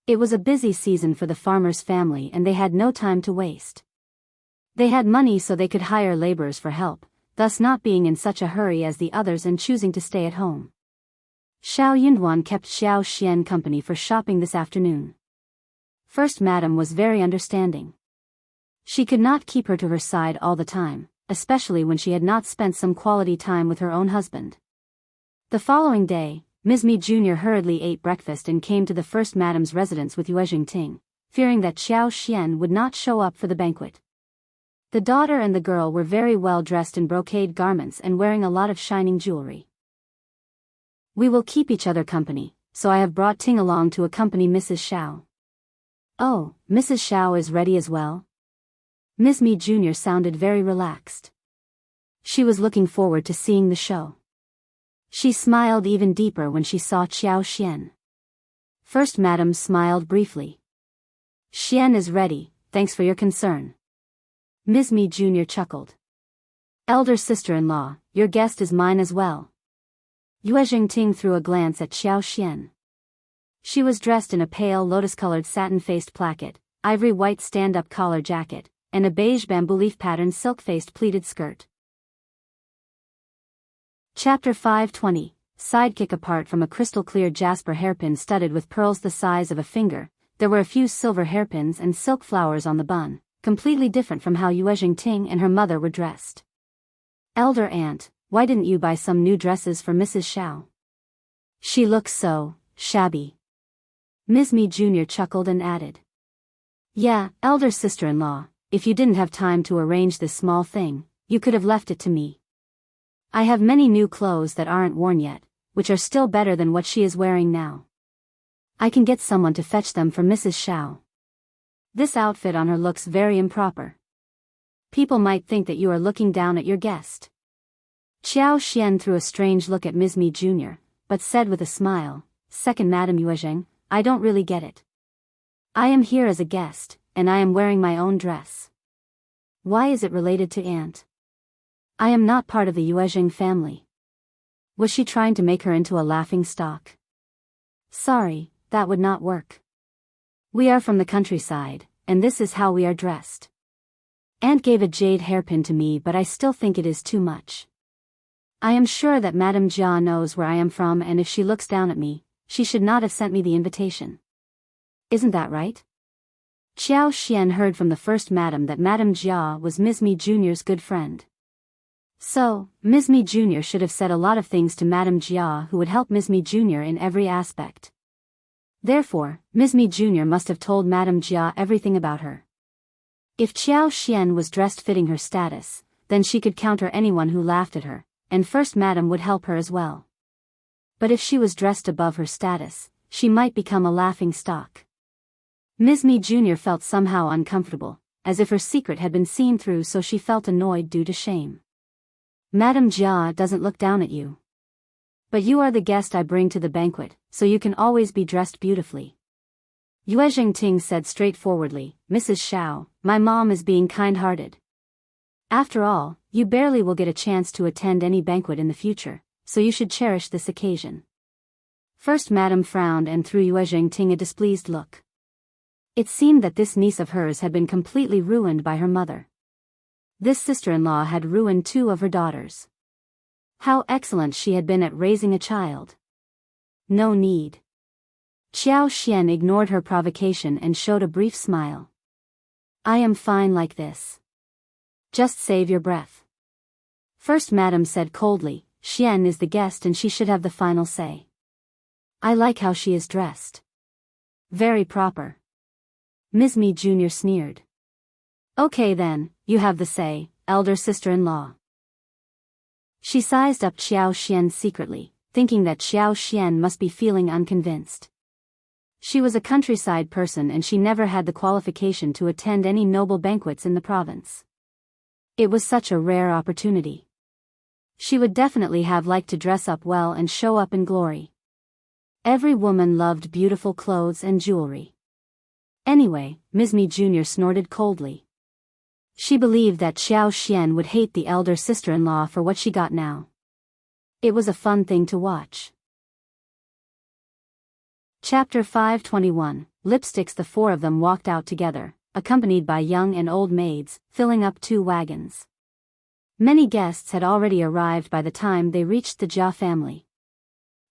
S1: It was a busy season for the farmer's family and they had no time to waste. They had money so they could hire laborers for help, thus not being in such a hurry as the others and choosing to stay at home. Xiao Yunduan kept Xiao Xian company for shopping this afternoon. First Madam was very understanding. She could not keep her to her side all the time, especially when she had not spent some quality time with her own husband. The following day, Ms. Mi Jr. hurriedly ate breakfast and came to the First Madam's residence with Yuezheng Ting, fearing that Xiao Xian would not show up for the banquet. The daughter and the girl were very well dressed in brocade garments and wearing a lot of shining jewelry. We will keep each other company, so I have brought Ting along to accompany Mrs. Xiao. Oh, Mrs. Xiao is ready as well? Ms. Mi Jr. sounded very relaxed. She was looking forward to seeing the show. She smiled even deeper when she saw Xiao Xian. First Madam smiled briefly. Xian is ready, thanks for your concern. Ms. Mi Jr. chuckled. Elder sister-in-law, your guest is mine as well. Yuezheng Ting threw a glance at Xiao Xian. She was dressed in a pale lotus-colored satin-faced placket, ivory white stand-up collar jacket, and a beige bamboo leaf pattern silk-faced pleated skirt. Chapter 520, Sidekick. Apart from a crystal-clear jasper hairpin studded with pearls the size of a finger, there were a few silver hairpins and silk flowers on the bun, completely different from how Yuezheng Ting and her mother were dressed. Elder aunt, why didn't you buy some new dresses for Mrs. Xiao? She looks so shabby. Ms. Mi Jr. chuckled and added. Yeah, elder sister-in-law, if you didn't have time to arrange this small thing, you could have left it to me. I have many new clothes that aren't worn yet, which are still better than what she is wearing now. I can get someone to fetch them for Mrs. Xiao. This outfit on her looks very improper. People might think that you are looking down at your guest. Xiao Xian threw a strange look at Ms. Mi Jr., but said with a smile, Second Madam Yuezheng, I don't really get it. I am here as a guest, and I am wearing my own dress. Why is it related to aunt? I am not part of the Yuezheng family. Was she trying to make her into a laughing stock? Sorry, that would not work. We are from the countryside, and this is how we are dressed. Aunt gave a jade hairpin to me, but I still think it is too much. I am sure that Madame Jia knows where I am from, and if she looks down at me, she should not have sent me the invitation. Isn't that right? Xiao Xian heard from the First Madam that Madame Jia was Ms. Mi Jr.'s good friend. So, Ms. Mi Jr. should have said a lot of things to Madame Jia who would help Ms. Mi Jr. in every aspect. Therefore, Ms. Mi Jr. must have told Madame Jia everything about her. If Xiao Xian was dressed fitting her status, then she could counter anyone who laughed at her, and First Madam would help her as well. But if she was dressed above her status, she might become a laughing stock. Ms. Mi Jr. felt somehow uncomfortable, as if her secret had been seen through, so she felt annoyed due to shame. Madame Jia doesn't look down at you. But you are the guest I bring to the banquet, so you can always be dressed beautifully. Yuezheng Ting said straightforwardly, Mrs. Xiao, my mom is being kind-hearted. After all, you barely will get a chance to attend any banquet in the future, so you should cherish this occasion. First Madame frowned and threw Yuezheng Ting a displeased look. It seemed that this niece of hers had been completely ruined by her mother. This sister-in-law had ruined 2 of her daughters. How excellent she had been at raising a child. No need. Xiao Xian ignored her provocation and showed a brief smile. I am fine like this. Just save your breath. First Madame said coldly, Xian is the guest and she should have the final say. I like how she is dressed. Very proper. Ms. Mi Jr. sneered. Okay then, you have the say, elder sister-in-law. She sized up Xiao Xian secretly, thinking that Xiao Xian must be feeling unconvinced. She was a countryside person and she never had the qualification to attend any noble banquets in the province. It was such a rare opportunity. She would definitely have liked to dress up well and show up in glory. Every woman loved beautiful clothes and jewelry. Anyway, Ms. Mi Jr. snorted coldly. She believed that Xiao Xian would hate the elder sister-in-law for what she got now. It was a fun thing to watch. Chapter 521, Lipsticks. The 4 of them walked out together, accompanied by young and old maids, filling up 2 wagons. Many guests had already arrived by the time they reached the Jia family.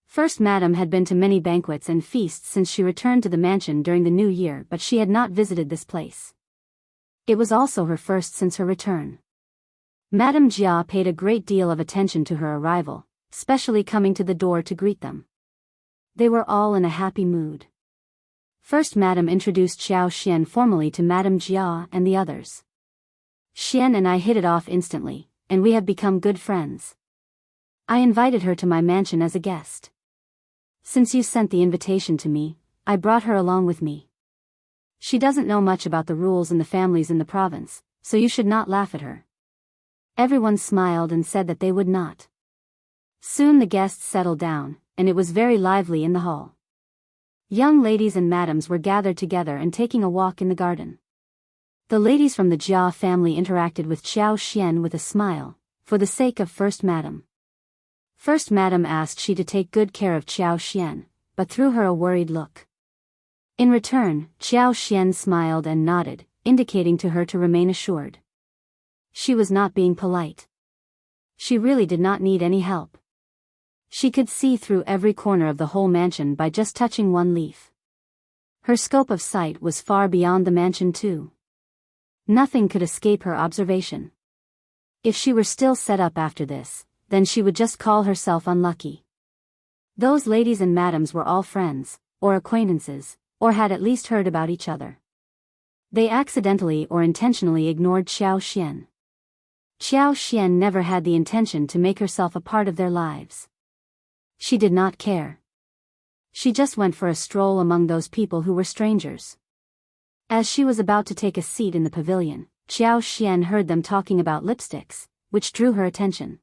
S1: First Madame had been to many banquets and feasts since she returned to the mansion during the new year, but she had not visited this place. It was also her first since her return. Madame Jia paid a great deal of attention to her arrival, especially coming to the door to greet them. They were all in a happy mood. First Madame introduced Xiao Xian formally to Madame Jia and the others. Xian and I hit it off instantly, and we have become good friends. I invited her to my mansion as a guest. Since you sent the invitation to me, I brought her along with me. She doesn't know much about the rules in the families in the province, so you should not laugh at her. Everyone smiled and said that they would not. Soon the guests settled down, and it was very lively in the hall. Young ladies and madams were gathered together and taking a walk in the garden. The ladies from the Jia family interacted with Xiao Xian with a smile, for the sake of First Madame. First Madame asked she to take good care of Xiao Xian, but threw her a worried look. In return, Xiao Xian smiled and nodded, indicating to her to remain assured. She was not being polite. She really did not need any help. She could see through every corner of the whole mansion by just touching one leaf. Her scope of sight was far beyond the mansion too. Nothing could escape her observation. If she were still set up after this, then she would just call herself unlucky. Those ladies and madams were all friends, or acquaintances, or had at least heard about each other. They accidentally or intentionally ignored Xiao Xian. Xiao Xian never had the intention to make herself a part of their lives. She did not care. She just went for a stroll among those people who were strangers. As she was about to take a seat in the pavilion, Xiao Xian heard them talking about lipsticks, which drew her attention.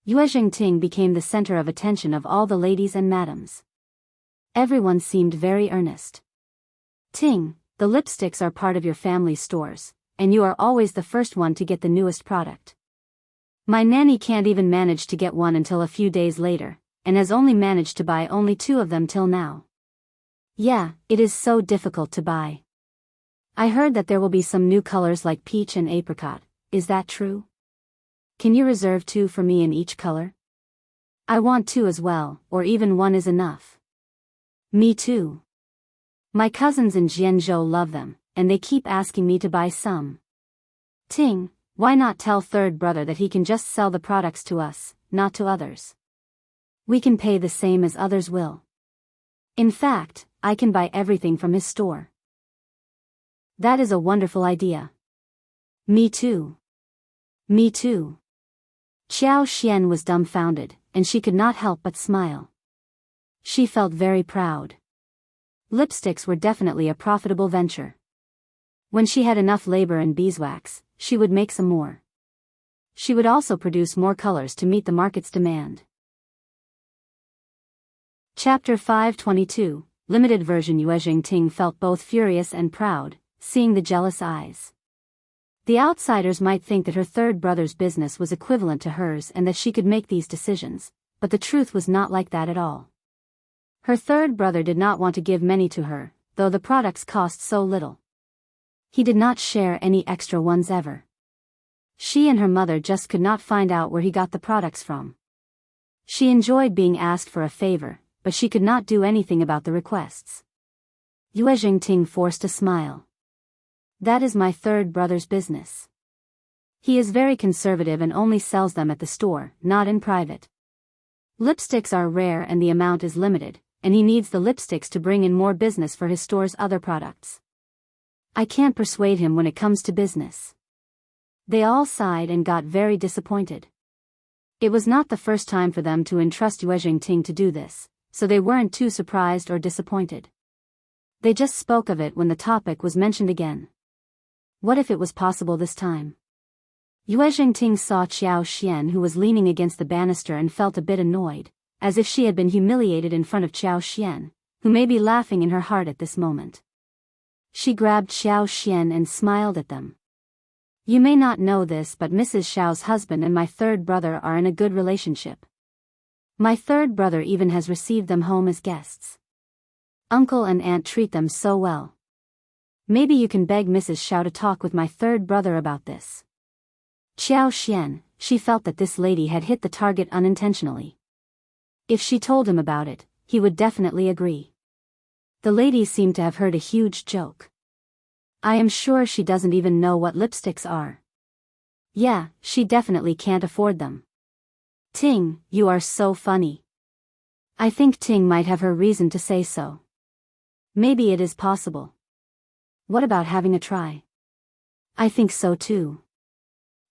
S1: Yuezheng Ting became the center of attention of all the ladies and madams. Everyone seemed very earnest. Ting, the lipsticks are part of your family's stores, and you are always the first one to get the newest product. My nanny can't even manage to get one until a few days later, and has only managed to buy only 2 of them till now. Yeah, it is so difficult to buy. I heard that there will be some new colors like peach and apricot, is that true? Can you reserve 2 for me in each color? I want 2 as well, or even 1 is enough. Me too. My cousins in Jianzhou love them, and they keep asking me to buy some. Ting, why not tell third brother that he can just sell the products to us, not to others? We can pay the same as others will. In fact, I can buy everything from his store. That is a wonderful idea. Me too. Me too. Xiao Xian was dumbfounded, and she could not help but smile. She felt very proud. Lipsticks were definitely a profitable venture. When she had enough labor and beeswax, she would make some more. She would also produce more colors to meet the market's demand. Chapter 522, Limited Version. Yuezheng Ting felt both furious and proud, seeing the jealous eyes. The outsiders might think that her third brother's business was equivalent to hers and that she could make these decisions, but the truth was not like that at all. Her third brother did not want to give many to her, though the products cost so little. He did not share any extra ones ever. She and her mother just could not find out where he got the products from. She enjoyed being asked for a favor, but she could not do anything about the requests. Yuezheng Ting forced a smile. That is my third brother's business. He is very conservative and only sells them at the store, not in private. Lipsticks are rare and the amount is limited, and he needs the lipsticks to bring in more business for his store's other products. I can't persuade him when it comes to business. They all sighed and got very disappointed. It was not the first time for them to entrust Yuezheng Ting to do this, so they weren't too surprised or disappointed. They just spoke of it when the topic was mentioned again. What if it was possible this time? Yuezheng Ting saw Qiao Xian, who was leaning against the banister, and felt a bit annoyed, as if she had been humiliated in front of Qiao Xian, who may be laughing in her heart at this moment. She grabbed Qiao Xian and smiled at them. You may not know this, but Mrs. Xiao's husband and my third brother are in a good relationship. My third brother even has received them home as guests. Uncle and aunt treat them so well. Maybe you can beg Mrs. Xiao to talk with my third brother about this. Qiao Xian, she felt that this lady had hit the target unintentionally. If she told him about it, he would definitely agree. The lady seemed to have heard a huge joke. I am sure she doesn't even know what lipsticks are. Yeah, she definitely can't afford them. Ting, you are so funny. I think Ting might have her reason to say so. Maybe it is possible. What about having a try? I think so too.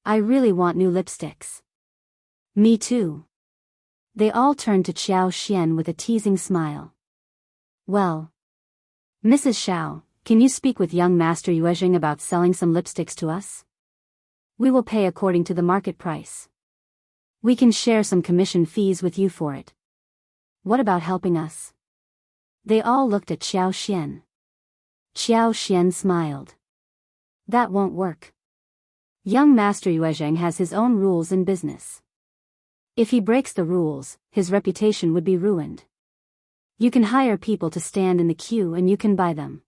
S1: I really want new lipsticks. Me too. They all turned to Qiao Xian with a teasing smile. Well, Mrs. Xiao, can you speak with young Master Yuezheng about selling some lipsticks to us? We will pay according to the market price. We can share some commission fees with you for it. What about helping us? They all looked at Qiao Xian. Qiao Xian smiled. That won't work. Young Master Yuezheng has his own rules in business. If he breaks the rules, his reputation would be ruined. You can hire people to stand in the queue and you can buy them.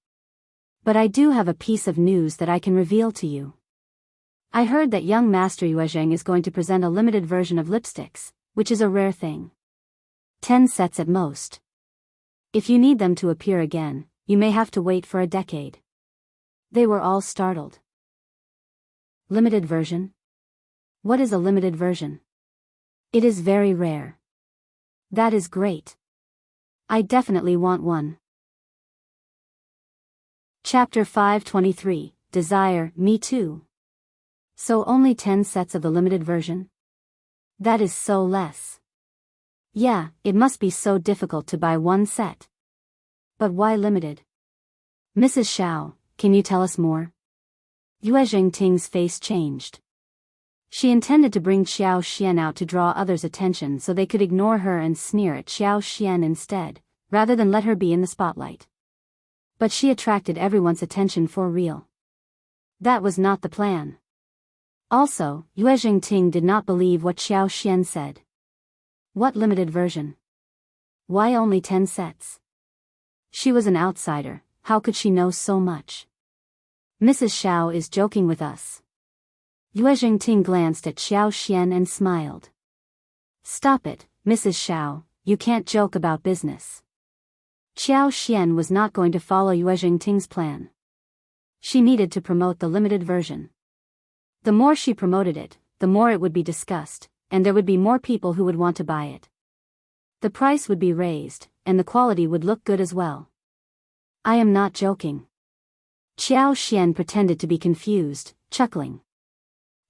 S1: But I do have a piece of news that I can reveal to you. I heard that young Master Yuezheng is going to present a limited version of lipsticks, which is a rare thing. 10 sets at most. If you need them to appear again, you may have to wait for a decade. They were all startled. Limited version? What is a limited version? It is very rare. That is great. I definitely want one. Chapter 523, Desire, Me Too. So only 10 sets of the limited version? That is so less. Yeah, it must be so difficult to buy one set. But why limited? Mrs. Xiao, can you tell us more? Yuezheng Ting's face changed. She intended to bring Qiao Xian out to draw others' attention so they could ignore her and sneer at Qiao Xian instead, rather than let her be in the spotlight. But she attracted everyone's attention for real. That was not the plan. Also, Yuezheng Ting did not believe what Qiao Xian said. What limited version? Why only 10 sets? She was an outsider, how could she know so much? Mrs. Xiao is joking with us. Yuezheng Ting glanced at Qiao Xian and smiled. Stop it, Mrs. Xiao, you can't joke about business. Qiao Xian was not going to follow Yuezheng Ting's plan. She needed to promote the limited version. The more she promoted it, the more it would be discussed, and there would be more people who would want to buy it. The price would be raised, and the quality would look good as well. I am not joking. Qiao Xian pretended to be confused, chuckling.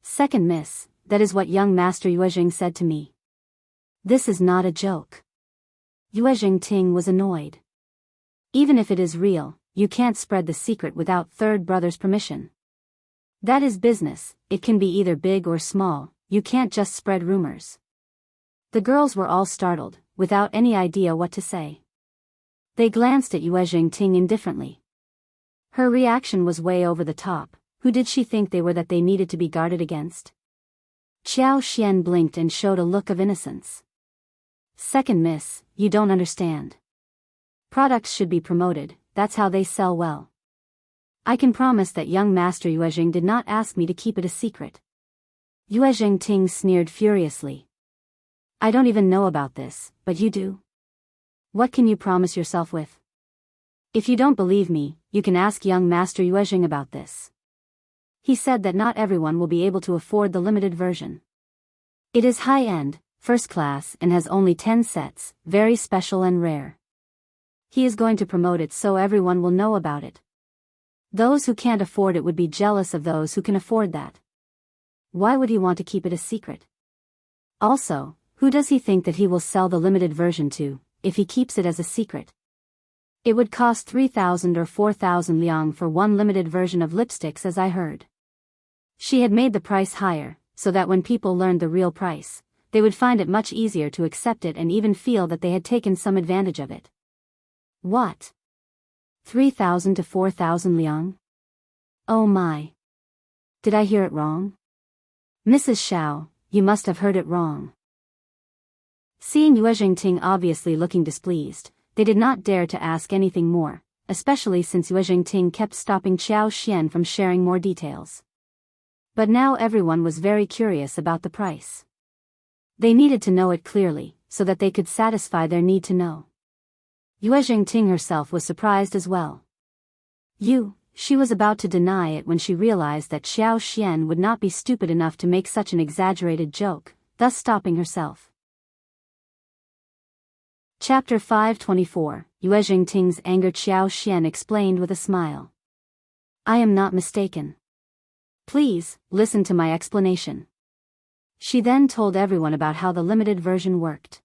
S1: Second miss, that is what young Master Yuezheng said to me. This is not a joke. Yuezheng Ting was annoyed. Even if it is real, you can't spread the secret without third brother's permission. That is business, it can be either big or small, you can't just spread rumors. The girls were all startled, without any idea what to say. They glanced at Yuezheng Ting indifferently. Her reaction was way over the top. Who did she think they were that they needed to be guarded against? Xiao Xian blinked and showed a look of innocence. Second miss, you don't understand. Products should be promoted, that's how they sell well. I can promise that young Master Yuezheng did not ask me to keep it a secret. Yuezheng Ting sneered furiously. I don't even know about this, but you do. What can you promise yourself with? If you don't believe me, you can ask young Master Yuezheng about this. He said that not everyone will be able to afford the limited version. It is high-end, first class and has only 10 sets, very special and rare. He is going to promote it so everyone will know about it. Those who can't afford it would be jealous of those who can afford that. Why would he want to keep it a secret? Also, who does he think that he will sell the limited version to, if he keeps it as a secret? It would cost 3,000 or 4,000 liang for one limited version of lipsticks, as I heard. She had made the price higher, so that when people learned the real price, they would find it much easier to accept it and even feel that they had taken some advantage of it. What? 3,000 to 4,000 liang? Oh my. Did I hear it wrong? Mrs. Xiao, you must have heard it wrong. Seeing Yuezheng Ting obviously looking displeased, they did not dare to ask anything more, especially since Yuezheng Ting kept stopping Xiao Xian from sharing more details. But now everyone was very curious about the price. They needed to know it clearly, so that they could satisfy their need to know. Yuezheng Ting herself was surprised as well. She was about to deny it when she realized that Xiao Xian would not be stupid enough to make such an exaggerated joke, thus stopping herself. Chapter 524, Yuezheng Ting's anger. Xiao Xian explained with a smile. I am not mistaken. Please, listen to my explanation. She then told everyone about how the limited version worked.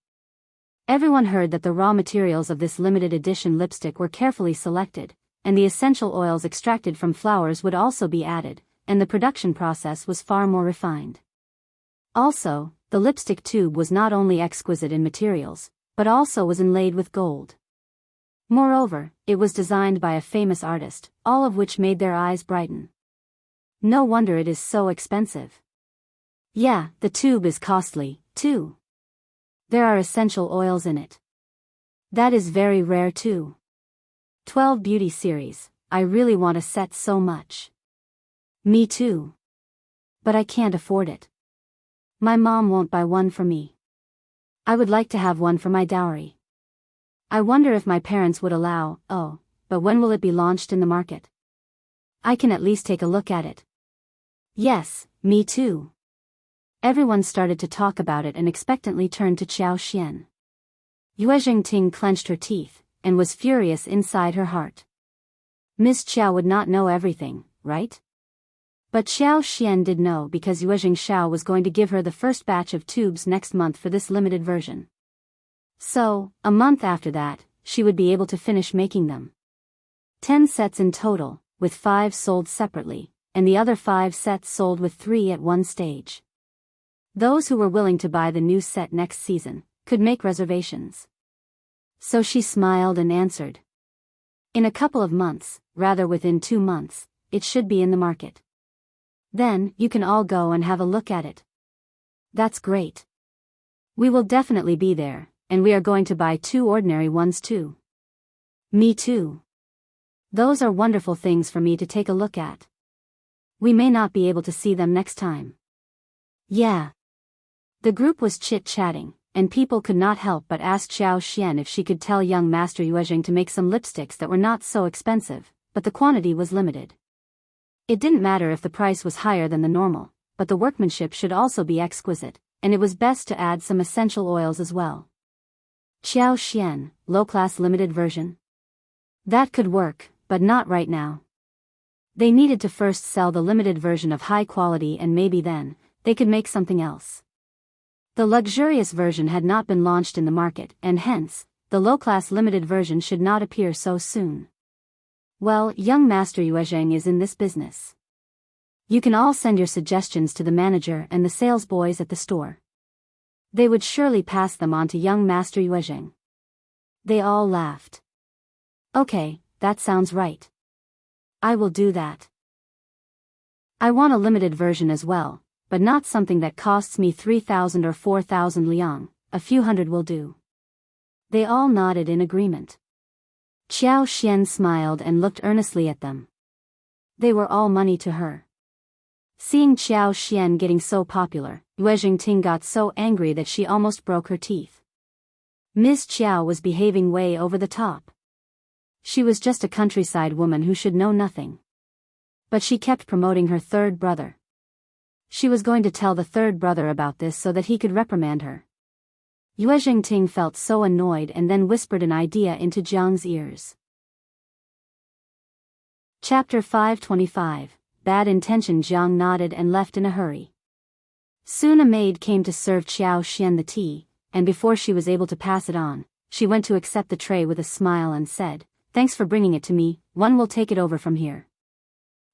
S1: Everyone heard that the raw materials of this limited edition lipstick were carefully selected, and the essential oils extracted from flowers would also be added, and the production process was far more refined. Also, the lipstick tube was not only exquisite in materials, but also was inlaid with gold. Moreover, it was designed by a famous artist, all of which made their eyes brighten. No wonder it is so expensive. Yeah, the tube is costly, too. There are essential oils in it. That is very rare too. 12 beauty series, I really want a set so much. Me too. But I can't afford it. My mom won't buy one for me. I would like to have one for my dowry. I wonder if my parents would allow. But when will it be launched in the market? I can at least take a look at it. Yes, me too. Everyone started to talk about it and expectantly turned to Xiao Xian. Yuezheng Ting clenched her teeth, and was furious inside her heart. Miss Xiao would not know everything, right? But Xiao Xian did know because Yuezheng Xiao was going to give her the first batch of tubes next month for this limited version. So, a month after that, she would be able to finish making them. 10 sets in total, with 5 sold separately, and the other 5 sets sold with 3 at one stage. Those who were willing to buy the new set next season, could make reservations. So she smiled and answered. In a couple of months, rather within 2 months, it should be in the market. Then, you can all go and have a look at it. That's great. We will definitely be there, and we are going to buy 2 ordinary ones too. Me too. Those are wonderful things for me to take a look at. We may not be able to see them next time. Yeah. The group was chit-chatting, and people could not help but ask Xiao Xian if she could tell young Master Yuezheng to make some lipsticks that were not so expensive, but the quantity was limited. It didn't matter if the price was higher than the normal, but the workmanship should also be exquisite, and it was best to add some essential oils as well. Xiao Xian, low-class limited version? That could work, but not right now. They needed to first sell the limited version of high quality, and maybe then, they could make something else. The luxurious version had not been launched in the market, and hence, the low-class limited version should not appear so soon. Well, young Master Yuezheng is in this business. You can all send your suggestions to the manager and the sales boys at the store. They would surely pass them on to young Master Yuezheng. They all laughed. Okay, that sounds right. I will do that. I want a limited version as well, but not something that costs me 3,000 or 4,000 liang, a few hundred will do. They all nodded in agreement. Qiao Xian smiled and looked earnestly at them. They were all money to her. Seeing Qiao Xian getting so popular, Yuezheng Ting got so angry that she almost broke her teeth. Ms. Qiao was behaving way over the top. She was just a countryside woman who should know nothing. But she kept promoting her third brother. She was going to tell the third brother about this so that he could reprimand her. Yuezheng Ting felt so annoyed and then whispered an idea into Jiang's ears. Chapter 525. Bad intention. Jiang nodded and left in a hurry. Soon a maid came to serve Qiao Xian the tea, and before she was able to pass it on, she went to accept the tray with a smile and said, "Thanks for bringing it to me, one will take it over from here."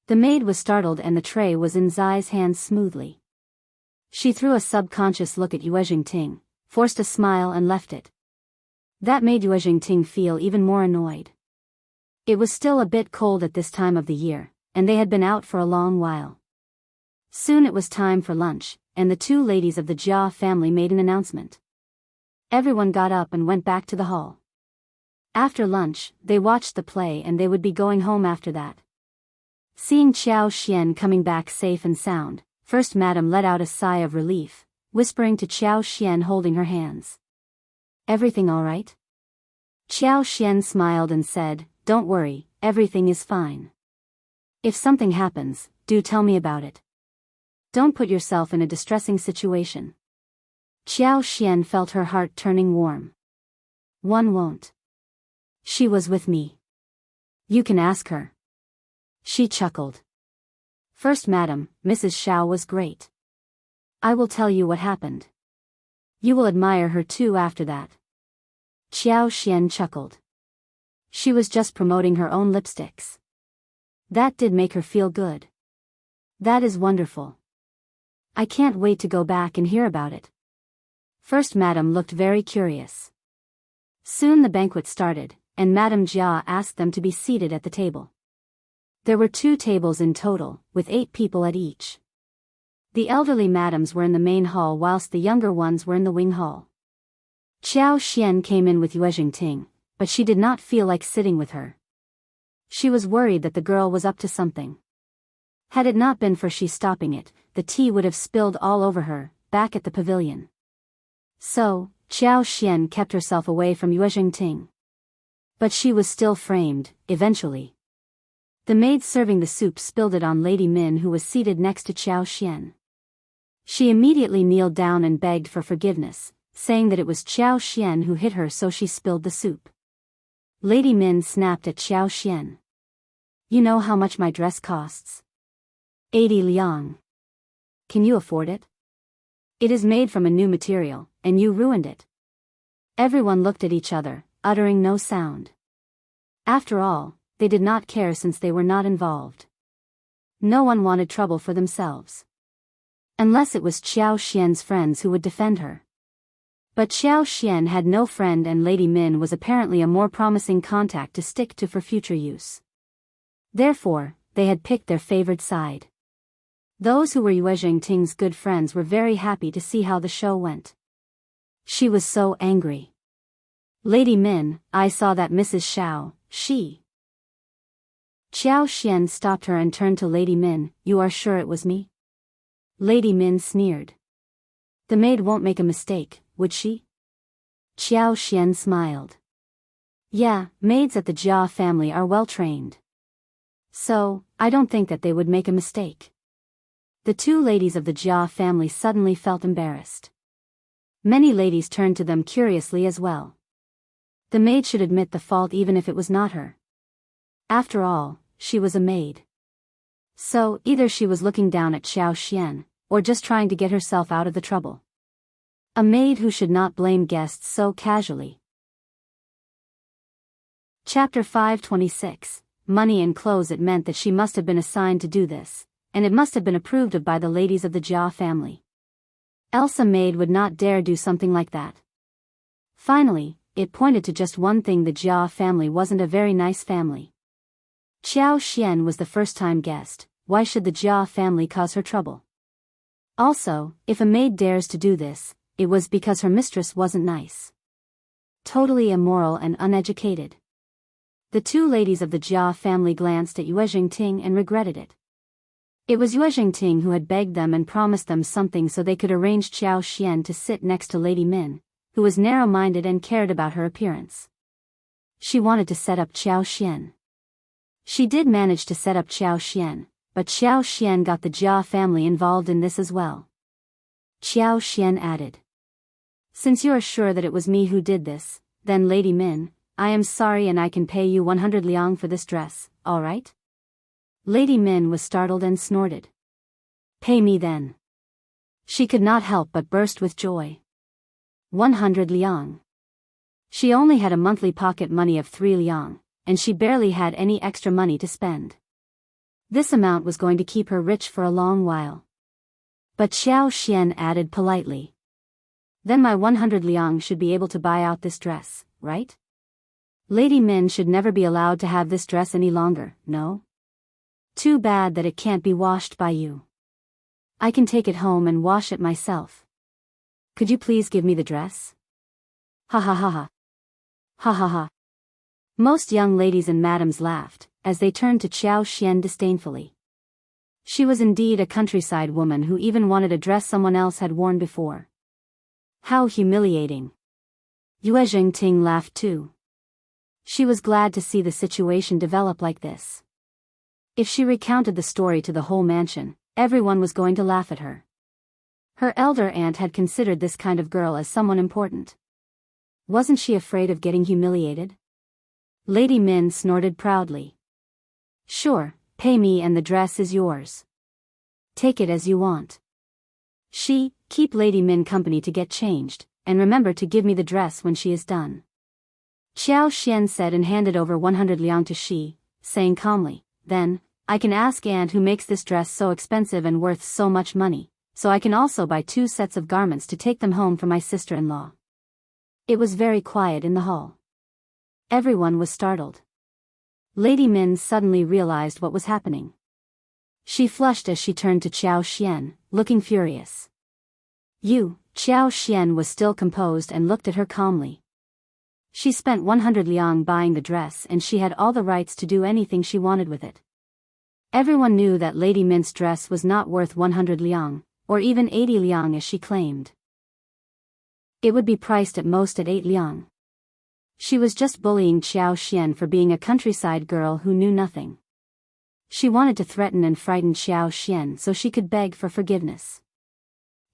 S1: The maid was startled and the tray was in Zai's hands smoothly. She threw a subconscious look at Yuezheng Ting, forced a smile and left it. That made Yuezheng Ting feel even more annoyed. It was still a bit cold at this time of the year, and they had been out for a long while. Soon it was time for lunch, and the two ladies of the Jia family made an announcement. Everyone got up and went back to the hall. After lunch, they watched the play and they would be going home after that. Seeing Qiao Xian coming back safe and sound, First Madam let out a sigh of relief, whispering to Qiao Xian holding her hands. "Everything all right?" Qiao Xian smiled and said, "Don't worry, everything is fine. If something happens, do tell me about it. Don't put yourself in a distressing situation." Qiao Xian felt her heart turning warm. "One won't. She was with me. You can ask her." She chuckled. "First Madam, Mrs. Shao was great. I will tell you what happened. You will admire her too after that." Qiao Xian chuckled. She was just promoting her own lipsticks. That did make her feel good. "That is wonderful. I can't wait to go back and hear about it." First Madam looked very curious. Soon the banquet started, and Madame Jia asked them to be seated at the table. There were 2 tables in total, with 8 people at each. The elderly madams were in the main hall whilst the younger ones were in the wing hall. Qiao Xian came in with Yuezheng Ting, but she did not feel like sitting with her. She was worried that the girl was up to something. Had it not been for she stopping it, the tea would have spilled all over her, back at the pavilion. So, Qiao Xian kept herself away from Yuezheng Ting. But she was still framed, eventually. The maid serving the soup spilled it on Lady Min, who was seated next to Qiao Xian. She immediately kneeled down and begged for forgiveness, saying that it was Qiao Xian who hit her so she spilled the soup. Lady Min snapped at Qiao Xian. "You know how much my dress costs? 80 liang. Can you afford it? It is made from a new material, and you ruined it." Everyone looked at each other, uttering no sound. After all, they did not care since they were not involved. No one wanted trouble for themselves. Unless it was Qiao Xian's friends who would defend her. But Qiao Xian had no friend and Lady Min was apparently a more promising contact to stick to for future use. Therefore, they had picked their favored side. Those who were Yuezheng Ting's good friends were very happy to see how the show went. She was so angry. "Lady Min, I saw that Mrs. Shao, she..." Qiao Xian stopped her and turned to Lady Min. "You are sure it was me?" Lady Min sneered. "The maid won't make a mistake, would she?" Qiao Xian smiled. "Yeah, maids at the Jia family are well trained. So, I don't think that they would make a mistake." The 2 ladies of the Jia family suddenly felt embarrassed. Many ladies turned to them curiously as well. The maid should admit the fault even if it was not her. After all, she was a maid. So, either she was looking down at Qiao Xian, or just trying to get herself out of the trouble. A maid who should not blame guests so casually. Chapter 526. Money and clothes. It meant that she must have been assigned to do this, and it must have been approved of by the ladies of the Jia family. Else a maid would not dare do something like that. Finally, it pointed to just one thing: the Jia family wasn't a very nice family. Qiao Xian was the first-time guest. Why should the Jia family cause her trouble? Also, if a maid dares to do this, it was because her mistress wasn't nice. Totally immoral and uneducated. The two ladies of the Jia family glanced at Yuezheng Ting and regretted it. It was Yuezheng Ting who had begged them and promised them something so they could arrange Qiao Xian to sit next to Lady Min, who was narrow-minded and cared about her appearance. She wanted to set up Qiao Xian. She did manage to set up Qiao Xian, but Qiao Xian got the Jia family involved in this as well. Qiao Xian added, "Since you are sure that it was me who did this, then Lady Min, I am sorry and I can pay you 100 liang for this dress, alright?" Lady Min was startled and snorted. "Pay me then." She could not help but burst with joy. 100 liang. She only had a monthly pocket money of 3 liang, and she barely had any extra money to spend. This amount was going to keep her rich for a long while. But Qiao Xian added politely, "Then my 100 liang should be able to buy out this dress, right? Lady Min should never be allowed to have this dress any longer, no? Too bad that it can't be washed by you. I can take it home and wash it myself. Could you please give me the dress?" Ha ha ha ha. Ha ha ha. Most young ladies and madams laughed, as they turned to Qiao Xian disdainfully. She was indeed a countryside woman who even wanted a dress someone else had worn before. How humiliating. Yuezheng Ting laughed too. She was glad to see the situation develop like this. If she recounted the story to the whole mansion, everyone was going to laugh at her. Her elder aunt had considered this kind of girl as someone important. Wasn't she afraid of getting humiliated? Lady Min snorted proudly. "Sure, pay me and the dress is yours. Take it as you want." Keep Lady Min company to get changed, and remember to give me the dress when she is done." Qiao Xian said and handed over 100 liang to Shi, saying calmly, "Then, I can ask aunt who makes this dress so expensive and worth so much money, so I can also buy 2 sets of garments to take them home for my sister-in-law." It was very quiet in the hall. Everyone was startled. Lady Min suddenly realized what was happening. She flushed as she turned to Qiao Xian, looking furious. Qiao Xian was still composed and looked at her calmly. She spent 100 liang buying the dress and she had all the rights to do anything she wanted with it. Everyone knew that Lady Min's dress was not worth 100 liang, or even 80 liang as she claimed. It would be priced at most at 8 liang. She was just bullying Qiao Xian for being a countryside girl who knew nothing. She wanted to threaten and frighten Qiao Xian so she could beg for forgiveness.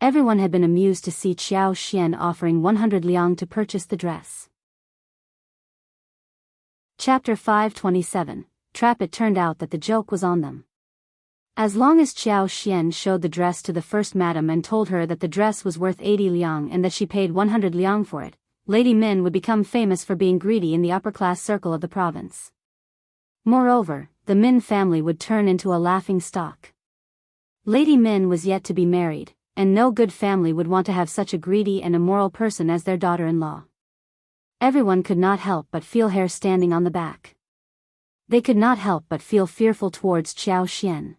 S1: Everyone had been amused to see Qiao Xian offering 100 liang to purchase the dress. Chapter 527. Trap. It turned out that the joke was on them. As long as Qiao Xian showed the dress to the first madam and told her that the dress was worth 80 liang and that she paid 100 liang for it, Lady Min would become famous for being greedy in the upper-class circle of the province. Moreover, the Min family would turn into a laughing stock. Lady Min was yet to be married, and no good family would want to have such a greedy and immoral person as their daughter-in-law. Everyone could not help but feel hair standing on the back. They could not help but feel fearful towards Qiao Xian.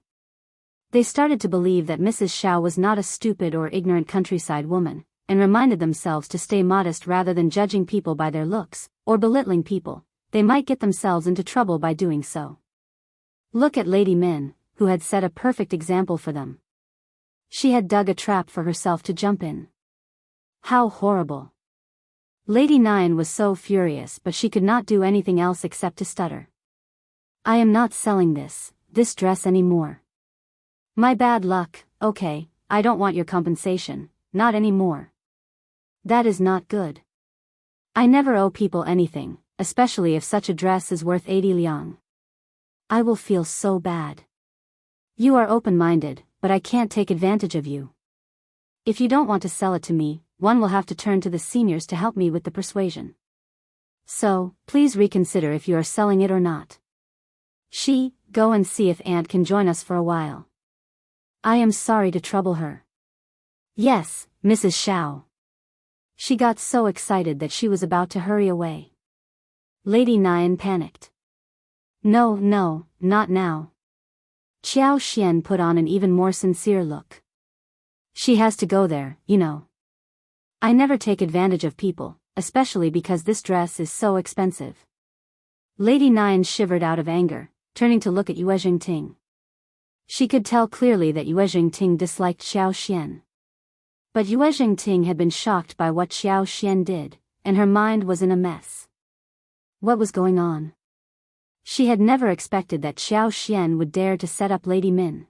S1: They started to believe that Mrs. Xiao was not a stupid or ignorant countryside woman, and reminded themselves to stay modest rather than judging people by their looks, or belittling people. They might get themselves into trouble by doing so. Look at Lady Min, who had set a perfect example for them. She had dug a trap for herself to jump in. How horrible. Lady Nine was so furious, but she could not do anything else except to stutter. "I am not selling this dress anymore. My bad luck. Okay, I don't want your compensation, not anymore. That is not good. I never owe people anything, especially if such a dress is worth 80 liang. I will feel so bad. You are open-minded, but I can't take advantage of you. If you don't want to sell it to me, one will have to turn to the seniors to help me with the persuasion." So, please reconsider if you are selling it or not. Go and see if Aunt can join us for a while. I am sorry to trouble her. Yes, Mrs. Xiao. She got so excited that she was about to hurry away. Lady Nian panicked. No, not now. Qiao Xian put on an even more sincere look. She has to go there, you know. I never take advantage of people, especially because this dress is so expensive. Lady Nian shivered out of anger, turning to look at Yuezheng Ting. She could tell clearly that Yuezheng Ting disliked Xiao Xian. But Yuezheng Ting had been shocked by what Xiao Xian did, and her mind was in a mess. What was going on? She had never expected that Xiao Xian would dare to set up Lady Min.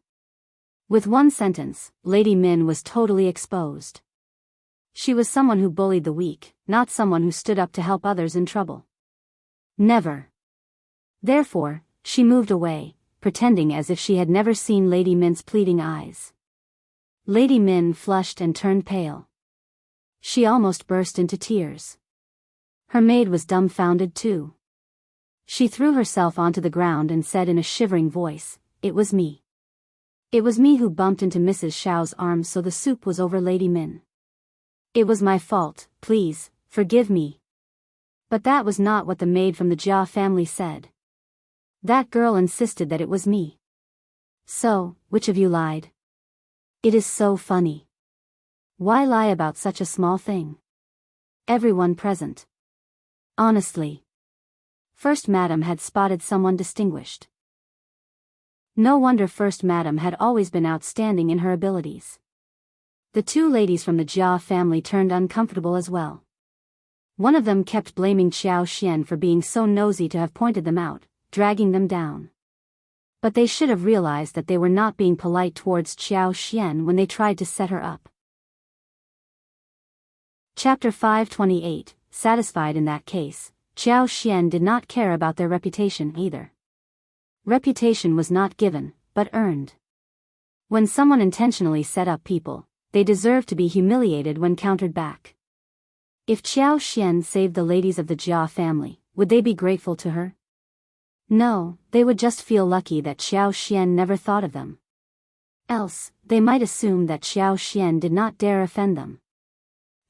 S1: With one sentence, Lady Min was totally exposed. She was someone who bullied the weak, not someone who stood up to help others in trouble. Never. Therefore, she moved away, pretending as if she had never seen Lady Min's pleading eyes. Lady Min flushed and turned pale. She almost burst into tears. Her maid was dumbfounded too. She threw herself onto the ground and said in a shivering voice, "It was me. It was me who bumped into Mrs. Xiao's arms so the soup was over Lady Min. It was my fault, please, forgive me." But that was not what the maid from the Jia family said. That girl insisted that it was me. So, which of you lied? It is so funny. Why lie about such a small thing? Everyone present. Honestly. First Madam had spotted someone distinguished. No wonder First Madam had always been outstanding in her abilities. The two ladies from the Jia family turned uncomfortable as well. One of them kept blaming Xiao Xian for being so nosy to have pointed them out, dragging them down. But they should have realized that they were not being polite towards Xiao Xian when they tried to set her up. Chapter 528, Satisfied in that case, Xiao Xian did not care about their reputation either. Reputation was not given, but earned. When someone intentionally set up people, they deserve to be humiliated when countered back. If Xiao Xian saved the ladies of the Jia family, would they be grateful to her? No, they would just feel lucky that Xiao Xian never thought of them. Else, they might assume that Xiao Xian did not dare offend them.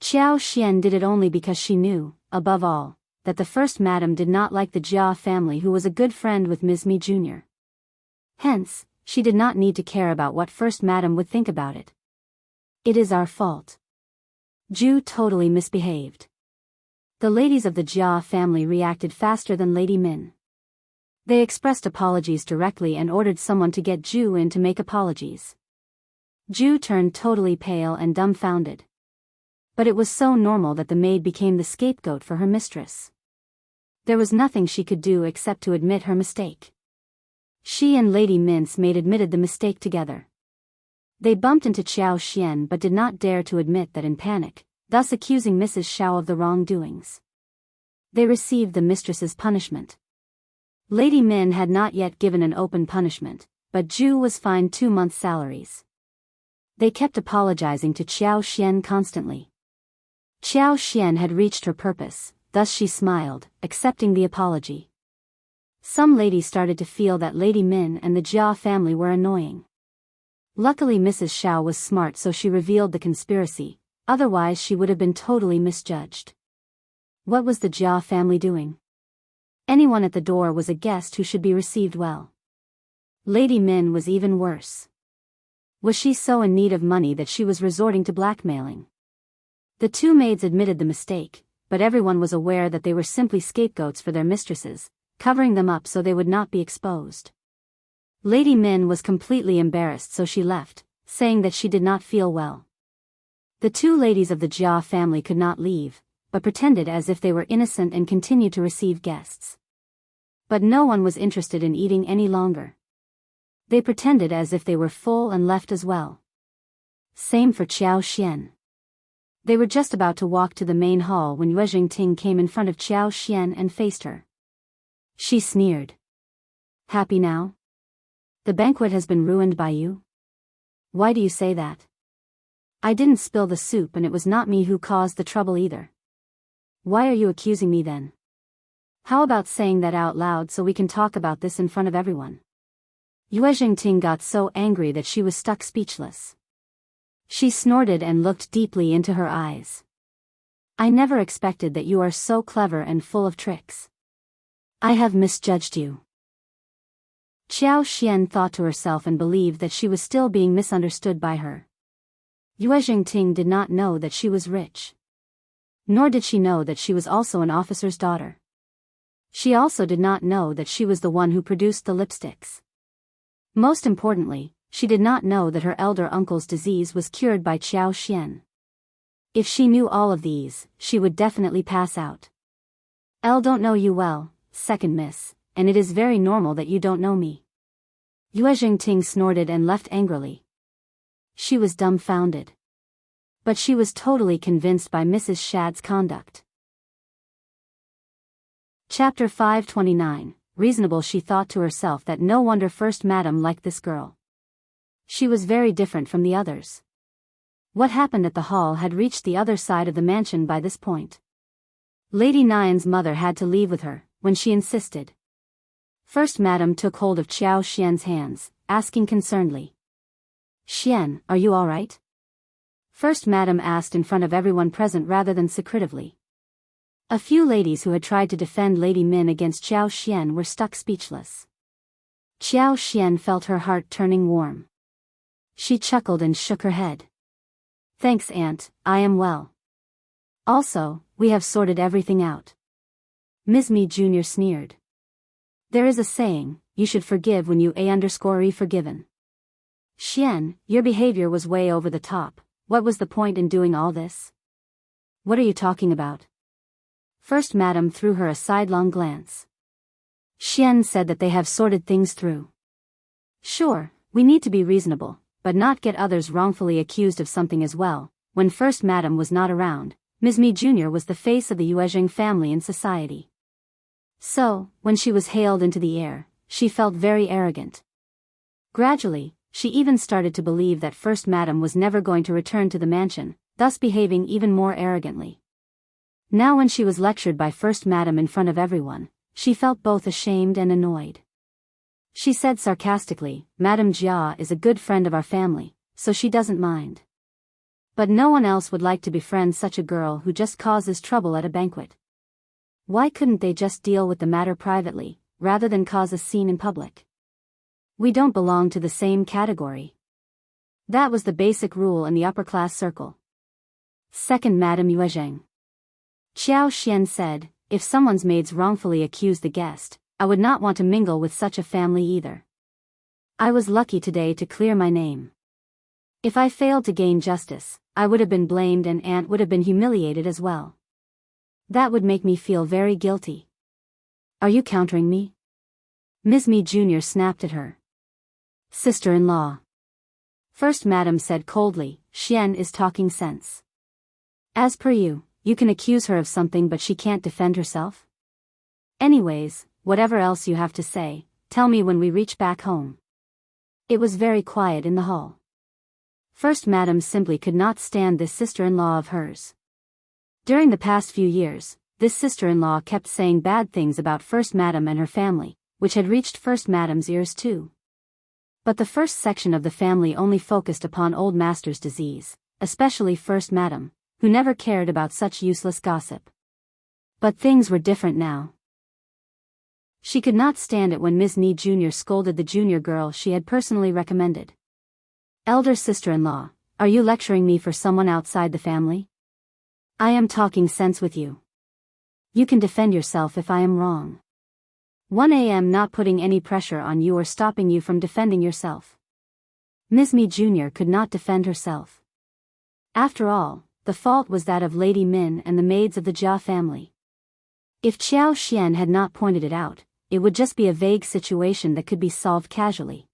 S1: Xiao Xian did it only because she knew, above all, that the First Madam did not like the Jia family, who was a good friend with Ms. Mi Jr. Hence, she did not need to care about what First Madam would think about it. It is our fault. Ju totally misbehaved. The ladies of the Jia family reacted faster than Lady Min. They expressed apologies directly and ordered someone to get Ju in to make apologies. Ju turned totally pale and dumbfounded. But it was so normal that the maid became the scapegoat for her mistress. There was nothing she could do except to admit her mistake. She and Lady Min's maid admitted the mistake together. They bumped into Xiao Xian but did not dare to admit that in panic, thus accusing Mrs. Xiao of the wrongdoings. They received the mistress's punishment. Lady Min had not yet given an open punishment, but Ju was fined 2 months' salaries. They kept apologizing to Xiao Xian constantly. Xiao Xian had reached her purpose, thus she smiled, accepting the apology. Some ladies started to feel that Lady Min and the Jia family were annoying. Luckily Mrs. Xiao was smart, so she revealed the conspiracy, otherwise she would have been totally misjudged. What was the Jia family doing? Anyone at the door was a guest who should be received well. Lady Min was even worse. Was she so in need of money that she was resorting to blackmailing? The two maids admitted the mistake, but everyone was aware that they were simply scapegoats for their mistresses, covering them up so they would not be exposed. Lady Min was completely embarrassed, so she left, saying that she did not feel well. The two ladies of the Jia family could not leave, but pretended as if they were innocent and continued to receive guests. But no one was interested in eating any longer. They pretended as if they were full and left as well. Same for Xiao Xian. They were just about to walk to the main hall when Yuezheng Ting came in front of Xiao Xian and faced her. She sneered. Happy now? The banquet has been ruined by you? Why do you say that? I didn't spill the soup and it was not me who caused the trouble either. Why are you accusing me then? How about saying that out loud so we can talk about this in front of everyone? Yuezheng Ting got so angry that she was stuck speechless. She snorted and looked deeply into her eyes. I never expected that you are so clever and full of tricks. I have misjudged you. Xiao Xian thought to herself and believed that she was still being misunderstood by her. Yuezheng Ting did not know that she was rich. Nor did she know that she was also an officer's daughter. She also did not know that she was the one who produced the lipsticks. Most importantly, she did not know that her elder uncle's disease was cured by Xiao Xian. If she knew all of these, she would definitely pass out. I don't know you well, second miss, and it is very normal that you don't know me. Yuezheng Ting snorted and left angrily. She was dumbfounded. But she was totally convinced by Mrs. Shad's conduct. Chapter 529, Reasonable. She thought to herself that no wonder First Madam liked this girl. She was very different from the others. What happened at the hall had reached the other side of the mansion by this point. Lady Nian's mother had to leave with her, when she insisted. First Madam took hold of Xiao Xian's hands, asking concernedly. Xian, are you all right? First Madam asked in front of everyone present rather than secretively. A few ladies who had tried to defend Lady Min against Xiao Xian were stuck speechless. Xiao Xian felt her heart turning warm. She chuckled and shook her head. Thanks, Aunt, I am well. Also, we have sorted everything out. Ms. Mi Jr. sneered. There is a saying, you should forgive when you be forgiven. Xian, your behavior was way over the top. What was the point in doing all this? What are you talking about? First Madam threw her a sidelong glance. Xian said that they have sorted things through. Sure, we need to be reasonable, but not get others wrongfully accused of something as well. When First Madam was not around, Ms. Mi Jr. was the face of the Yuezheng family in society. So, when she was hailed into the air, she felt very arrogant. Gradually, she even started to believe that First Madam was never going to return to the mansion, thus behaving even more arrogantly. Now when she was lectured by First Madam in front of everyone, she felt both ashamed and annoyed. She said sarcastically, Madam Jia is a good friend of our family, so she doesn't mind. But no one else would like to befriend such a girl who just causes trouble at a banquet. Why couldn't they just deal with the matter privately, rather than cause a scene in public? We don't belong to the same category. That was the basic rule in the upper-class circle. Second Madam Yuezheng. Xiao Xian said, if someone's maids wrongfully accuse the guest, I would not want to mingle with such a family either. I was lucky today to clear my name. If I failed to gain justice, I would have been blamed and Aunt would have been humiliated as well. That would make me feel very guilty. Are you countering me? Ms. Mi Jr. snapped at her. Sister-in-law. First Madam said coldly, Xian is talking sense. As per you, you can accuse her of something but she can't defend herself? Anyways, whatever else you have to say, tell me when we reach back home. It was very quiet in the hall. First Madam simply could not stand this sister-in-law of hers. During the past few years, this sister-in-law kept saying bad things about First Madam and her family, which had reached First Madam's ears too. But the first section of the family only focused upon Old Master's disease, especially First Madam, who never cared about such useless gossip. But things were different now. She could not stand it when Ms. Ni Jr. scolded the junior girl she had personally recommended. Elder sister-in-law, are you lecturing me for someone outside the family? I am talking sense with you. You can defend yourself if I am wrong. 1 a.m. not putting any pressure on you or stopping you from defending yourself. Ms. Mi Jr. could not defend herself. After all, the fault was that of Lady Min and the maids of the Jia family. If Xiao Xian had not pointed it out, it would just be a vague situation that could be solved casually.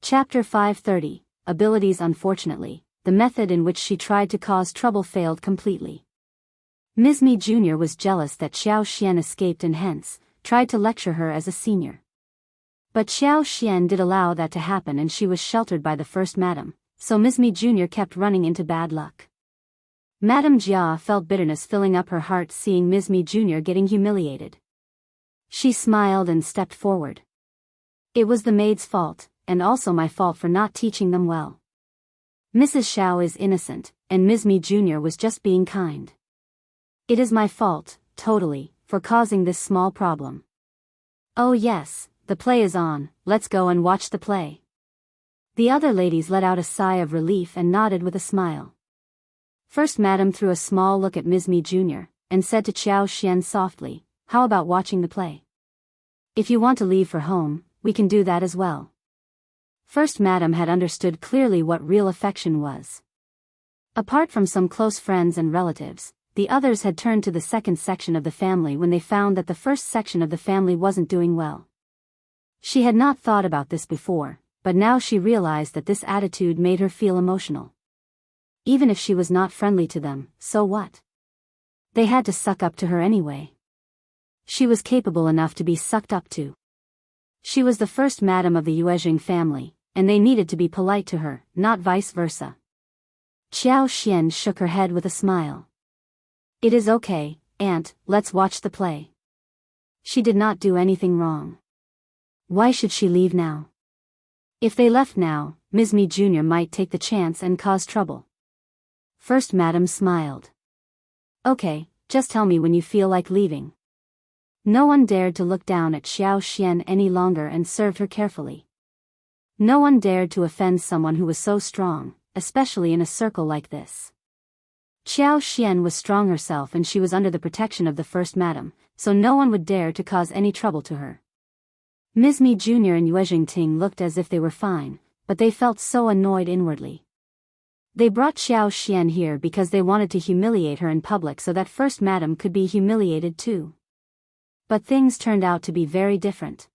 S1: Chapter 530, Abilities. Unfortunately, the method in which she tried to cause trouble failed completely. Ms. Mi Jr. was jealous that Xiao Xian escaped and hence, tried to lecture her as a senior. But Xiao Xian did allow that to happen and she was sheltered by the First Madam, so Ms. Mi Jr. kept running into bad luck. Madame Jia felt bitterness filling up her heart seeing Ms. Mi Jr. getting humiliated. She smiled and stepped forward. It was the maid's fault, and also my fault for not teaching them well. Mrs. Xiao is innocent, and Ms. Mi Jr. was just being kind. It is my fault, totally, for causing this small problem. Oh yes, the play is on, let's go and watch the play. The other ladies let out a sigh of relief and nodded with a smile. First Madame threw a small look at Ms. Mi Jr., and said to Xiao Xian softly, how about watching the play? If you want to leave for home, we can do that as well. First Madame had understood clearly what real affection was. Apart from some close friends and relatives, the others had turned to the second section of the family when they found that the first section of the family wasn't doing well. She had not thought about this before, but now she realized that this attitude made her feel emotional. Even if she was not friendly to them, so what? They had to suck up to her anyway. She was capable enough to be sucked up to. She was the first madam of the Yuezheng family, and they needed to be polite to her, not vice versa. Xiao Xian shook her head with a smile. It is okay, aunt, let's watch the play. She did not do anything wrong. Why should she leave now? If they left now, Ms. Mi Jr. might take the chance and cause trouble. First Madam smiled. Okay, just tell me when you feel like leaving. No one dared to look down at Xiao Xian any longer and served her carefully. No one dared to offend someone who was so strong, especially in a circle like this. Xiao Xian was strong herself and she was under the protection of the First Madam, so no one would dare to cause any trouble to her. Ms. Mi Jr. and Yuezheng Ting looked as if they were fine, but they felt so annoyed inwardly. They brought Xiao Xian here because they wanted to humiliate her in public so that First Madam could be humiliated too. But things turned out to be very different.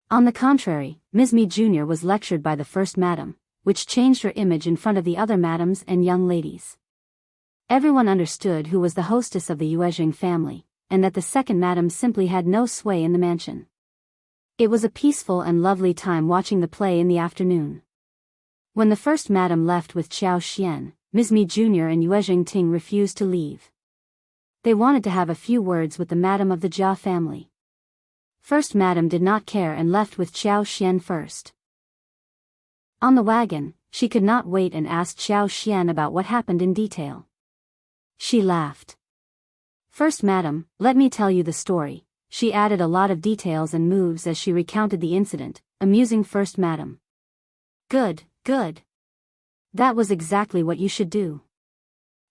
S1: On the contrary, Ms. Mi Jr. was lectured by the First Madam, which changed her image in front of the other madams and young ladies. Everyone understood who was the hostess of the Yuezheng family, and that the second madam simply had no sway in the mansion. It was a peaceful and lovely time watching the play in the afternoon. When the First Madam left with Xiao Xian, Ms. Mi Jr. and Yuezheng Ting refused to leave. They wanted to have a few words with the madam of the Jia family. First Madam did not care and left with Xiao Xian first. On the wagon, she could not wait and asked Xiao Xian about what happened in detail. She laughed. First Madam, let me tell you the story. She added a lot of details and moves as she recounted the incident, amusing First Madam. Good, good. That was exactly what you should do.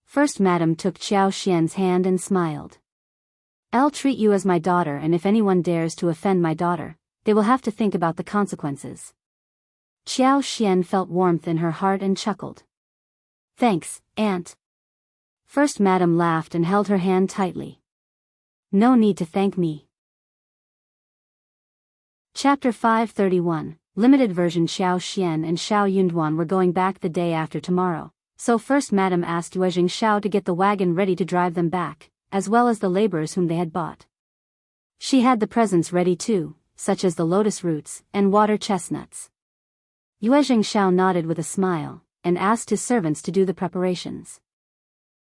S1: First Madam took Xiao Xian's hand and smiled. I'll treat you as my daughter, and if anyone dares to offend my daughter, they will have to think about the consequences. Xiao Xian felt warmth in her heart and chuckled. Thanks, aunt. First Madam laughed and held her hand tightly. No need to thank me. Chapter 531, Limited Version. Xiao Xian and Xiao Yunduan were going back the day after tomorrow, so First Madam asked Yuezheng Xiao to get the wagon ready to drive them back, as well as the laborers whom they had bought. She had the presents ready too, such as the lotus roots and water chestnuts. Yuezheng Xiao nodded with a smile, and asked his servants to do the preparations.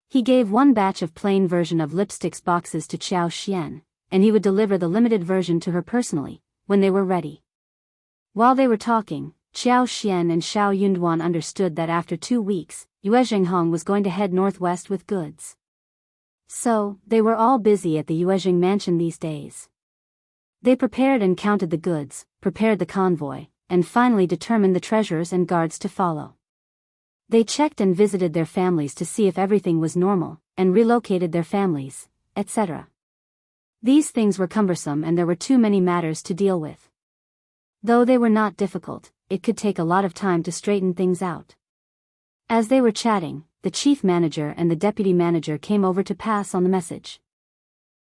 S1: He gave one batch of plain version of lipsticks boxes to Xiao Xian, and he would deliver the limited version to her personally, when they were ready. While they were talking, Xiao Xian and Xiao Yunduan understood that after 2 weeks, Yuezheng was going to head northwest with goods. So, they were all busy at the Yuezheng mansion these days. They prepared and counted the goods, prepared the convoy, and finally determined the treasurers and guards to follow. They checked and visited their families to see if everything was normal, and relocated their families, etc. These things were cumbersome and there were too many matters to deal with. Though they were not difficult, it could take a lot of time to straighten things out. As they were chatting, the chief manager and the deputy manager came over to pass on the message.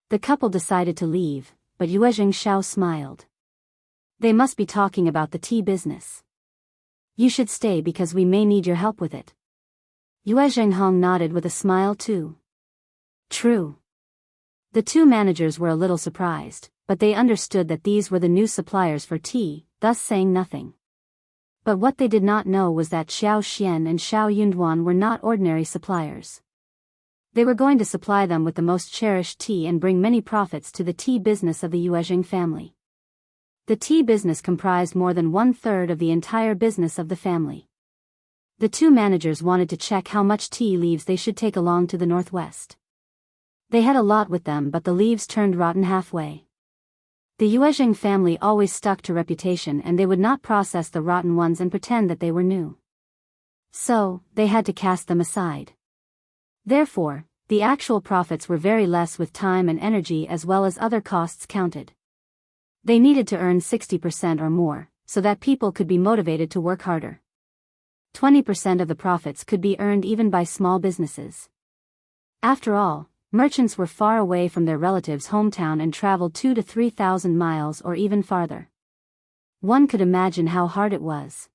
S1: The couple decided to leave, but Yuezheng Xiao smiled. They must be talking about the tea business. You should stay because we may need your help with it. Yuezheng nodded with a smile too. True. The two managers were a little surprised, but they understood that these were the new suppliers for tea, thus saying nothing. But what they did not know was that Xiao Xian and Xiao Yunduan were not ordinary suppliers. They were going to supply them with the most cherished tea and bring many profits to the tea business of the Yuezheng family. The tea business comprised more than 1/3 of the entire business of the family. The two managers wanted to check how much tea leaves they should take along to the northwest. They had a lot with them, but the leaves turned rotten halfway. The Yuezheng family always stuck to reputation, and they would not process the rotten ones and pretend that they were new. So, they had to cast them aside. Therefore, the actual profits were very less with time and energy as well as other costs counted. They needed to earn 60% or more, so that people could be motivated to work harder. 20% of the profits could be earned even by small businesses. After all, merchants were far away from their relatives' hometown and traveled 2,000 to 3,000 miles or even farther. One could imagine how hard it was.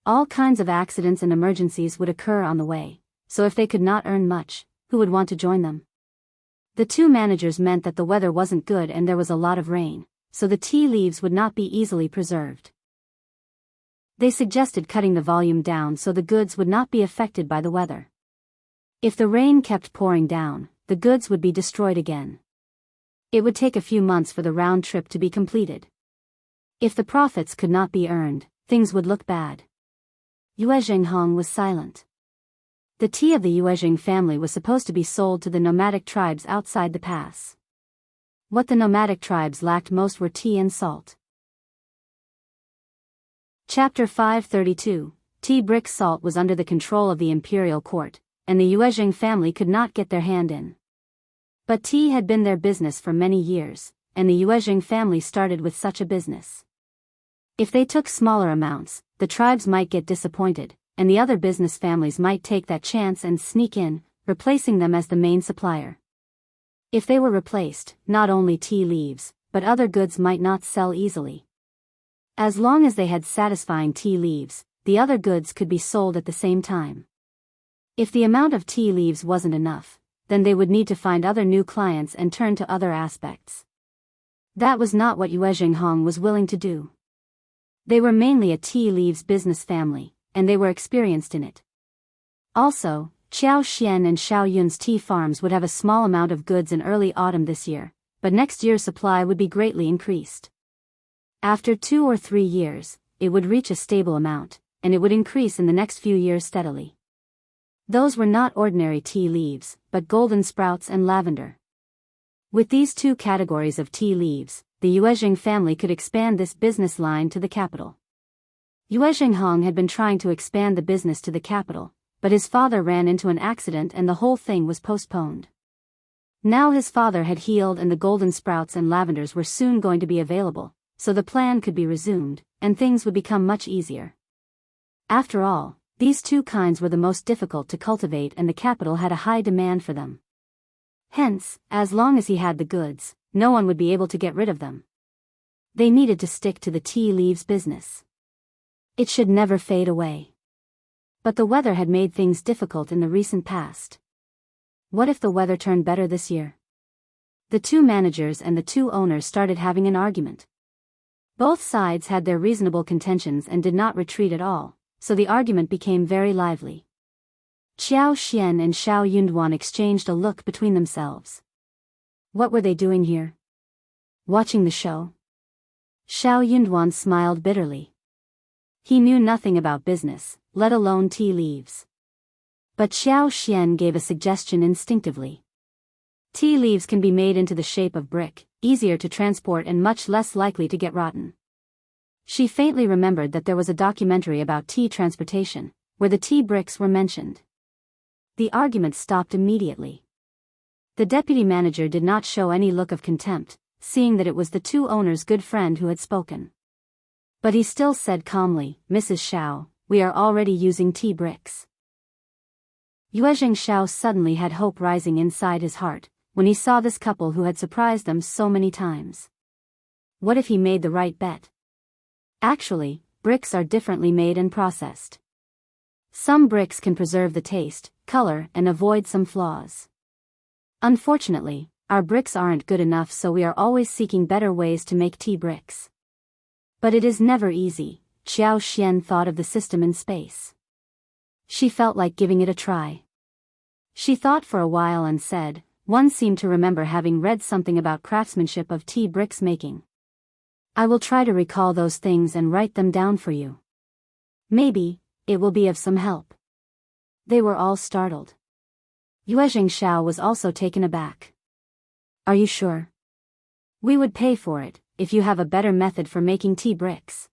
S1: All kinds of accidents and emergencies would occur on the way, so if they could not earn much, who would want to join them? The two managers meant that the weather wasn't good and there was a lot of rain, so the tea leaves would not be easily preserved. They suggested cutting the volume down so the goods would not be affected by the weather. If the rain kept pouring down, the goods would be destroyed again. It would take a few months for the round trip to be completed. If the profits could not be earned, things would look bad. Yuezheng was silent. The tea of the Yuezheng family was supposed to be sold to the nomadic tribes outside the pass. What the nomadic tribes lacked most were tea and salt. Chapter 532, Tea brick salt was under the control of the imperial court, and the Yuezheng family could not get their hand in. But tea had been their business for many years, and the Yuezheng family started with such a business. If they took smaller amounts, the tribes might get disappointed, and the other business families might take that chance and sneak in, replacing them as the main supplier. If they were replaced, not only tea leaves, but other goods might not sell easily. As long as they had satisfying tea leaves, the other goods could be sold at the same time. If the amount of tea leaves wasn't enough, then they would need to find other new clients and turn to other aspects. That was not what Yuezheng was willing to do. They were mainly a tea leaves business family, and they were experienced in it. Also, Xiao Xian and Xiao Yun's tea farms would have a small amount of goods in early autumn this year, but next year's supply would be greatly increased. After 2 or 3 years, it would reach a stable amount, and it would increase in the next few years steadily. Those were not ordinary tea leaves, but golden sprouts and lavender. With these two categories of tea leaves, the Yuezheng family could expand this business line to the capital. Yuezheng had been trying to expand the business to the capital, but his father ran into an accident and the whole thing was postponed. Now his father had healed and the golden sprouts and lavenders were soon going to be available, so the plan could be resumed, and things would become much easier. After all, these two kinds were the most difficult to cultivate and the capital had a high demand for them. Hence, as long as he had the goods, no one would be able to get rid of them. They needed to stick to the tea leaves business. It should never fade away. But the weather had made things difficult in the recent past. What if the weather turned better this year? The two managers and the two owners started having an argument. Both sides had their reasonable contentions and did not retreat at all, so the argument became very lively. Xiao Xian and Xiao Yunduan exchanged a look between themselves. What were they doing here? Watching the show? Xiao Yunduan smiled bitterly. He knew nothing about business, let alone tea leaves. But Xiao Xian gave a suggestion instinctively. Tea leaves can be made into the shape of brick, easier to transport and much less likely to get rotten. She faintly remembered that there was a documentary about tea transportation, where the tea bricks were mentioned. The argument stopped immediately. The deputy manager did not show any look of contempt, seeing that it was the two owners' good friend who had spoken. But he still said calmly, "Mrs. Xiao, we are already using tea bricks." Yuezheng suddenly had hope rising inside his heart, when he saw this couple who had surprised them so many times. What if he made the right bet? Actually, bricks are differently made and processed. Some bricks can preserve the taste, color, and avoid some flaws. Unfortunately, our bricks aren't good enough, so we are always seeking better ways to make tea bricks. But it is never easy. Xiao Xian thought of the system in space. She felt like giving it a try. She thought for a while and said, one seemed to remember having read something about craftsmanship of tea bricks making. I will try to recall those things and write them down for you. Maybe it will be of some help. They were all startled. Yuezheng Xiao was also taken aback. Are you sure? We would pay for it, if you have a better method for making tea bricks.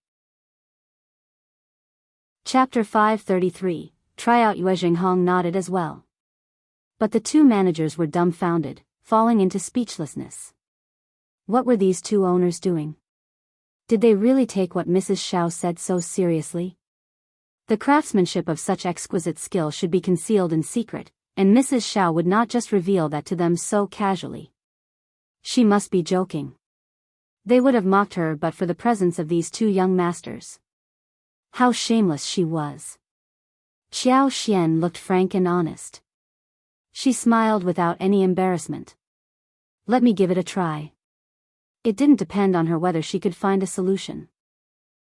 S1: Chapter 533, Try out. Yuezheng nodded as well. But the two managers were dumbfounded, falling into speechlessness. What were these two owners doing? Did they really take what Mrs. Xiao said so seriously? The craftsmanship of such exquisite skill should be concealed in secret, and Mrs. Xiao would not just reveal that to them so casually. She must be joking. They would have mocked her but for the presence of these two young masters. How shameless she was. Xiao Xian looked frank and honest. She smiled without any embarrassment. Let me give it a try. It didn't depend on her whether she could find a solution.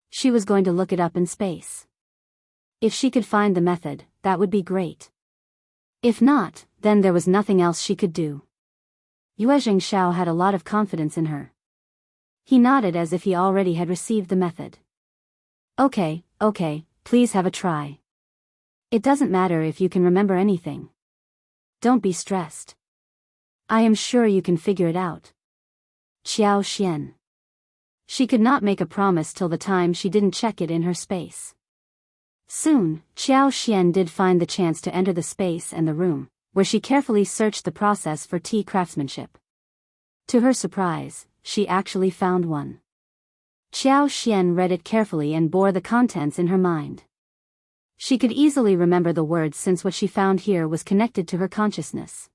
S1: She was going to look it up in space. If she could find the method, that would be great. If not, then there was nothing else she could do. Yuezheng Xiao had a lot of confidence in her. He nodded as if he already had received the method. Okay, please have a try. It doesn't matter if you can remember anything. Don't be stressed. I am sure you can figure it out. Xiao Xian. She could not make a promise till the time she didn't check it in her space. Soon, Xiao Xian did find the chance to enter the space and the room, where she carefully searched the process for tea craftsmanship. To her surprise, she actually found one. Xiao Xian read it carefully and bore the contents in her mind. She could easily remember the words since what she found here was connected to her consciousness.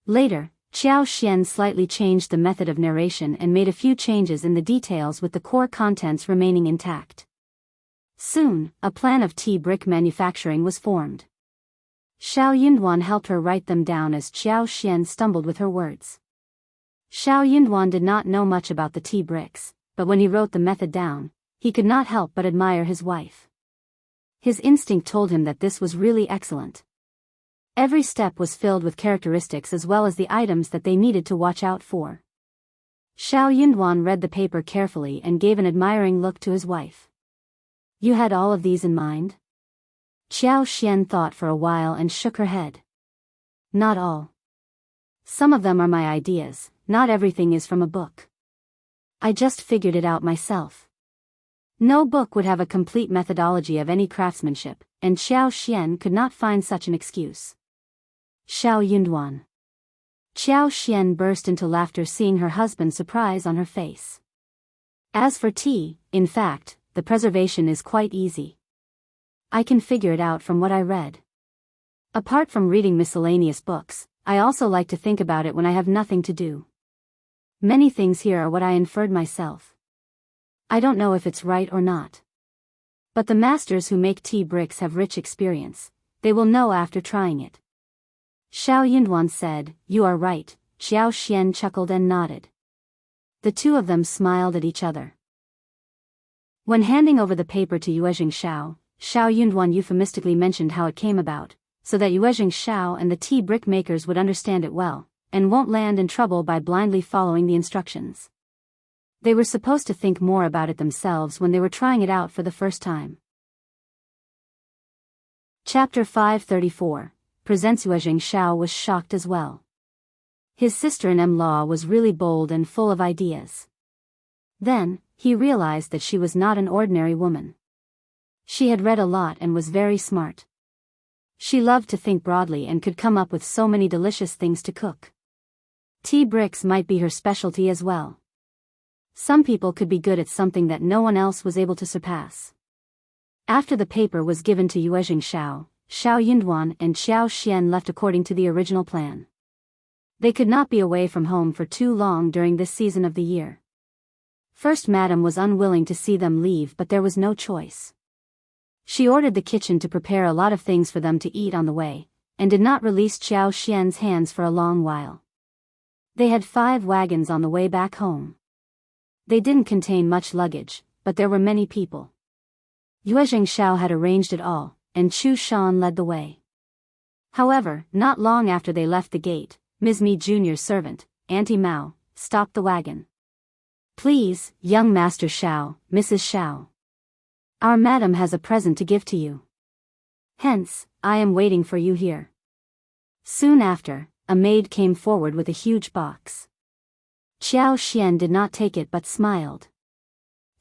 S1: Later, Xiao Xian slightly changed the method of narration and made a few changes in the details with the core contents remaining intact. Soon, a plan of tea brick manufacturing was formed. Xiao Yunduan helped her write them down as Xiao Xian stumbled with her words. Xiao Yunduan did not know much about the tea bricks, but when he wrote the method down, he could not help but admire his wife. His instinct told him that this was really excellent. Every step was filled with characteristics as well as the items that they needed to watch out for. Xiao Yunduan read the paper carefully and gave an admiring look to his wife. You had all of these in mind? Xiao Xian thought for a while and shook her head. Not all. Some of them are my ideas, not everything is from a book. I just figured it out myself. No book would have a complete methodology of any craftsmanship, and Xiao Xian could not find such an excuse. Xiao Yunduan. Xiao Xian burst into laughter seeing her husband's surprise on her face. As for tea, in fact, the preservation is quite easy. I can figure it out from what I read. Apart from reading miscellaneous books, I also like to think about it when I have nothing to do. Many things here are what I inferred myself. I don't know if it's right or not. But the masters who make tea bricks have rich experience. They will know after trying it. Xiao Yunduan said, You are right. Xiao Xian chuckled and nodded. The two of them smiled at each other. When handing over the paper to Yuezheng Xiao, Xiao Yunduan euphemistically mentioned how it came about, so that Yuezheng Xiao and the tea brick makers would understand it well, and won't land in trouble by blindly following the instructions. They were supposed to think more about it themselves when they were trying it out for the first time. Chapter 534, presents. Yuezheng Xiao was shocked as well. His sister-in-law was really bold and full of ideas. Then, he realized that she was not an ordinary woman. She had read a lot and was very smart. She loved to think broadly and could come up with so many delicious things to cook. Tea bricks might be her specialty as well. Some people could be good at something that no one else was able to surpass. After the paper was given to Yuezheng Xiao, Xiao Yunduan and Xiao Xian left according to the original plan. They could not be away from home for too long during this season of the year. First Madame was unwilling to see them leave, but there was no choice. She ordered the kitchen to prepare a lot of things for them to eat on the way, and did not release Xiao Xian's hands for a long while. They had 5 wagons on the way back home. They didn't contain much luggage, but there were many people. Yuezheng Xiao had arranged it all, and Chu Shan led the way. However, not long after they left the gate, Ms. Mi Jr.'s servant, Auntie Mao, stopped the wagon. "Please, young Master Xiao, Mrs. Xiao. Our madam has a present to give to you. Hence, I am waiting for you here." Soon after, a maid came forward with a huge box. Xiao Xian did not take it but smiled.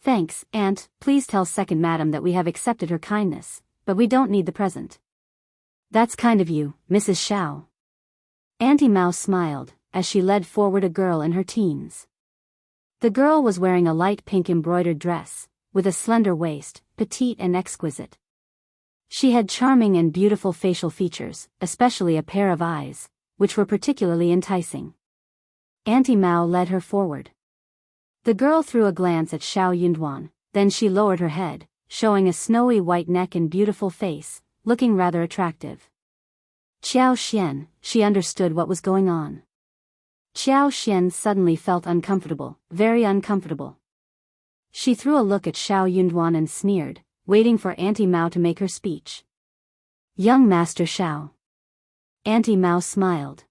S1: "Thanks, Aunt, please tell second madam that we have accepted her kindness, but we don't need the present." "That's kind of you, Mrs. Xiao." Auntie Mao smiled, as she led forward a girl in her teens. The girl was wearing a light pink embroidered dress, with a slender waist, petite and exquisite. She had charming and beautiful facial features, especially a pair of eyes, which were particularly enticing. Auntie Mao led her forward. The girl threw a glance at Xiao Yunduan, then she lowered her head, showing a snowy white neck and beautiful face, looking rather attractive. Xiao Xian, she understood what was going on. Xiao Xian suddenly felt uncomfortable, very uncomfortable. She threw a look at Xiao Yunduan and sneered, waiting for Auntie Mao to make her speech. "Young Master Xiao." Auntie Mao smiled.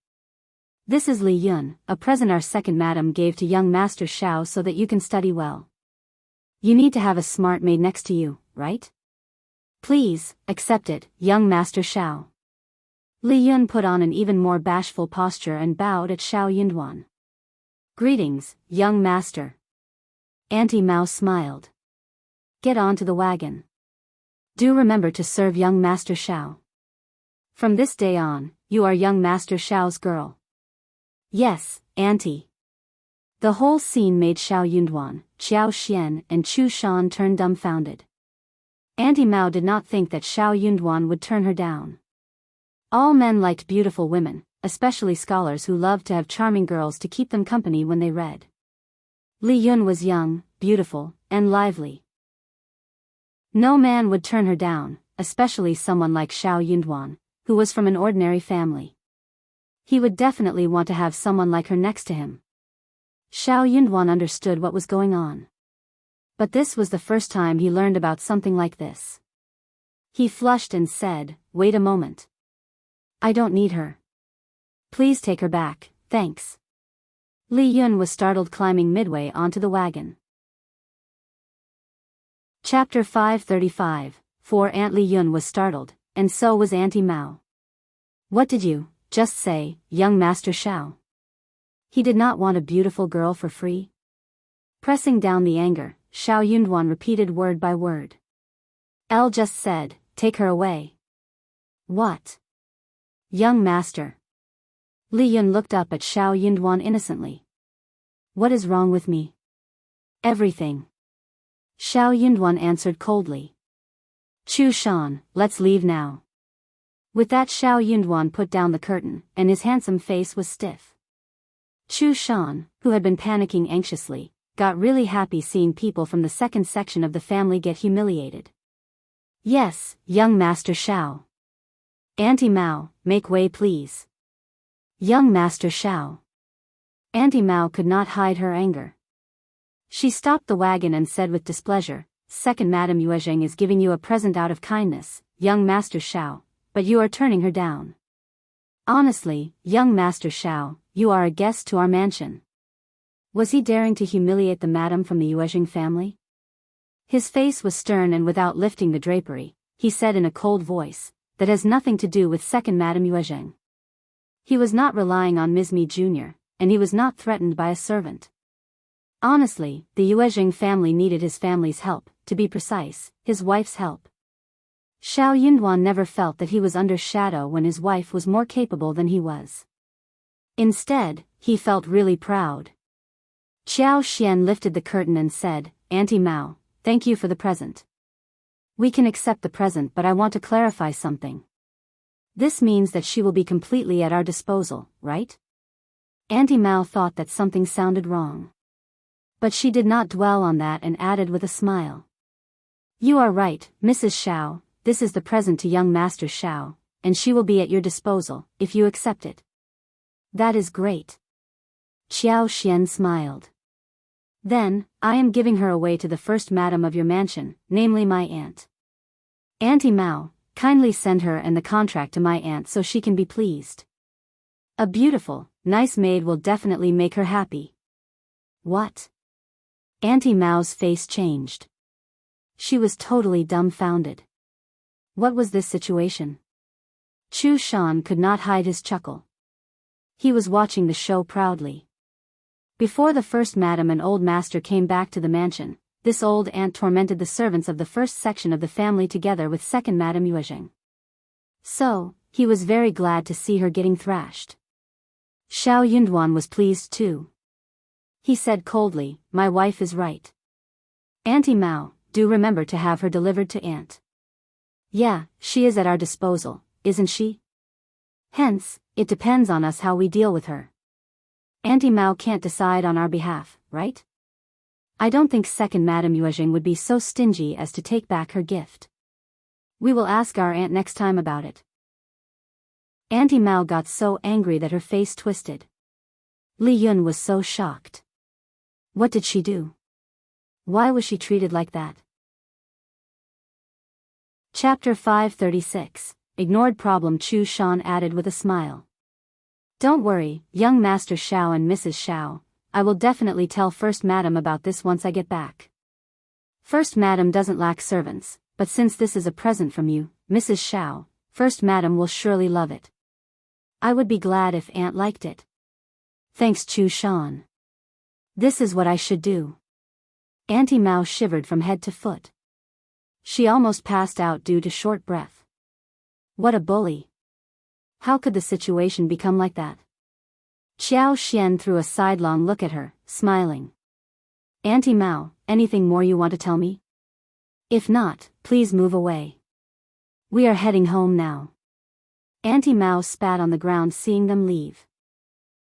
S1: "This is Li Yun, a present our second madam gave to young Master Xiao so that you can study well. You need to have a smart maid next to you, right? Please, accept it, young Master Xiao." Li Yun put on an even more bashful posture and bowed at Xiao Yunduan. "Greetings, young master." Auntie Mao smiled. "Get on to the wagon. Do remember to serve young Master Xiao. From this day on, you are young Master Xiao's girl." "Yes, Auntie." The whole scene made Xiao Yunduan, Xiao Xian and Chu Shan turn dumbfounded. Auntie Mao did not think that Xiao Yunduan would turn her down. All men liked beautiful women, especially scholars who loved to have charming girls to keep them company when they read. Li Yun was young, beautiful, and lively. No man would turn her down, especially someone like Xiao Yunduan, who was from an ordinary family. He would definitely want to have someone like her next to him. Xiao Yunduan understood what was going on. But this was the first time he learned about something like this. He flushed and said, "Wait a moment. I don't need her. Please take her back, thanks." Li Yun was startled climbing midway onto the wagon. Chapter 535, for Aunt Li Yun was startled, and so was Auntie Mao. "What did you just say, young Master Xiao? He did not want a beautiful girl for free?" Pressing down the anger, Xiao Yunduan repeated word by word. "Elle just said, take her away." "What? Young master." Li Yun looked up at Xiao Yunduan innocently. "What is wrong with me?" "Everything." Xiao Yunduan answered coldly. "Chu Shan, let's leave now." With that Xiao Yunduan put down the curtain, and his handsome face was stiff. Chu Shan, who had been panicking anxiously, got really happy seeing people from the second section of the family get humiliated. "Yes, young Master Xiao." "Auntie Mao, make way please." "Young Master Xiao." Auntie Mao could not hide her anger. She stopped the wagon and said with displeasure, "Second Madam Yuezheng is giving you a present out of kindness, young Master Xiao, but you are turning her down. Honestly, young Master Xiao, you are a guest to our mansion." Was he daring to humiliate the madam from the Yuezheng family? His face was stern, and without lifting the drapery, he said in a cold voice, "That has nothing to do with second Madam Yuezheng." He was not relying on Ms. Mi Jr., and he was not threatened by a servant. Honestly, the Yuezheng family needed his family's help, to be precise, his wife's help. Xiao Yunduan never felt that he was under shadow when his wife was more capable than he was. Instead, he felt really proud. Xiao Xian lifted the curtain and said, "Auntie Mao, thank you for the present. We can accept the present, but I want to clarify something. This means that she will be completely at our disposal, right?" Auntie Mao thought that something sounded wrong. But she did not dwell on that and added with a smile. "You are right, Mrs. Xiao, this is the present to young Master Xiao, and she will be at your disposal, if you accept it." "That is great." Xiao Xian smiled. "Then, I am giving her away to the first madam of your mansion, namely my aunt." "Auntie Mao, Kindly send her and the contract to my aunt so she can be pleased. A beautiful, nice maid will definitely make her happy. What? Auntie Mao's face changed. She was totally dumbfounded. What was this situation? Chu Shan could not hide his chuckle. He was watching the show proudly. Before the first madam and old master came back to the mansion, this old aunt tormented the servants of the first section of the family together with second Madam Yuezheng. So, he was very glad to see her getting thrashed. Xiao Yunduan was pleased too. He said coldly, "My wife is right. Auntie Mao, do remember to have her delivered to Aunt." "Yeah, she is at our disposal, isn't she? Hence, it depends on us how we deal with her. Auntie Mao can't decide on our behalf, right? I don't think second Madam Yuezheng would be so stingy as to take back her gift. We will ask our aunt next time about it." Auntie Mao got so angry that her face twisted. Li Yun was so shocked. What did she do? Why was she treated like that? Chapter 536, Ignored Problem. Chu Shan added with a smile. "Don't worry, young Master Xiao and Mrs. Xiao, I will definitely tell First Madam about this once I get back. First Madam doesn't lack servants, but since this is a present from you, Mrs. Xiao, First Madam will surely love it. I would be glad if Aunt liked it." "Thanks, Chu Shan. This is what I should do." Auntie Mao shivered from head to foot. She almost passed out due to short breath. What a bully. How could the situation become like that? Xiao Xian threw a sidelong look at her, smiling. "Auntie Mao, anything more you want to tell me? If not, please move away. We are heading home now." Auntie Mao spat on the ground seeing them leave.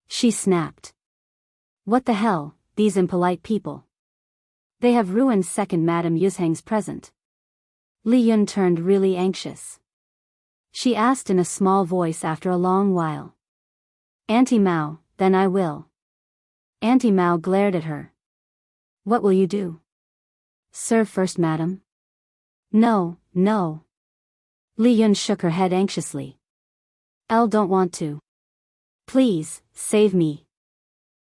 S1: She snapped. What the hell, these impolite people. They have ruined second Madam Yuezheng's present. Li Yun turned really anxious. She asked in a small voice after a long while. "Auntie Mao, then I will." Auntie Mao glared at her. "What will you do? Serve First Madam?" "No, no." Li Yun shook her head anxiously. "I don't want to. Please, save me."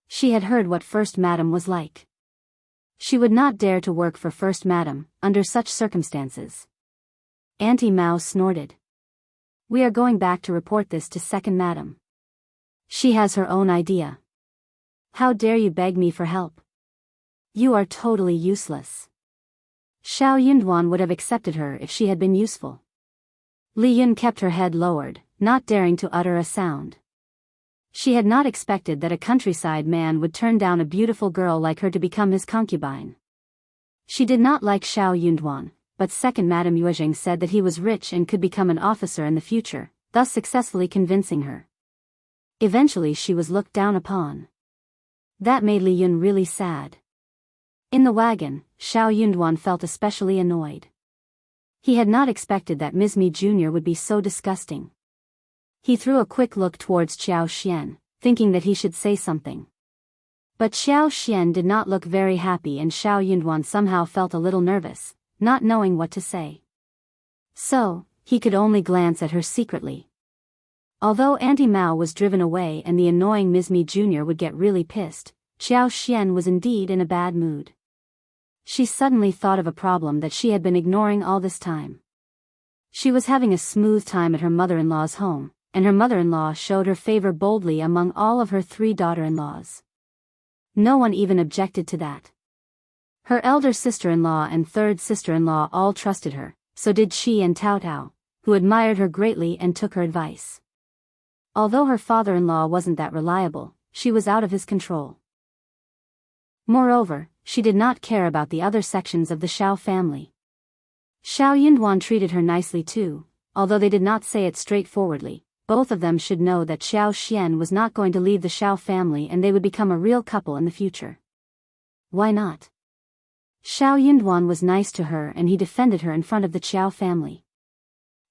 S1: She had heard what First Madam was like. She would not dare to work for First Madam, under such circumstances. Auntie Mao snorted. "We are going back to report this to Second Madam. She has her own idea. How dare you beg me for help? You are totally useless." Xiao Yunduan would have accepted her if she had been useful. Li Yun kept her head lowered, not daring to utter a sound. She had not expected that a countryside man would turn down a beautiful girl like her to become his concubine. She did not like Xiao Yunduan, but second Madam Yuezheng said that he was rich and could become an officer in the future, thus successfully convincing her. Eventually she was looked down upon. That made Li Yun really sad. In the wagon, Xiao Yunduan felt especially annoyed. He had not expected that Ms. Mi Jr. would be so disgusting. He threw a quick look towards Xiao Xian, thinking that he should say something. But Xiao Xian did not look very happy and Xiao Yunduan somehow felt a little nervous, not knowing what to say. So, he could only glance at her secretly. Although Auntie Mao was driven away and the annoying Ms. Mi Jr. would get really pissed, Xiao Xian was indeed in a bad mood. She suddenly thought of a problem that she had been ignoring all this time. She was having a smooth time at her mother-in-law's home, and her mother-in-law showed her favor boldly among all of her 3 daughter-in-laws. No one even objected to that. Her elder sister-in-law and third sister-in-law all trusted her, so did she and Tao Tao, who admired her greatly and took her advice. Although her father-in-law wasn't that reliable, she was out of his control. Moreover, she did not care about the other sections of the Xiao family. Xiao Yunduan treated her nicely too, although they did not say it straightforwardly. Both of them should know that Xiao Xian was not going to leave the Xiao family and they would become a real couple in the future. Why not? Xiao Yunduan was nice to her and he defended her in front of the Xiao family.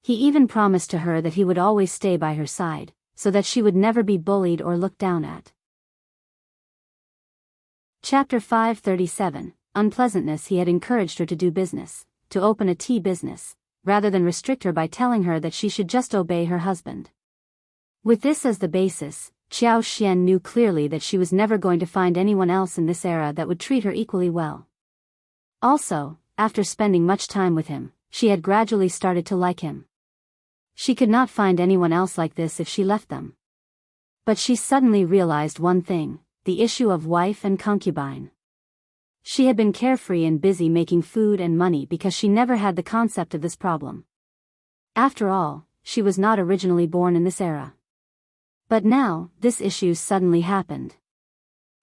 S1: He even promised to her that he would always stay by her side, so that she would never be bullied or looked down at. Chapter 537, Unpleasantness. He had encouraged her to do business, to open a tea business, rather than restrict her by telling her that she should just obey her husband. With this as the basis, Xiao Xian knew clearly that she was never going to find anyone else in this era that would treat her equally well. Also, after spending much time with him, she had gradually started to like him. She could not find anyone else like this if she left them. But she suddenly realized one thing, the issue of wife and concubine. She had been carefree and busy making food and money because she never had the concept of this problem. After all, she was not originally born in this era. But now, this issue suddenly happened.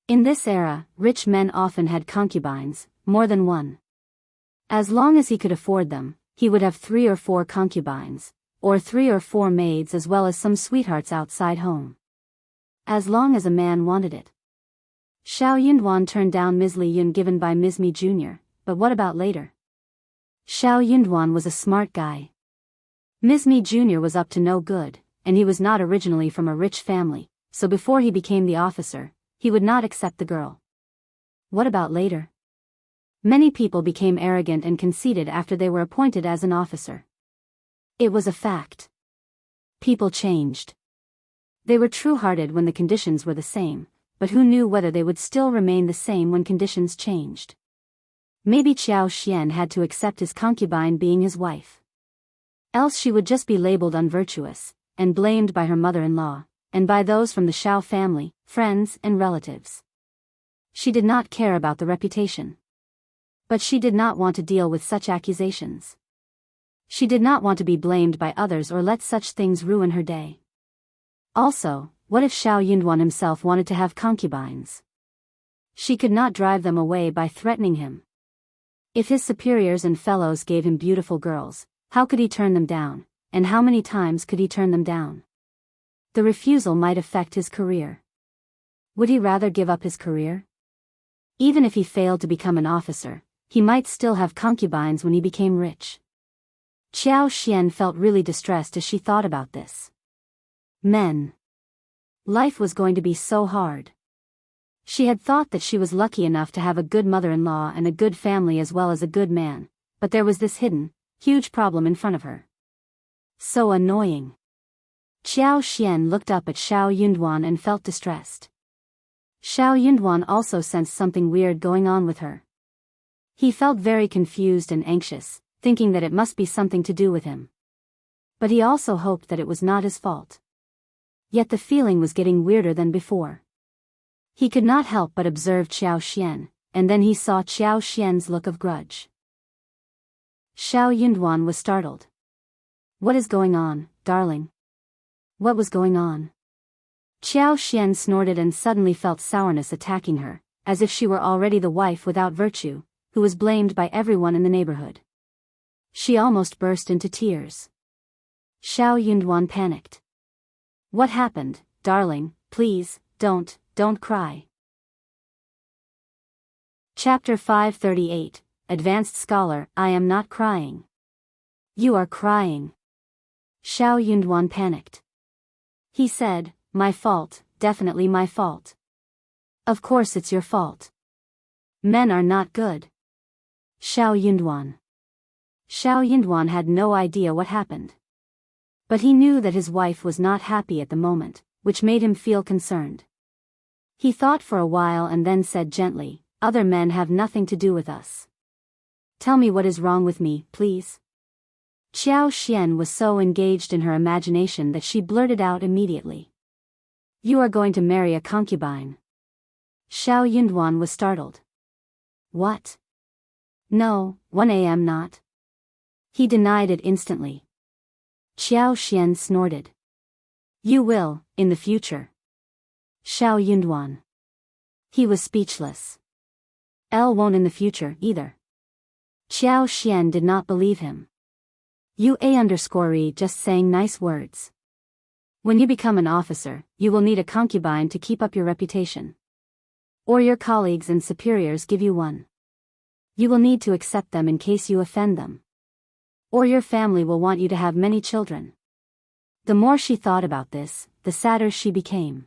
S1: In this era, rich men often had concubines, more than one. As long as he could afford them, he would have 3 or 4 concubines, or 3 or 4 maids as well as some sweethearts outside home. As long as a man wanted it. Xiao Yunduan turned down Ms. Li Yun given by Ms. Mi Jr., but what about later? Xiao Yunduan was a smart guy. Ms. Mi Jr. was up to no good, and he was not originally from a rich family, so before he became the officer, he would not accept the girl. What about later? Many people became arrogant and conceited after they were appointed as an officer. It was a fact. People changed. They were true-hearted when the conditions were the same, but who knew whether they would still remain the same when conditions changed? Maybe Xiao Xian had to accept his concubine being his wife. Else she would just be labeled unvirtuous, and blamed by her mother-in-law, and by those from the Xiao family, friends and relatives. She did not care about the reputation. But she did not want to deal with such accusations. She did not want to be blamed by others or let such things ruin her day. Also, what if Xiao Yunduan himself wanted to have concubines? She could not drive them away by threatening him. If his superiors and fellows gave him beautiful girls, how could he turn them down, and how many times could he turn them down? The refusal might affect his career. Would he rather give up his career? Even if he failed to become an officer, he might still have concubines when he became rich. Xiao Xian felt really distressed as she thought about this. Men. Life was going to be so hard. She had thought that she was lucky enough to have a good mother-in-law and a good family as well as a good man, but there was this hidden, huge problem in front of her. So annoying. Xiao Xian looked up at Xiao Yunduan and felt distressed. Xiao Yunduan also sensed something weird going on with her. He felt very confused and anxious, thinking that it must be something to do with him. But he also hoped that it was not his fault. Yet the feeling was getting weirder than before. He could not help but observe Xiao Xian, and then he saw Xiao Xian's look of grudge. Xiao Yunduan was startled. What is going on, darling? What was going on? Xiao Xian snorted and suddenly felt sourness attacking her, as if she were already the wife without virtue, who was blamed by everyone in the neighborhood. She almost burst into tears. Xiao Yunduan panicked. What happened, darling? Please, don't cry. Chapter 538, Advanced Scholar. I am not crying. You are crying. Xiao Yunduan panicked. He said, my fault, definitely my fault. Of course it's your fault. Men are not good. Xiao Yunduan. Xiao Yunduan had no idea what happened. But he knew that his wife was not happy at the moment, which made him feel concerned. He thought for a while and then said gently, other men have nothing to do with us. Tell me what is wrong with me, please. Xiao Xian was so engaged in her imagination that she blurted out immediately. You are going to marry a concubine. Xiao Yunduan was startled. What? No, 1 a.m. not. He denied it instantly. Xiao Xian snorted. You will, in the future. Xiao Yunduan. He was speechless. Elle won't in the future, either. Xiao Xian did not believe him. You just saying nice words. When you become an officer, you will need a concubine to keep up your reputation. Or your colleagues and superiors give you one. You will need to accept them in case you offend them. Or your family will want you to have many children. The more she thought about this, the sadder she became.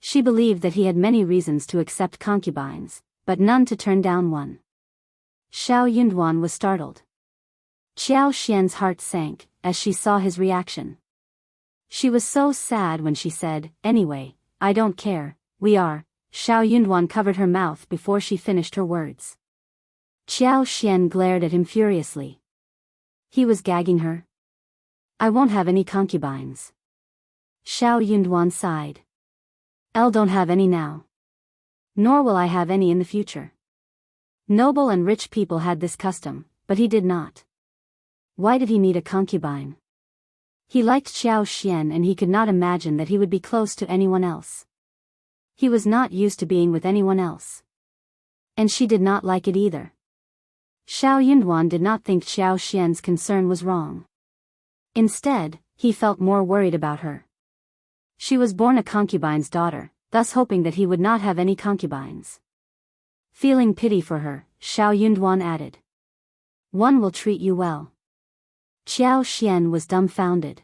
S1: She believed that he had many reasons to accept concubines, but none to turn down one. Xiao Yunduan was startled. Xiao Xian's heart sank as she saw his reaction. She was so sad when she said, "Anyway, I don't care, we are." Xiao Yunduan covered her mouth before she finished her words. Xiao Xian glared at him furiously. He was gagging her. "I won't have any concubines." Xiao Yunduan sighed. "I don't have any now. Nor will I have any in the future." Noble and rich people had this custom, but he did not. Why did he need a concubine? He liked Xiao Xian and he could not imagine that he would be close to anyone else. He was not used to being with anyone else. And she did not like it either. Xiao Yunduan did not think Xiao Xian's concern was wrong. Instead, he felt more worried about her. She was born a concubine's daughter, thus hoping that he would not have any concubines. Feeling pity for her, Xiao Yunduan added, "One will treat you well." Xiao Xian was dumbfounded.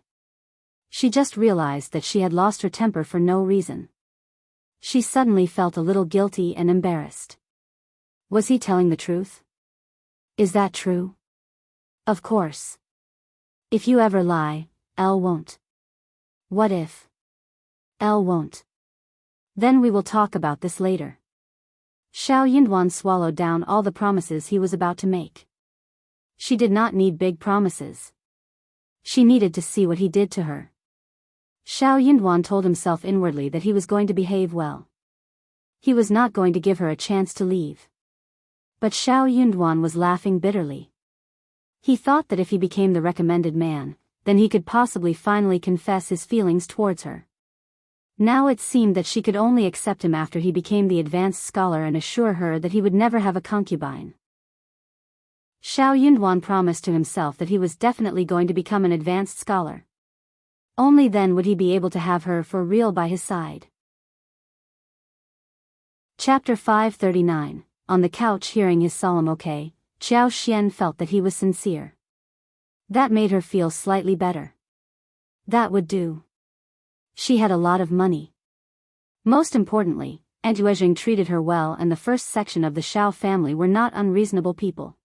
S1: She just realized that she had lost her temper for no reason. She suddenly felt a little guilty and embarrassed. Was he telling the truth? Is that true? Of course. If you ever lie, Elle won't. What if Elle won't? Then we will talk about this later. Xiao Yunduan swallowed down all the promises he was about to make. She did not need big promises. She needed to see what he did to her. Xiao Yunduan told himself inwardly that he was going to behave well. He was not going to give her a chance to leave. But Xiao Yunduan was laughing bitterly. He thought that if he became the recommended man, then he could possibly finally confess his feelings towards her. Now it seemed that she could only accept him after he became the advanced scholar and assure her that he would never have a concubine. Xiao Yunduan promised to himself that he was definitely going to become an advanced scholar. Only then would he be able to have her for real by his side. Chapter 539. On the couch hearing his solemn okay, Xiao Xian felt that he was sincere. That made her feel slightly better. That would do. She had a lot of money. Most importantly, Aunt Yuezheng treated her well and the first section of the Xiao family were not unreasonable people.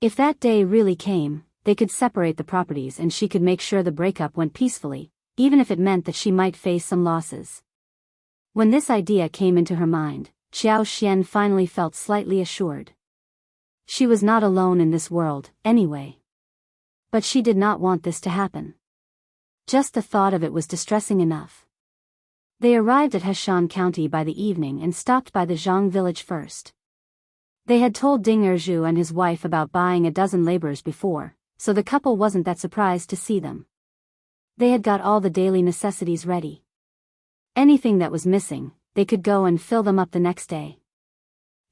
S1: If that day really came, they could separate the properties and she could make sure the breakup went peacefully, even if it meant that she might face some losses. When this idea came into her mind, Xiao Xian finally felt slightly assured. She was not alone in this world, anyway. But she did not want this to happen. Just the thought of it was distressing enough. They arrived at Heshan County by the evening and stopped by the Zhang village first. They had told Ding Erju and his wife about buying a dozen laborers before, so the couple wasn't that surprised to see them. They had got all the daily necessities ready. Anything that was missing, they could go and fill them up the next day.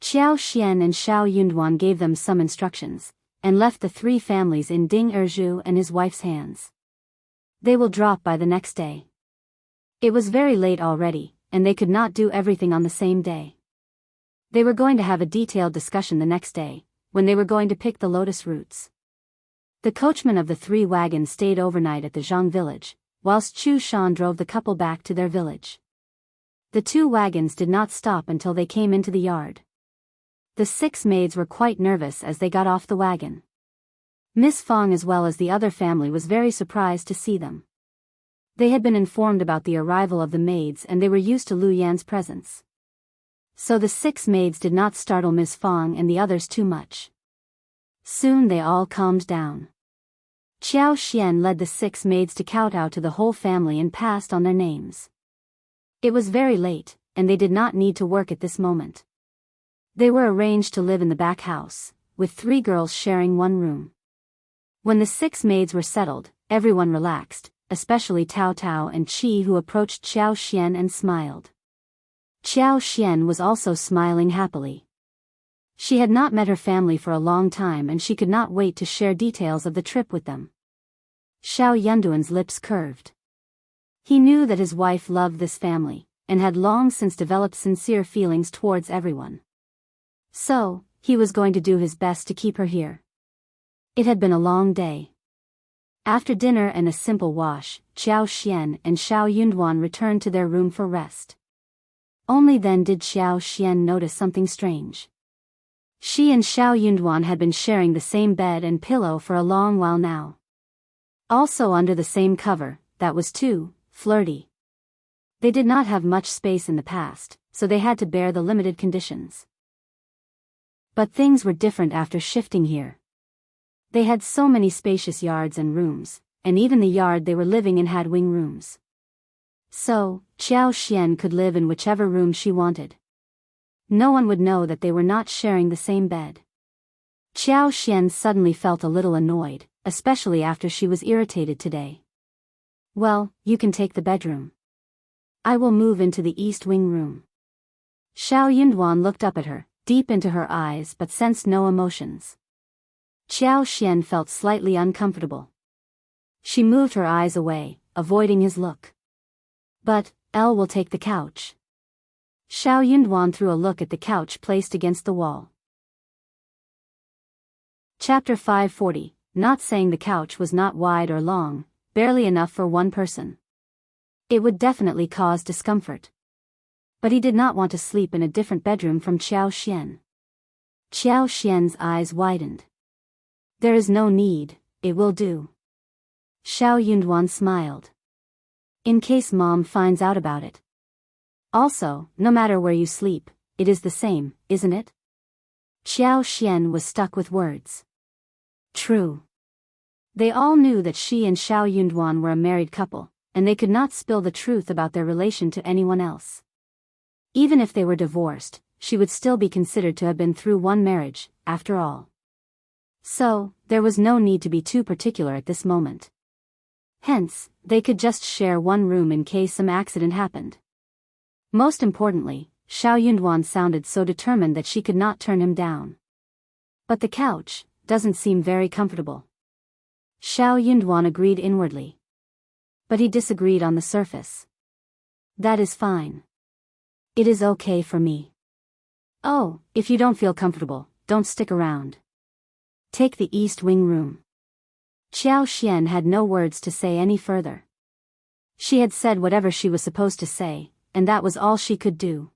S1: Xiao Xian and Xiao Yunduan gave them some instructions, and left the three families in Ding Erju and his wife's hands. They will drop by the next day. It was very late already, and they could not do everything on the same day. They were going to have a detailed discussion the next day, when they were going to pick the lotus roots. The coachman of the three wagons stayed overnight at the Zhang village, whilst Chu Shan drove the couple back to their village. The two wagons did not stop until they came into the yard. The 6 maids were quite nervous as they got off the wagon. Miss Fong as well as the other family was very surprised to see them. They had been informed about the arrival of the maids and they were used to Lu Yan's presence. So the 6 maids did not startle Miss Fong and the others too much. Soon they all calmed down. Xiao Xian led the 6 maids to kowtow to the whole family and passed on their names. It was very late, and they did not need to work at this moment. They were arranged to live in the back house, with 3 girls sharing one room. When the 6 maids were settled, everyone relaxed, especially Tao Tao and Qi, who approached Xiao Xian and smiled. Xiao Xian was also smiling happily. She had not met her family for a long time and she could not wait to share details of the trip with them. Xiao Yunduan's lips curved. He knew that his wife loved this family, and had long since developed sincere feelings towards everyone. So, he was going to do his best to keep her here. It had been a long day. After dinner and a simple wash, Xiao Xian and Xiao Yunduan returned to their room for rest. Only then did Xiao Xian notice something strange. She and Xiao Yunduan had been sharing the same bed and pillow for a long while now. Also under the same cover, that was too flirty. They did not have much space in the past, so they had to bear the limited conditions. But things were different after shifting here. They had so many spacious yards and rooms, and even the yard they were living in had wing rooms. So, Xiao Xian could live in whichever room she wanted. No one would know that they were not sharing the same bed. Xiao Xian suddenly felt a little annoyed, especially after she was irritated today. Well, you can take the bedroom. I will move into the east wing room. Xiao Yunduan looked up at her, deep into her eyes but sensed no emotions. Xiao Xian felt slightly uncomfortable. She moved her eyes away, avoiding his look. But, Elle will take the couch. Xiao Yunduan threw a look at the couch placed against the wall. Chapter 540, not saying the couch was not wide or long, barely enough for one person. It would definitely cause discomfort. But he did not want to sleep in a different bedroom from Xiao Xian. Xiao Xian's eyes widened. There is no need, it will do. Xiao Yunduan smiled. In case Mom finds out about it. Also, no matter where you sleep, it is the same, isn't it? Xiao Xian was stuck with words. True. They all knew that she and Xiao Yunduan were a married couple, and they could not spill the truth about their relation to anyone else. Even if they were divorced, she would still be considered to have been through one marriage, after all. So, there was no need to be too particular at this moment. Hence, they could just share one room in case some accident happened. Most importantly, Xiao Yunduan sounded so determined that she could not turn him down. But the couch doesn't seem very comfortable. Xiao Yunduan agreed inwardly. But he disagreed on the surface. That is fine. It is okay for me. Oh, if you don't feel comfortable, don't stick around. Take the east wing room. Xiao Xian had no words to say any further. She had said whatever she was supposed to say, and that was all she could do.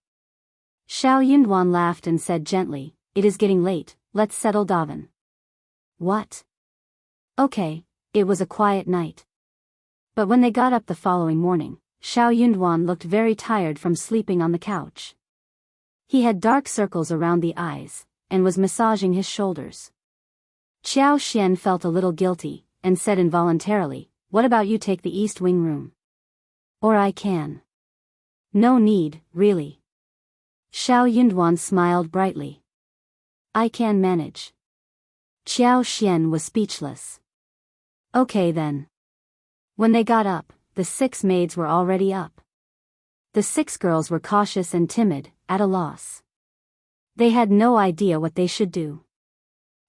S1: Xiao Yunduan laughed and said gently, "It is getting late, let's settle daven." What? Okay, it was a quiet night. But when they got up the following morning, Xiao Yunduan looked very tired from sleeping on the couch. He had dark circles around the eyes, and was massaging his shoulders. Xiao Xian felt a little guilty, and said involuntarily, "What about you take the east wing room? Or I can." No need, really. Xiao Yunduan smiled brightly. I can manage. Xiao Xian was speechless. Okay then. When they got up, the 6 maids were already up. The 6 girls were cautious and timid, at a loss. They had no idea what they should do.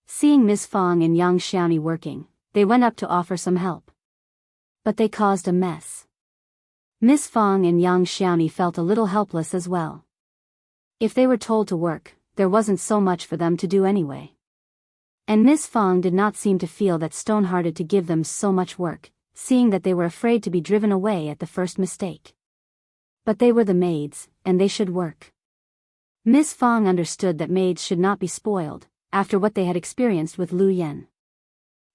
S1: Seeing Ms. Fong and Yang Xiaoni working, they went up to offer some help. But they caused a mess. Ms. Fong and Yang Xiaoni felt a little helpless as well. If they were told to work, there wasn't so much for them to do anyway. And Ms. Fong did not seem to feel that stone-hearted to give them so much work, seeing that they were afraid to be driven away at the first mistake. But they were the maids, and they should work. Ms. Fong understood that maids should not be spoiled, after what they had experienced with Lu Yen.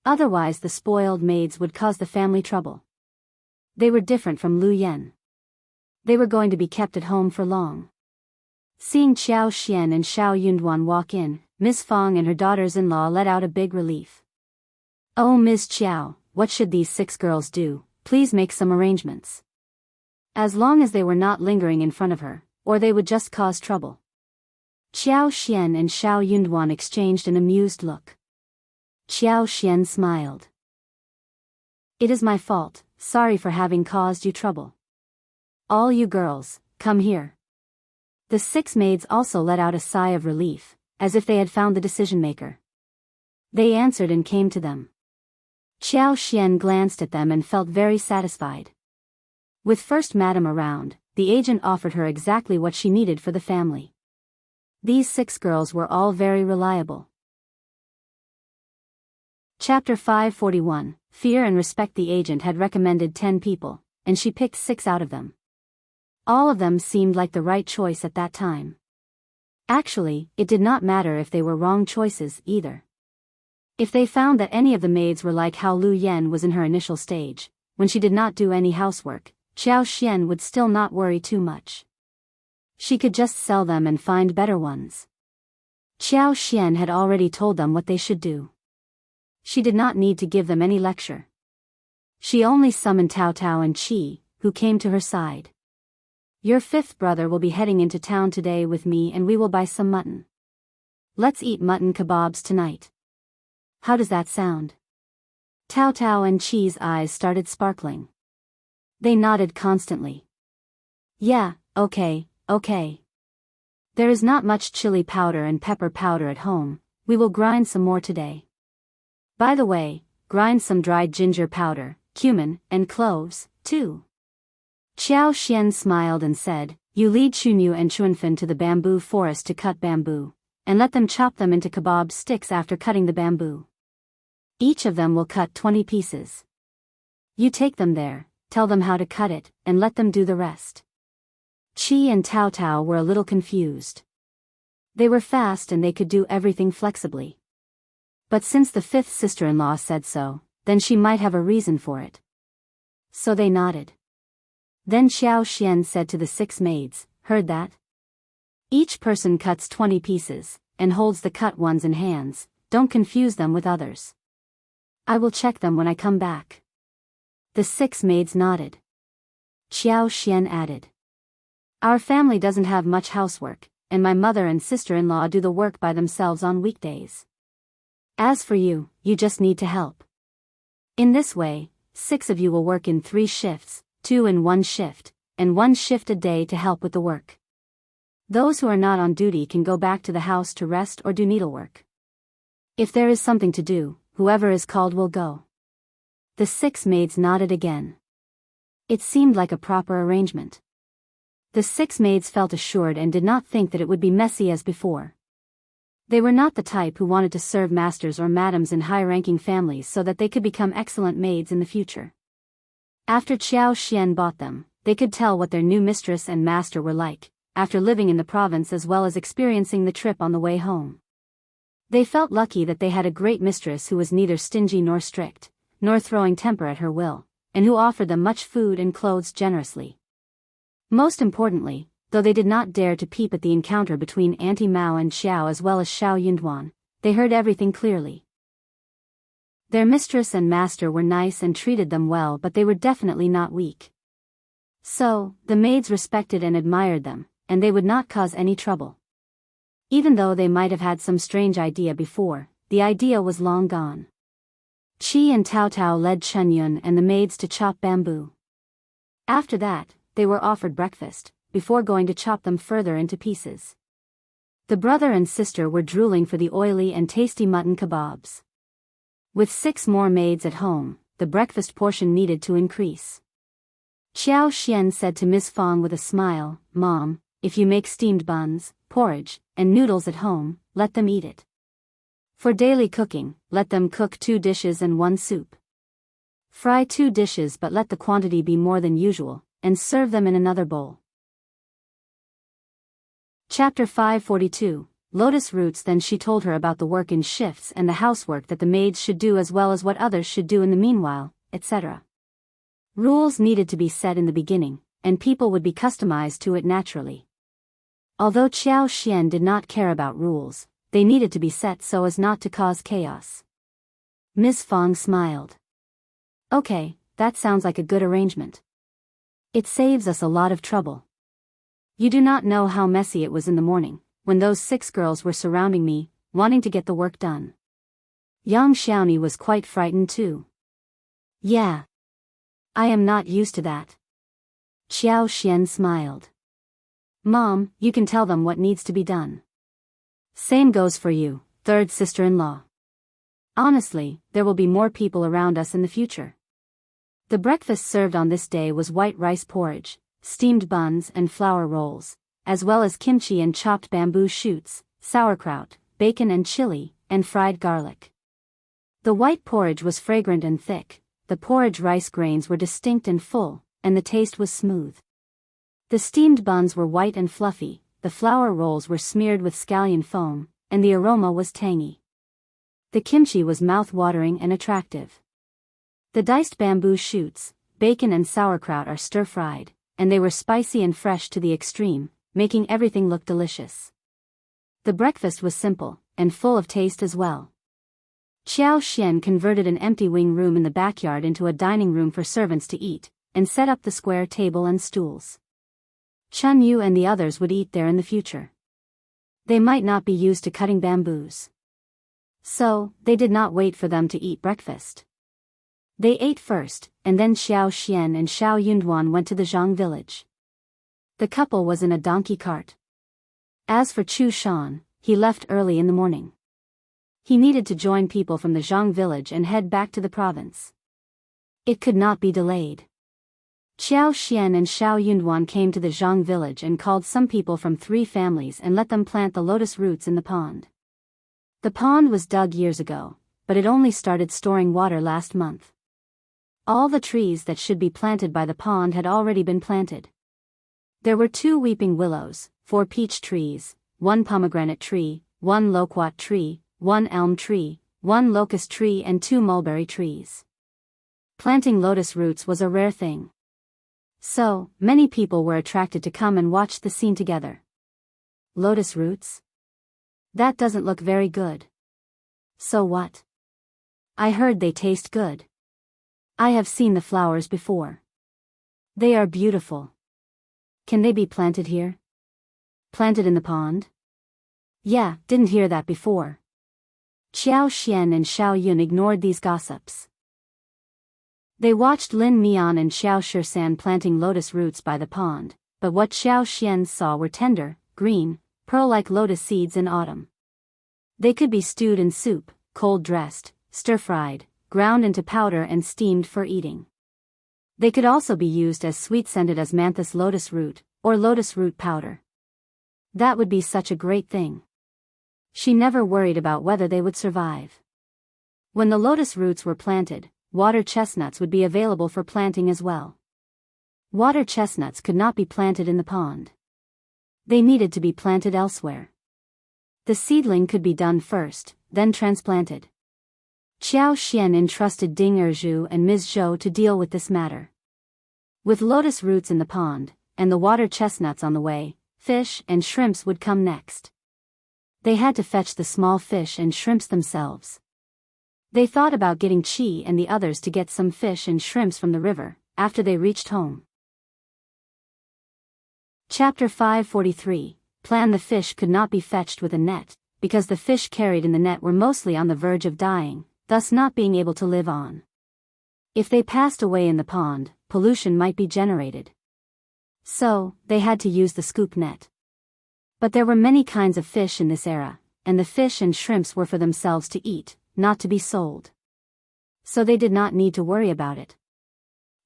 S1: Otherwise the spoiled maids would cause the family trouble. They were different from Lu Yen. They were going to be kept at home for long. Seeing Xiao Xian and Xiao Yunduan walk in, Ms. Fong and her daughters-in-law let out a big relief. Oh Ms. Qiao, what should these 6 girls do? Please make some arrangements. As long as they were not lingering in front of her, or they would just cause trouble. Xiao Xian and Xiao Yunduan exchanged an amused look. Xiao Xian smiled. It is my fault, sorry for having caused you trouble. All you girls, come here. The 6 maids also let out a sigh of relief, as if they had found the decision-maker. They answered and came to them. Xiao Xian glanced at them and felt very satisfied. With First Madam around, the agent offered her exactly what she needed for the family. These 6 girls were all very reliable. Chapter 541, Fear and Respect. The agent had recommended 10 people, and she picked 6 out of them. All of them seemed like the right choice at that time. Actually, it did not matter if they were wrong choices, either. If they found that any of the maids were like how Lu Yen was in her initial stage, when she did not do any housework, Xiao Xian would still not worry too much. She could just sell them and find better ones. Xiao Xian had already told them what they should do. She did not need to give them any lecture. She only summoned Tao Tao and Qi, who came to her side. Your fifth brother will be heading into town today with me and we will buy some mutton. Let's eat mutton kebabs tonight. How does that sound? Tao Tao and Qi's eyes started sparkling. They nodded constantly. Yeah, okay. There is not much chili powder and pepper powder at home, we will grind some more today. By the way, grind some dried ginger powder, cumin, and cloves, too. Xiao Xian smiled and said, You lead Chunyu and Chuanfen to the bamboo forest to cut bamboo, and let them chop them into kebab sticks after cutting the bamboo. Each of them will cut 20 pieces. You take them there, tell them how to cut it, and let them do the rest. Qi and Tao Tao were a little confused. They were fast and they could do everything flexibly. But since the fifth sister-in-law said so, then she might have a reason for it. So they nodded. Then Xiao Xian said to the 6 maids, Heard that? Each person cuts 20 pieces, and holds the cut ones in hands, don't confuse them with others. I will check them when I come back. The 6 maids nodded. Xiao Xian added. Our family doesn't have much housework, and my mother and sister-in-law do the work by themselves on weekdays. As for you, you just need to help. In this way, 6 of you will work in 3 shifts, 2 in 1 shift, and 1 shift a day to help with the work. Those who are not on duty can go back to the house to rest or do needlework. If there is something to do, whoever is called will go. The 6 maids nodded again. It seemed like a proper arrangement. The 6 maids felt assured and did not think that it would be messy as before. They were not the type who wanted to serve masters or madams in high-ranking families so that they could become excellent maids in the future. After Xiao Xian bought them, they could tell what their new mistress and master were like, after living in the province as well as experiencing the trip on the way home. They felt lucky that they had a great mistress who was neither stingy nor strict, nor throwing temper at her will, and who offered them much food and clothes generously. Most importantly, though they did not dare to peep at the encounter between Auntie Mao and Xiao as well as Xiao Yunduan, they heard everything clearly. Their mistress and master were nice and treated them well, but they were definitely not weak. So, the maids respected and admired them, and they would not cause any trouble. Even though they might have had some strange idea before, the idea was long gone. Qi and Tao Tao led Chunyun and the maids to chop bamboo. After that, they were offered breakfast, before going to chop them further into pieces. The brother and sister were drooling for the oily and tasty mutton kebabs. With 6 more maids at home, the breakfast portion needed to increase. Xiao Xian said to Miss Fong with a smile, Mom, if you make steamed buns, porridge, and noodles at home, let them eat it. For daily cooking, let them cook 2 dishes and 1 soup. Fry 2 dishes but let the quantity be more than usual, and serve them in another bowl. Chapter 542, Lotus Roots. Then she told her about the work in shifts and the housework that the maids should do as well as what others should do in the meanwhile, etc. Rules needed to be set in the beginning, and people would be customized to it naturally. Although Xiao Xian did not care about rules, they needed to be set so as not to cause chaos. Ms. Fong smiled. Okay, that sounds like a good arrangement. It saves us a lot of trouble. You do not know how messy it was in the morning, when those 6 girls were surrounding me, wanting to get the work done. Yang Xiaoni was quite frightened too. Yeah. I am not used to that. Xiao Xian smiled. Mom, you can tell them what needs to be done. Same goes for you, third sister-in-law. Honestly, there will be more people around us in the future. The breakfast served on this day was white rice porridge, steamed buns and flour rolls, as well as kimchi and chopped bamboo shoots, sauerkraut, bacon and chili, and fried garlic. The white porridge was fragrant and thick, the porridge rice grains were distinct and full, and the taste was smooth. The steamed buns were white and fluffy, the flour rolls were smeared with scallion foam, and the aroma was tangy. The kimchi was mouth-watering and attractive. The diced bamboo shoots, bacon and sauerkraut are stir-fried, and they were spicy and fresh to the extreme, making everything look delicious. The breakfast was simple, and full of taste as well. Xiao Xian converted an empty wing room in the backyard into a dining room for servants to eat, and set up the square table and stools. Chun Yu and the others would eat there in the future. They might not be used to cutting bamboos. So, they did not wait for them to eat breakfast. They ate first, and then Xiao Xian and Xiao Yunduan went to the Zhang village. The couple was in a donkey cart. As for Chu Shan, he left early in the morning. He needed to join people from the Zhang village and head back to the province. It could not be delayed. Xiao Xian and Xiao Yunduan came to the Zhang village and called some people from 3 families and let them plant the lotus roots in the pond. The pond was dug years ago, but it only started storing water last month. All the trees that should be planted by the pond had already been planted. There were 2 weeping willows, 4 peach trees, 1 pomegranate tree, 1 loquat tree, 1 elm tree, 1 locust tree and 2 mulberry trees. Planting lotus roots was a rare thing. So, many people were attracted to come and watch the scene together. Lotus roots? That doesn't look very good. So what? I heard they taste good. I have seen the flowers before. They are beautiful. Can they be planted here? Planted in the pond? Yeah, didn't hear that before. Xiao Xian and Xiao Yun ignored these gossips. They watched Lin Mian and Xiao Shisan planting lotus roots by the pond, but what Xiao Xian saw were tender, green, pearl-like lotus seeds in autumn. They could be stewed in soup, cold-dressed, stir-fried, ground into powder and steamed for eating. They could also be used as sweet-scented osmanthus lotus root, or lotus root powder. That would be such a great thing. She never worried about whether they would survive. When the lotus roots were planted, water chestnuts would be available for planting as well. Water chestnuts could not be planted in the pond. They needed to be planted elsewhere. The seedling could be done first, then transplanted. Xiao Xian entrusted Ding Erzhu and Ms. Zhou to deal with this matter. With lotus roots in the pond, and the water chestnuts on the way, fish and shrimps would come next. They had to fetch the small fish and shrimps themselves. They thought about getting Qi and the others to get some fish and shrimps from the river, after they reached home. Chapter 543, Plan. The fish could not be fetched with a net, because the fish carried in the net were mostly on the verge of dying, thus not being able to live on. If they passed away in the pond, pollution might be generated. So, they had to use the scoop net. But there were many kinds of fish in this era, and the fish and shrimps were for themselves to eat, not to be sold. So they did not need to worry about it.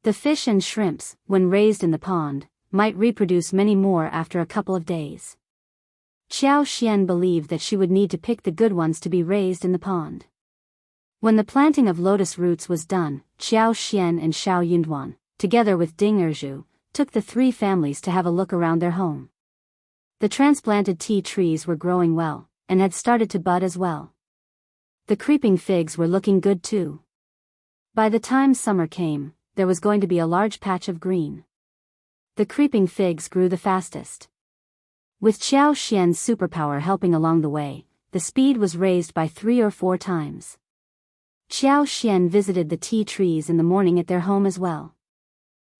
S1: The fish and shrimps, when raised in the pond, might reproduce many more after a couple of days. Xiao Xian believed that she would need to pick the good ones to be raised in the pond. When the planting of lotus roots was done, Xiao Xian and Xiao Yunduan, together with Ding Erzhu, took the 3 families to have a look around their home. The transplanted tea trees were growing well, and had started to bud as well. The creeping figs were looking good too. By the time summer came, there was going to be a large patch of green. The creeping figs grew the fastest. With Xiao Xian's superpower helping along the way, the speed was raised by 3 or 4 times. Xiao Xian visited the tea trees in the morning at their home as well.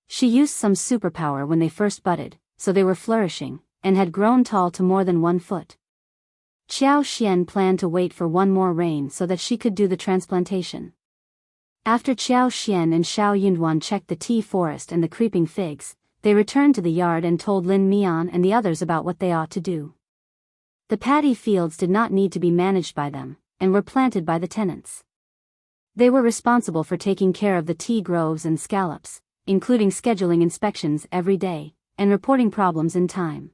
S1: She used some superpower when they first budded, so they were flourishing, and had grown tall to more than 1 foot. Xiao Xian planned to wait for 1 more rain so that she could do the transplantation. After Xiao Xian and Xiao Yunduan checked the tea forest and the creeping figs, they returned to the yard and told Lin Mian and the others about what they ought to do. The paddy fields did not need to be managed by them, and were planted by the tenants. They were responsible for taking care of the tea groves and scallops, including scheduling inspections every day, and reporting problems in time.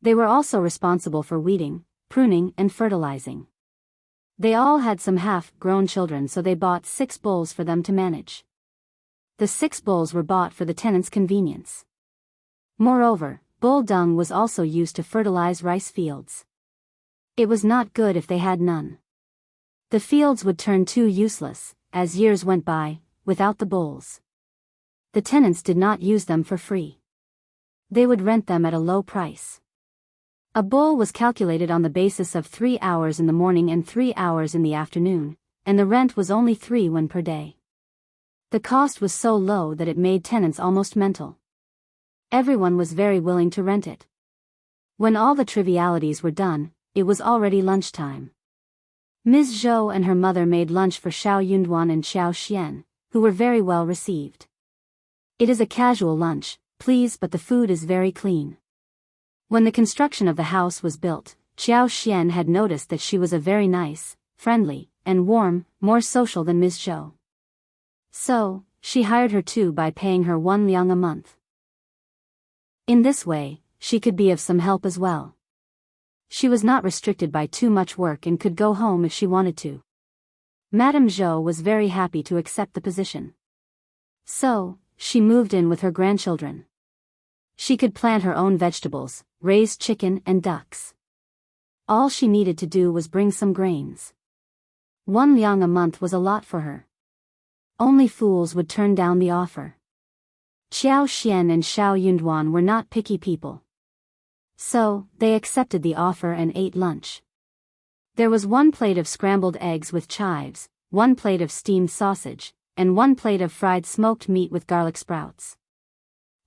S1: They were also responsible for weeding, pruning and fertilizing. They all had some half-grown children, so they bought 6 bulls for them to manage. The 6 bulls were bought for the tenants' convenience. Moreover, bull dung was also used to fertilize rice fields. It was not good if they had none. The fields would turn too useless, as years went by, without the bulls. The tenants did not use them for free. They would rent them at a low price. A bull was calculated on the basis of 3 hours in the morning and 3 hours in the afternoon, and the rent was only 3 won per day. The cost was so low that it made tenants almost mental. Everyone was very willing to rent it. When all the trivialities were done, it was already lunchtime. Ms. Zhou and her mother made lunch for Xiao Yunduan and Xiao Xian, who were very well received. It is a casual lunch, please, but the food is very clean. When the construction of the house was built, Xiao Xian had noticed that she was a very nice, friendly, and warm, more social than Ms. Zhou. So, she hired her too by paying her 1 liang a month. In this way, she could be of some help as well. She was not restricted by too much work and could go home if she wanted to. Madame Zhou was very happy to accept the position. So, she moved in with her grandchildren. She could plant her own vegetables, raise chicken and ducks. All she needed to do was bring some grains. 1 liang a month was a lot for her. Only fools would turn down the offer. Xiao Xian and Xiao Yunduan were not picky people. So, they accepted the offer and ate lunch. There was 1 plate of scrambled eggs with chives, 1 plate of steamed sausage, and 1 plate of fried smoked meat with garlic sprouts.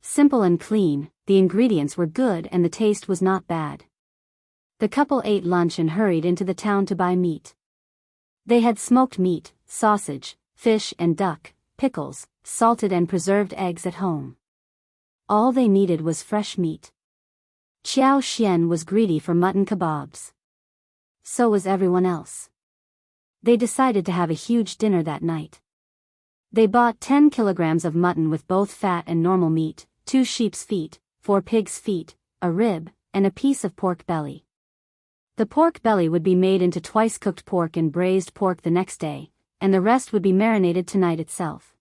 S1: Simple and clean, the ingredients were good and the taste was not bad. The couple ate lunch and hurried into the town to buy meat. They had smoked meat, sausage, fish and duck, pickles, salted and preserved eggs at home. All they needed was fresh meat. Xiao Xian was greedy for mutton kebabs. So was everyone else. They decided to have a huge dinner that night. They bought 10 kilograms of mutton with both fat and normal meat, 2 sheep's feet, 4 pig's feet, a rib, and a piece of pork belly. The pork belly would be made into twice-cooked pork and braised pork the next day, and the rest would be marinated tonight itself.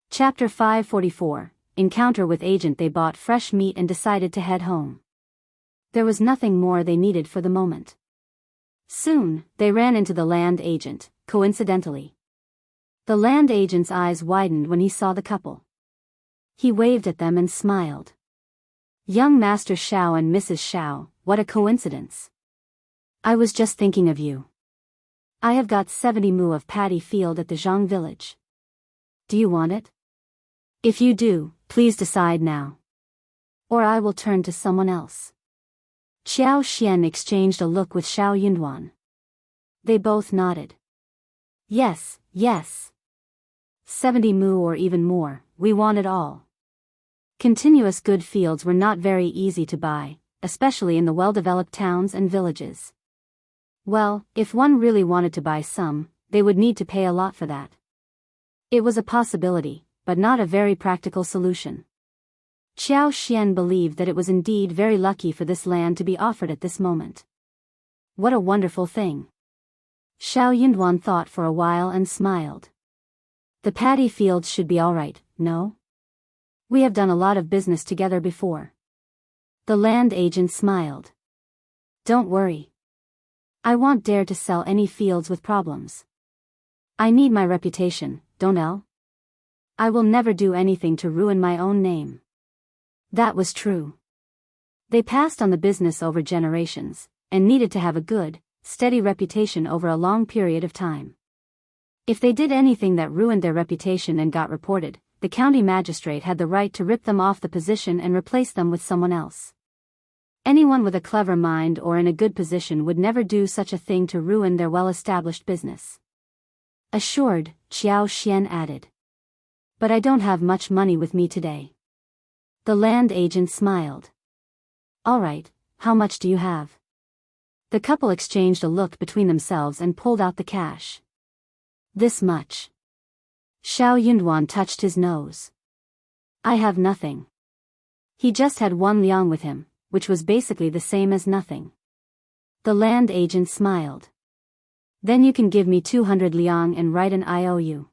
S1: Chapter 544. Encounter with Agent. They bought fresh meat and decided to head home. There was nothing more they needed for the moment. Soon, they ran into the land agent, coincidentally. The land agent's eyes widened when he saw the couple. He waved at them and smiled. Young Master Xiao and Mrs. Xiao, what a coincidence. I was just thinking of you. I have got 70 mu of paddy field at the Zhang village. Do you want it? If you do, please decide now. Or I will turn to someone else. Xiao Xian exchanged a look with Xiao Yunduan. They both nodded. Yes, yes. 70 mu or even more, we want it all. Continuous good fields were not very easy to buy, especially in the well-developed towns and villages. Well, if one really wanted to buy some, they would need to pay a lot for that. It was a possibility, but not a very practical solution. Xiao Xian believed that it was indeed very lucky for this land to be offered at this moment. What a wonderful thing. Xiao Yunduan thought for a while and smiled. The paddy fields should be all right, no? We have done a lot of business together before. The land agent smiled. Don't worry. I won't dare to sell any fields with problems. I need my reputation, don't I? I will never do anything to ruin my own name. That was true. They passed on the business over generations, and needed to have a good, steady reputation over a long period of time. If they did anything that ruined their reputation and got reported, the county magistrate had the right to rip them off the position and replace them with someone else. Anyone with a clever mind or in a good position would never do such a thing to ruin their well-established business. Assured, Xiao Xian added. But I don't have much money with me today. The land agent smiled. All right, how much do you have? The couple exchanged a look between themselves and pulled out the cash. This much. Xiao Yunduan touched his nose. I have nothing. He just had 1 liang with him, which was basically the same as nothing. The land agent smiled. Then you can give me 200 liang and write an IOU.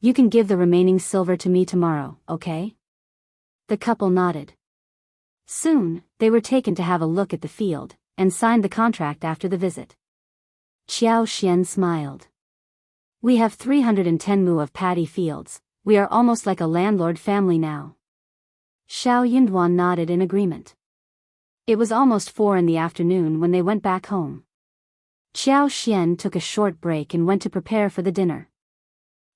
S1: You can give the remaining silver to me tomorrow, okay? The couple nodded. Soon, they were taken to have a look at the field, and signed the contract after the visit. Xiao Xian smiled. We have 310 mu of paddy fields, we are almost like a landlord family now. Xiao Yunduan nodded in agreement. It was almost 4 in the afternoon when they went back home. Xiao Xian took a short break and went to prepare for the dinner.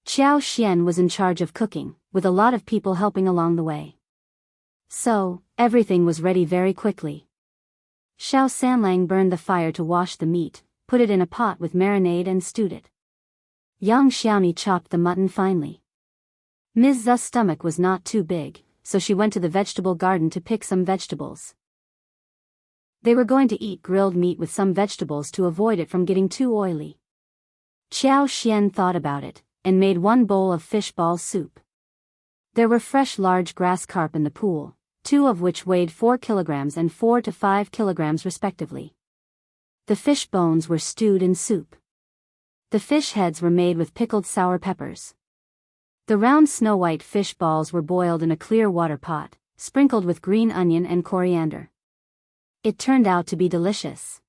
S1: Xiao Xian was in charge of cooking, with a lot of people helping along the way. So, everything was ready very quickly. Xiao Sanlang burned the fire to wash the meat, put it in a pot with marinade and stewed it. Yang Xiaoni chopped the mutton finely. Ms. Zu's stomach was not too big, so she went to the vegetable garden to pick some vegetables. They were going to eat grilled meat with some vegetables to avoid it from getting too oily. Xiao Xian thought about it, and made 1 bowl of fish ball soup. There were fresh large grass carp in the pool, 2 of which weighed 4 kilograms and 4 to 5 kilograms respectively. The fish bones were stewed in soup. The fish heads were made with pickled sour peppers. The round snow-white fish balls were boiled in a clear water pot, sprinkled with green onion and coriander. It turned out to be delicious.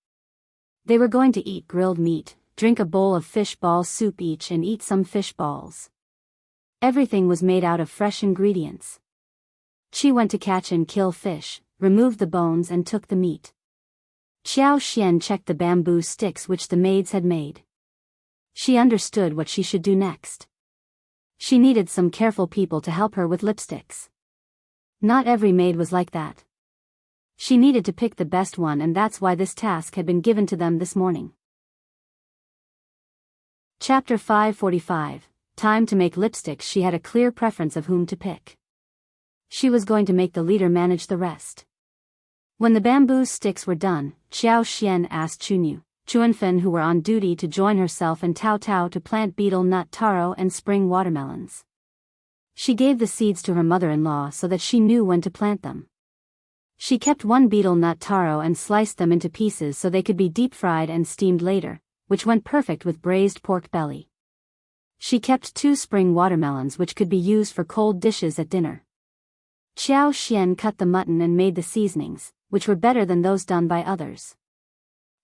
S1: They were going to eat grilled meat, drink a bowl of fish ball soup each and eat some fish balls. Everything was made out of fresh ingredients. She went to catch and kill fish, removed the bones and took the meat. Xiao Xian checked the bamboo sticks which the maids had made. She understood what she should do next. She needed some careful people to help her with lipsticks. Not every maid was like that. She needed to pick the best one, and that's why this task had been given to them this morning. Chapter 545. Time to make lipsticks. She had a clear preference of whom to pick. She was going to make the leader manage the rest. When the bamboo sticks were done, Xiao Xian asked Chunyu, Chuanfen, who were on duty, to join herself and Tao Tao to plant betel nut taro and spring watermelons. She gave the seeds to her mother-in-law so that she knew when to plant them. She kept 1 betel nut taro and sliced them into pieces so they could be deep-fried and steamed later, which went perfect with braised pork belly. She kept 2 spring watermelons which could be used for cold dishes at dinner. Xiao Xian cut the mutton and made the seasonings, which were better than those done by others.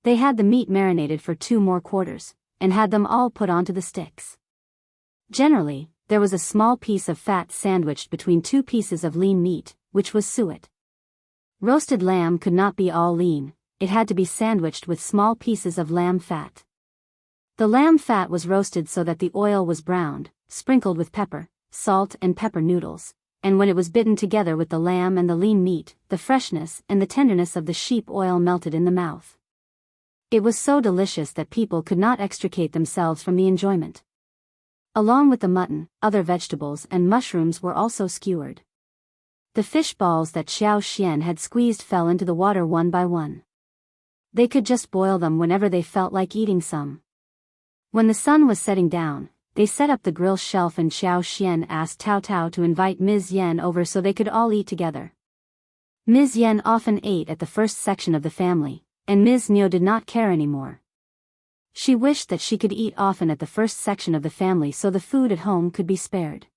S1: They had the meat marinated for 2 more quarters, and had them all put onto the sticks. Generally, there was a small piece of fat sandwiched between 2 pieces of lean meat, which was suet. Roasted lamb could not be all lean, it had to be sandwiched with small pieces of lamb fat. The lamb fat was roasted so that the oil was browned, sprinkled with pepper, salt and pepper noodles, and when it was bitten together with the lamb and the lean meat, the freshness and the tenderness of the sheep oil melted in the mouth. It was so delicious that people could not extricate themselves from the enjoyment. Along with the mutton, other vegetables and mushrooms were also skewered. The fish balls that Xiao Xian had squeezed fell into the water one by one. They could just boil them whenever they felt like eating some. When the sun was setting down, they set up the grill shelf and Xiao Xian asked Tao Tao to invite Ms. Yan over so they could all eat together. Ms. Yan often ate at the first section of the family, and Ms. Niu did not care anymore. She wished that she could eat often at the first section of the family so the food at home could be spared.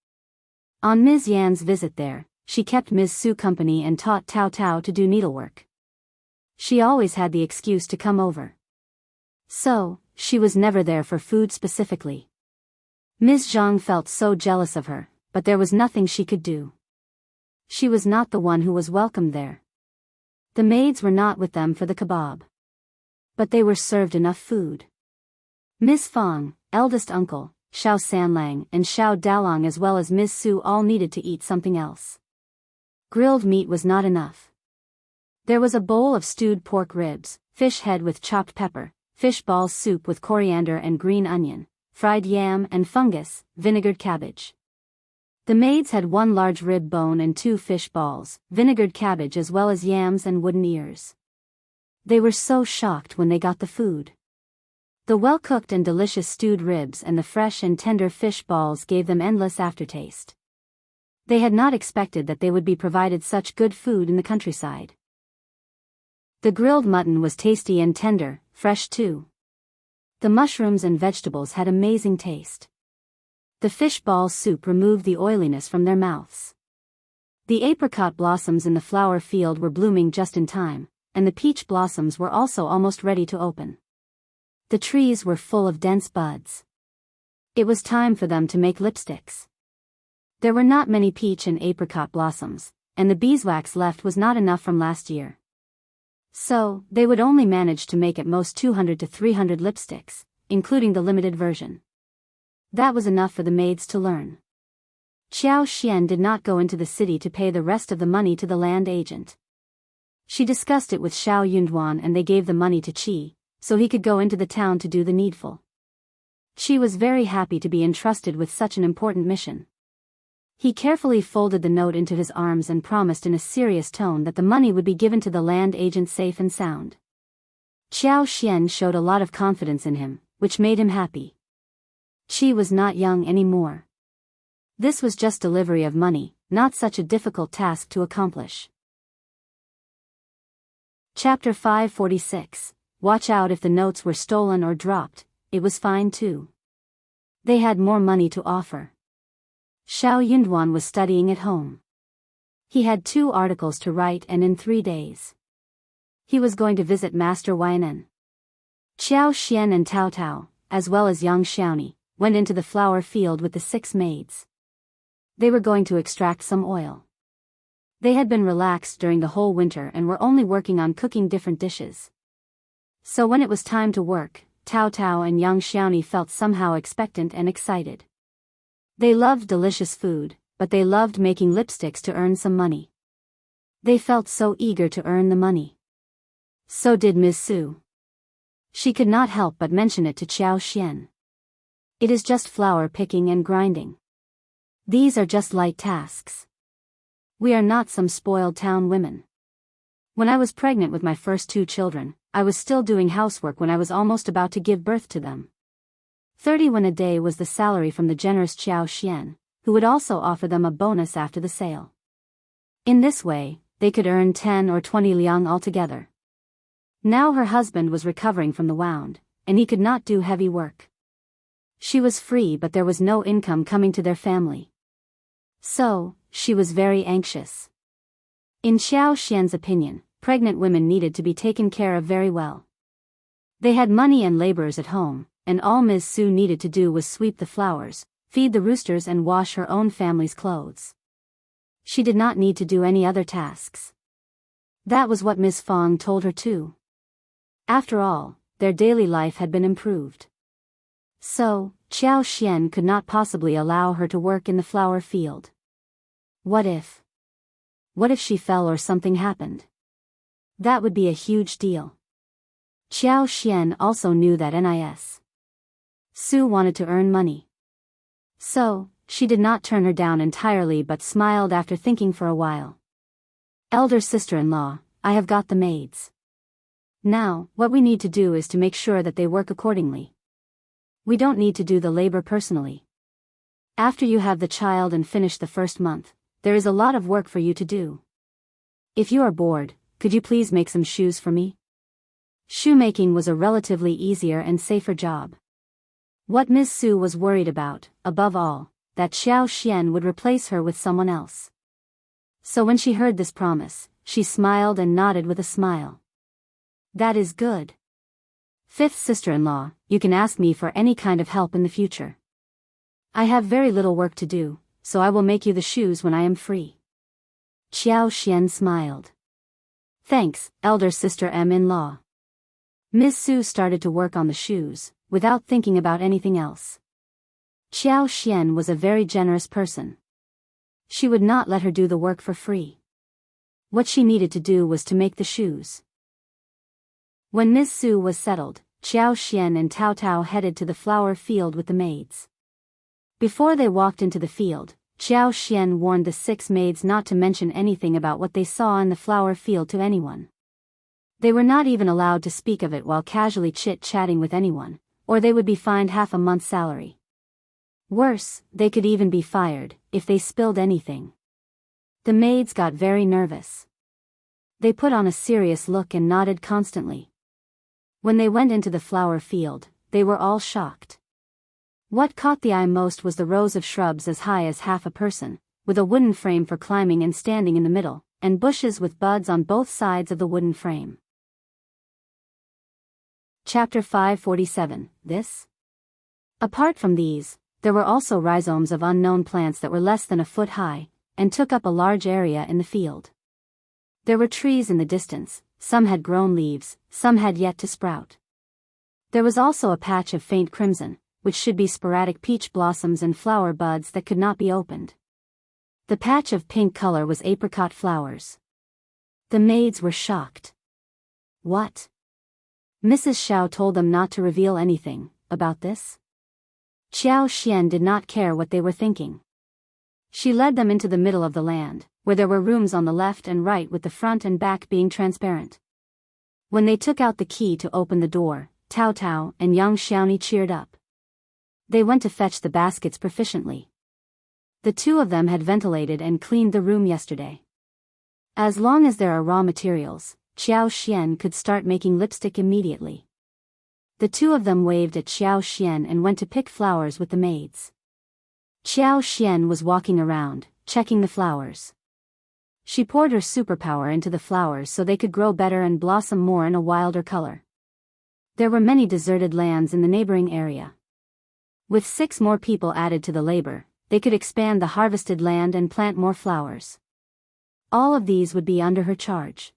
S1: On Ms. Yan's visit there, she kept Ms. Su company and taught Tao Tao to do needlework. She always had the excuse to come over. So, she was never there for food specifically. Ms. Zhang felt so jealous of her, but there was nothing she could do. She was not the one who was welcomed there. The maids were not with them for the kebab. But they were served enough food. Ms. Fang, eldest uncle, Xiao Sanlang and Xiao Dalong as well as Ms. Su all needed to eat something else. Grilled meat was not enough. There was a bowl of stewed pork ribs, fish head with chopped pepper, fish ball soup with coriander and green onion, fried yam and fungus, vinegared cabbage. The maids had 1 large rib bone and 2 fish balls, vinegared cabbage as well as yams and wooden ears. They were so shocked when they got the food. The well-cooked and delicious stewed ribs and the fresh and tender fish balls gave them endless aftertaste. They had not expected that they would be provided such good food in the countryside. The grilled mutton was tasty and tender, fresh too. The mushrooms and vegetables had amazing taste. The fish ball soup removed the oiliness from their mouths. The apricot blossoms in the flower field were blooming just in time, and the peach blossoms were also almost ready to open. The trees were full of dense buds. It was time for them to make lipsticks. There were not many peach and apricot blossoms, and the beeswax left was not enough from last year. So, they would only manage to make at most 200 to 300 lipsticks, including the limited version. That was enough for the maids to learn. Xiao Xian did not go into the city to pay the rest of the money to the land agent. She discussed it with Xiao Yunduan and they gave the money to Qi, so he could go into the town to do the needful. Qi was very happy to be entrusted with such an important mission. He carefully folded the note into his arms and promised in a serious tone that the money would be given to the land agent safe and sound. Xiao Xian showed a lot of confidence in him, which made him happy. Qi was not young anymore. This was just delivery of money, not such a difficult task to accomplish. Chapter 546. Watch out if the notes were stolen or dropped, it was fine too. They had more money to offer. Xiao Yunduan was studying at home. He had 2 articles to write and in 3 days. He was going to visit Master Weinan. Xiao Xian and Tao Tao, as well as young Xiaoni, went into the flower field with the 6 maids. They were going to extract some oil. They had been relaxed during the whole winter and were only working on cooking different dishes. So when it was time to work, Tao Tao and young Xiaoni felt somehow expectant and excited. They loved delicious food, but they loved making lipsticks to earn some money. They felt so eager to earn the money. So did Ms. Su. She could not help but mention it to Xiao Xian. It is just flour picking and grinding. These are just light tasks. We are not some spoiled town women. When I was pregnant with my first 2 children, I was still doing housework when I was almost about to give birth to them. 30 won a day was the salary from the generous Xiao Xian, who would also offer them a bonus after the sale. In this way, they could earn 10 or 20 liang altogether. Now her husband was recovering from the wound, and he could not do heavy work. She was free but there was no income coming to their family. So, she was very anxious. In Xiao Xian's opinion, pregnant women needed to be taken care of very well. They had money and laborers at home, and all Ms. Su needed to do was sweep the flowers, feed the roosters and wash her own family's clothes. She did not need to do any other tasks. That was what Ms. Fong told her too. After all, their daily life had been improved. So, Xiao Xian could not possibly allow her to work in the flower field. What if? What if she fell or something happened? That would be a huge deal. Xiao Xian also knew that Nis. Su wanted to earn money. So, she did not turn her down entirely but smiled after thinking for a while. Elder sister-in-law, I have got the maids. Now, what we need to do is to make sure that they work accordingly. We don't need to do the labor personally. After you have the child and finish the first month, there is a lot of work for you to do. If you are bored, could you please make some shoes for me? Shoemaking was a relatively easier and safer job. What Ms. Su was worried about, above all, that Xiao Xian would replace her with someone else. So when she heard this promise, she smiled and nodded with a smile. That is good. 5th sister-in-law, you can ask me for any kind of help in the future. I have very little work to do, so I will make you the shoes when I am free. Xiao Xian smiled. Thanks, elder sister-in-law. Ms. Su started to work on the shoes, without thinking about anything else. Xiao Xian was a very generous person. She would not let her do the work for free. What she needed to do was to make the shoes. When Ms. Su was settled, Xiao Xian and Tao Tao headed to the flower field with the maids. Before they walked into the field, Xiao Xian warned the 6 maids not to mention anything about what they saw in the flower field to anyone. They were not even allowed to speak of it while casually chit-chatting with anyone, or they would be fined half a month's salary. Worse, they could even be fired, if they spilled anything. The maids got very nervous. They put on a serious look and nodded constantly. When they went into the flower field, they were all shocked. What caught the eye most was the rows of shrubs as high as half a person, with a wooden frame for climbing and standing in the middle, and bushes with buds on both sides of the wooden frame. Chapter 547, This. Apart from these, there were also rhizomes of unknown plants that were less than a foot high, and took up a large area in the field. There were trees in the distance, some had grown leaves, some had yet to sprout. There was also a patch of faint crimson, which should be sporadic peach blossoms and flower buds that could not be opened. The patch of pink color was apricot flowers. The maids were shocked. What? Mrs. Xiao told them not to reveal anything about this. Xiao Xian did not care what they were thinking. She led them into the middle of the land, where there were rooms on the left and right with the front and back being transparent. When they took out the key to open the door, Tao Tao and young Xiaoni cheered up. They went to fetch the baskets proficiently. The two of them had ventilated and cleaned the room yesterday. As long as there are raw materials, Xiao Xian could start making lipstick immediately. The two of them waved at Xiao Xian and went to pick flowers with the maids. Xiao Xian was walking around, checking the flowers. She poured her superpower into the flowers so they could grow better and blossom more in a wilder color. There were many deserted lands in the neighboring area. With 6 more people added to the labor, they could expand the harvested land and plant more flowers. All of these would be under her charge.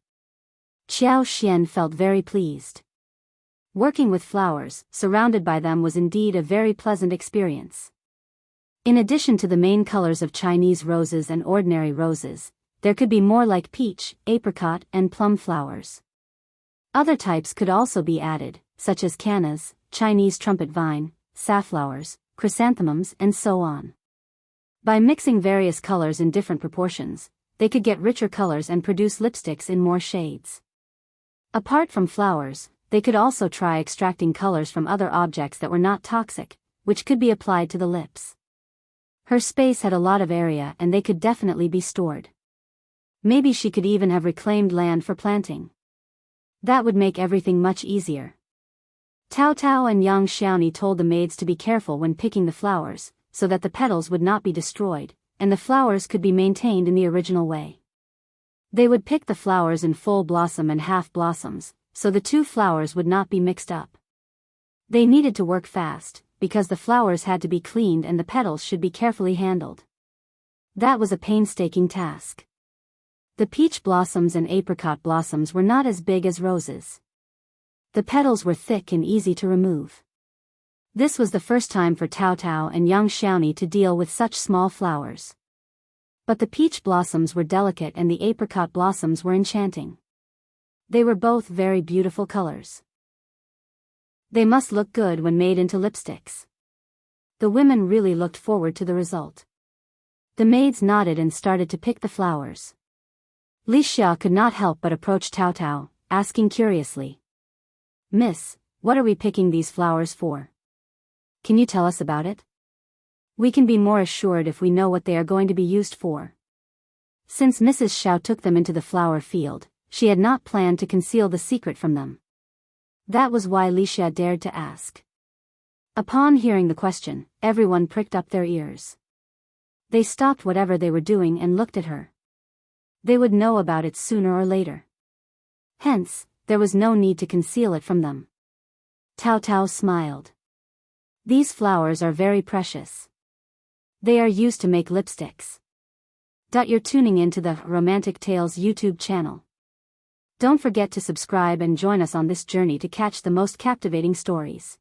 S1: Xiao Xian felt very pleased. Working with flowers, surrounded by them, was indeed a very pleasant experience. In addition to the main colors of Chinese roses and ordinary roses, there could be more like peach, apricot, and plum flowers. Other types could also be added, such as cannas, Chinese trumpet vine, safflowers, chrysanthemums, and so on. By mixing various colors in different proportions, they could get richer colors and produce lipsticks in more shades. Apart from flowers, they could also try extracting colors from other objects that were not toxic, which could be applied to the lips. Her space had a lot of area and they could definitely be stored. Maybe she could even have reclaimed land for planting. That would make everything much easier. Tao Tao and young Xiaoni told the maids to be careful when picking the flowers, so that the petals would not be destroyed, and the flowers could be maintained in the original way. They would pick the flowers in full blossom and half blossoms, so the two flowers would not be mixed up. They needed to work fast, because the flowers had to be cleaned and the petals should be carefully handled. That was a painstaking task. The peach blossoms and apricot blossoms were not as big as roses. The petals were thick and easy to remove. This was the first time for Tao Tao and young Xiaoni to deal with such small flowers. But the peach blossoms were delicate and the apricot blossoms were enchanting. They were both very beautiful colors. They must look good when made into lipsticks. The women really looked forward to the result. The maids nodded and started to pick the flowers. Li Xia could not help but approach Tao Tao, asking curiously, "Miss, what are we picking these flowers for? Can you tell us about it? We can be more assured if we know what they are going to be used for." Since Mrs. Xiao took them into the flower field, she had not planned to conceal the secret from them. That was why Li Xia dared to ask. Upon hearing the question, everyone pricked up their ears. They stopped whatever they were doing and looked at her. They would know about it sooner or later. Hence, there was no need to conceal it from them. Tao Tao smiled. These flowers are very precious. They are used to make lipsticks. You're tuning into the Romantic Tales YouTube channel. Don't forget to subscribe and join us on this journey to catch the most captivating stories.